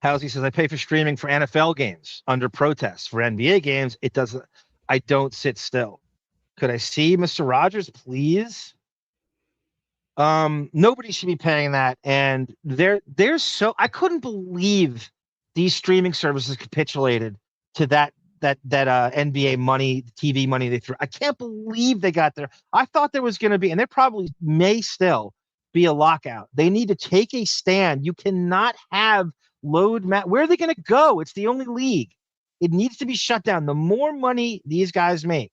Howsy says, I pay for streaming for NFL games under protest. For NBA games, it doesn't. I don't sit still. Could I see Mr. Rogers, please? Nobody should be paying that, and they're so. I couldn't believe these streaming services capitulated to that NBA money, TV money they threw. I can't believe they got there. I thought there was going to be, and there probably may still be a lockout. They need to take a stand. You cannot have where are they going to go? It's the only league. It needs to be shut down. The more money these guys make,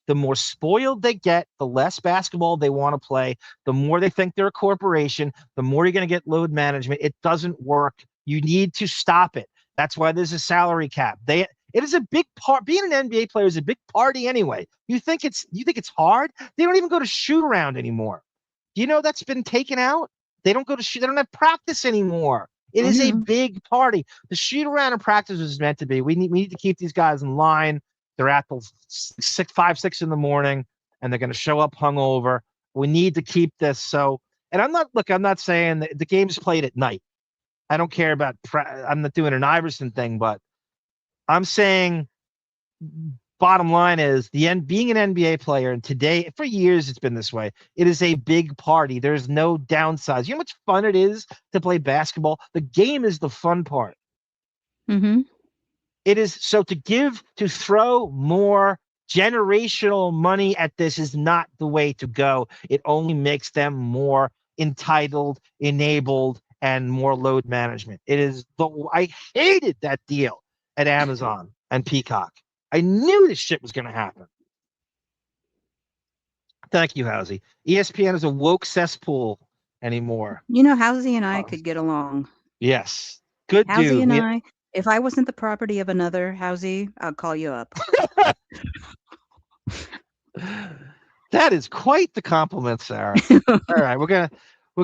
the more spoiled they get, the less basketball they want to play, the more they think they're a corporation, the more you're going to get load management. It doesn't work. You need to stop it. That's why there's a salary cap. It is a big part. Being an NBA player is a big party anyway. You think it's hard? They don't even go to shoot around anymore. Do you know that's been taken out? They don't go to shoot. They don't have practice anymore. It I is a know. big party. The shoot around and practice is meant to be. We need to keep these guys in line. They're at the 6 in the morning, and they're going to show up hungover. We need to keep this so. And I'm not saying that the game's played at night. I don't care about. I'm not doing an Iverson thing, but I'm saying bottom line is being an NBA player, and today for years it's been this way. It is a big party. There's no downsides. You know how much fun it is to play basketball? The game is the fun part. Mm-hmm. It is so to throw more generational money at this is not the way to go. It only makes them more entitled, enabled, and more load management. I hated that deal at Amazon and Peacock. I knew this shit was going to happen. Thank you, Housie. ESPN is a woke cesspool anymore. You know, Housie and I could get along. Yes. Good Housie dude. and I, if I wasn't the property of another Housie, I'd call you up. That is quite the compliment, Sarah. All right, we're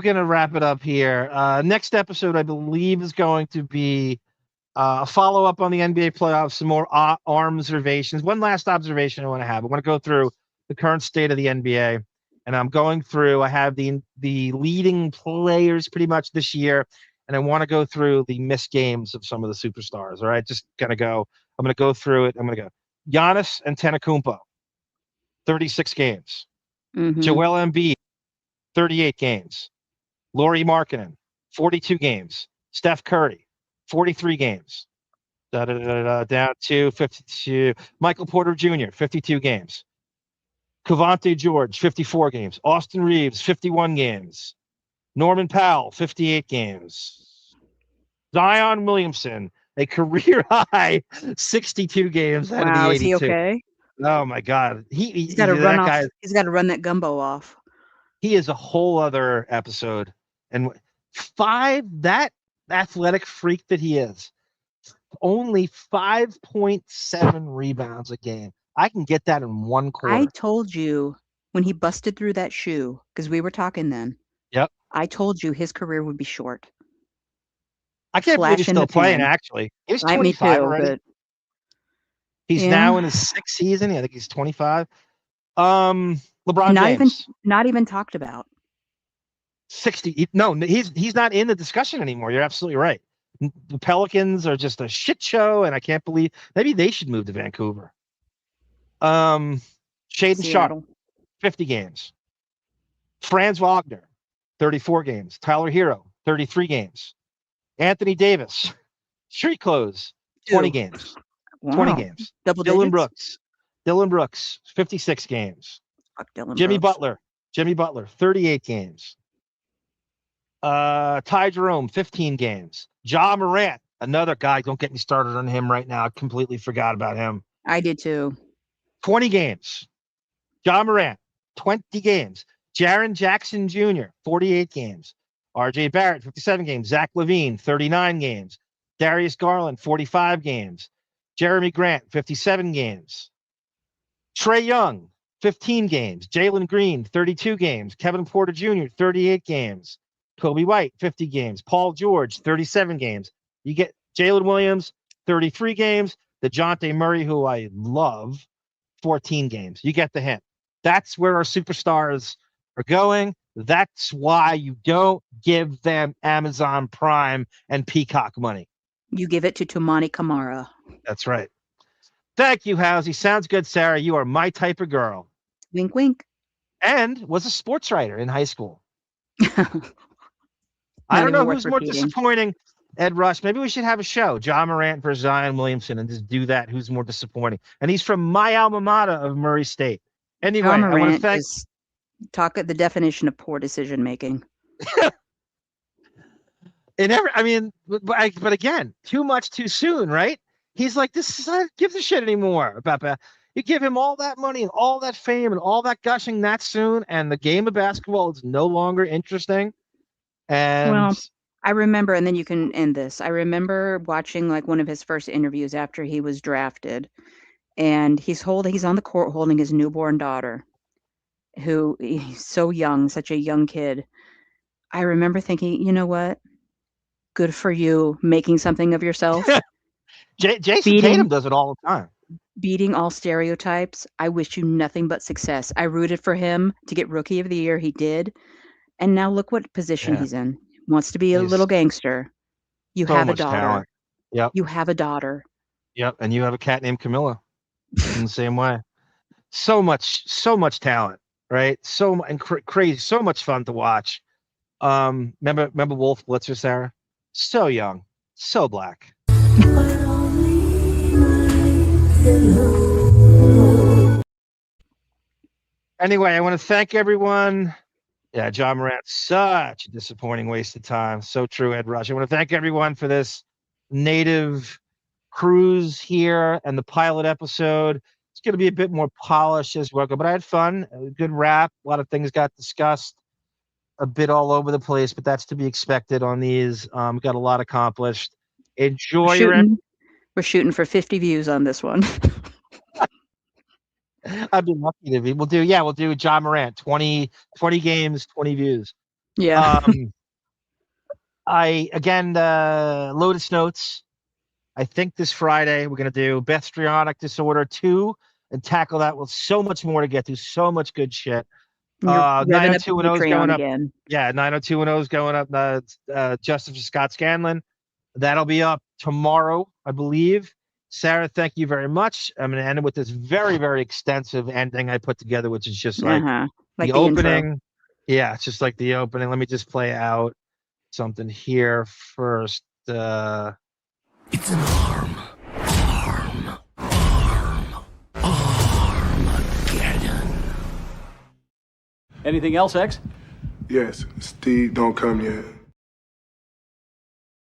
gonna wrap it up here. Next episode, I believe, is going to be a follow up on the NBA playoffs, some more arm observations. One last observation I want to have. I want to go through the current state of the NBA, and I'm going through. I have the leading players pretty much this year, and I want to go through the missed games of some of the superstars. All right, just gonna go. I'm gonna go through it. I'm gonna go. Giannis Antetokounmpo, 36 games. Mm-hmm. Joel Embiid, 38 games. Lauri Markkanen, 42 games. Steph Curry, 43 games. Down to 52. Michael Porter Jr., 52 games. Cavante George, 54 games. Austin Reeves, 51 games. Norman Powell, 58 games. Zion Williamson, a career high 62 games out of the Wow, is he 82. okay? Oh my God. He's got to run That off. guy, He's got to run that gumbo off. he is a whole other episode. And that athletic freak that he is, only 5.7 rebounds a game. I can get that in one quarter. I told you when he busted through that shoe, because we were talking then. Yep. I told you his career would be short. I can't believe he's Flash in still the playing, pan. actually. He was Me 25 too, already. but He's yeah. now in his 6th season. I think he's 25. LeBron James. Not even talked about. 60. No, he's not in the discussion anymore. You're absolutely right. The Pelicans are just a shit show, and I can't believe maybe they should move to Vancouver. Shaden Sharp, 50 games. Franz Wagner, 34 games. Tyler Hero, 33 games. Anthony Davis, street clothes, 20 games. Wow. 20 games. Double Dylan digits? Brooks, 56 games. Fuck Dylan Jimmy Brooks. Butler, 38 games. Ty Jerome, 15 games. Ja Morant, another guy. Don't get me started on him right now. I completely forgot about him. I did too. 20 games. Ja Morant, 20 games. Jaren Jackson Jr., 48 games. RJ Barrett, 57 games. Zach LaVine, 39 games. Darius Garland, 45 games. Jeremy Grant, 57 games. Trae Young, 15 games. Jalen Green, 32 games. Kevin Porter Jr., 38 games. Kobe White, 50 games. Paul George, 37 games. You get Jalen Williams, 33 games. DeJounte Murray, who I love, 14 games. You get the hint. That's where our superstars are going. That's why you don't give them Amazon Prime and Peacock money. You give it to Tumani Kamara. That's right. Thank you, Housey. Sounds good, Sarah. You are my type of girl. Wink, wink. And was a sports writer in high school. I don't know who's more disappointing, Ed Rush. Maybe we should have a show, Ja Morant versus Zion Williamson, and just do that. Who's more disappointing? And he's from my alma mater of Murray State. Anyway, Ja I want to thank. Talk at the definition of poor decision making. But again, too much too soon, right? He's like, this is not give a shit anymore about that. You give him all that money and all that fame and all that gushing that soon, and the game of basketball is no longer interesting. And well, I remember, and then you can end this. I remember watching like one of his first interviews after he was drafted, and he's on the court holding his newborn daughter, who he's so young, such a young kid. I remember thinking, you know what? Good for you, making something of yourself. Jason Tatum does it all the time. Beating all stereotypes. I wish you nothing but success. I rooted for him to get Rookie of the Year. He did. And now look what position he's in. Wants to be a little gangster. You have a daughter. Talent. Yep. You have a daughter. Yep. And you have a cat named Camilla in the same way. So much talent, right? Crazy. So much fun to watch. Remember Wolf Blitzer, Sarah? So young, so black. Anyway, I want to thank everyone. Yeah, Ja Morant, such a disappointing waste of time. So true, Ed Rush. I want to thank everyone for this native cruise here and the pilot episode. It's going to be a bit more polished as well, but I had fun. A good wrap. A lot of things got discussed. A bit all over the place, but that's to be expected on these. Got a lot accomplished. Enjoy We're shooting for 50 views on this one. I'd be lucky to be. We'll do Ja Morant, 20 games, 20 views. Yeah. Lotus Notes. I think this Friday we're going to do Bastrionic Disorder 2 and tackle that with so much more to get to, so much good shit. 90210 is going up. Again. Yeah, 90210 is going up. Justice for Scott Scanlon. That'll be up tomorrow, I believe. Sarah, thank you very much. I'm going to end it with this very, very extensive ending I put together, which is just like the opening. Intro. Yeah, it's just like the opening. Let me just play out something here first. It's an Armageddon. Anything else, X? Yes, Steve don't come yet.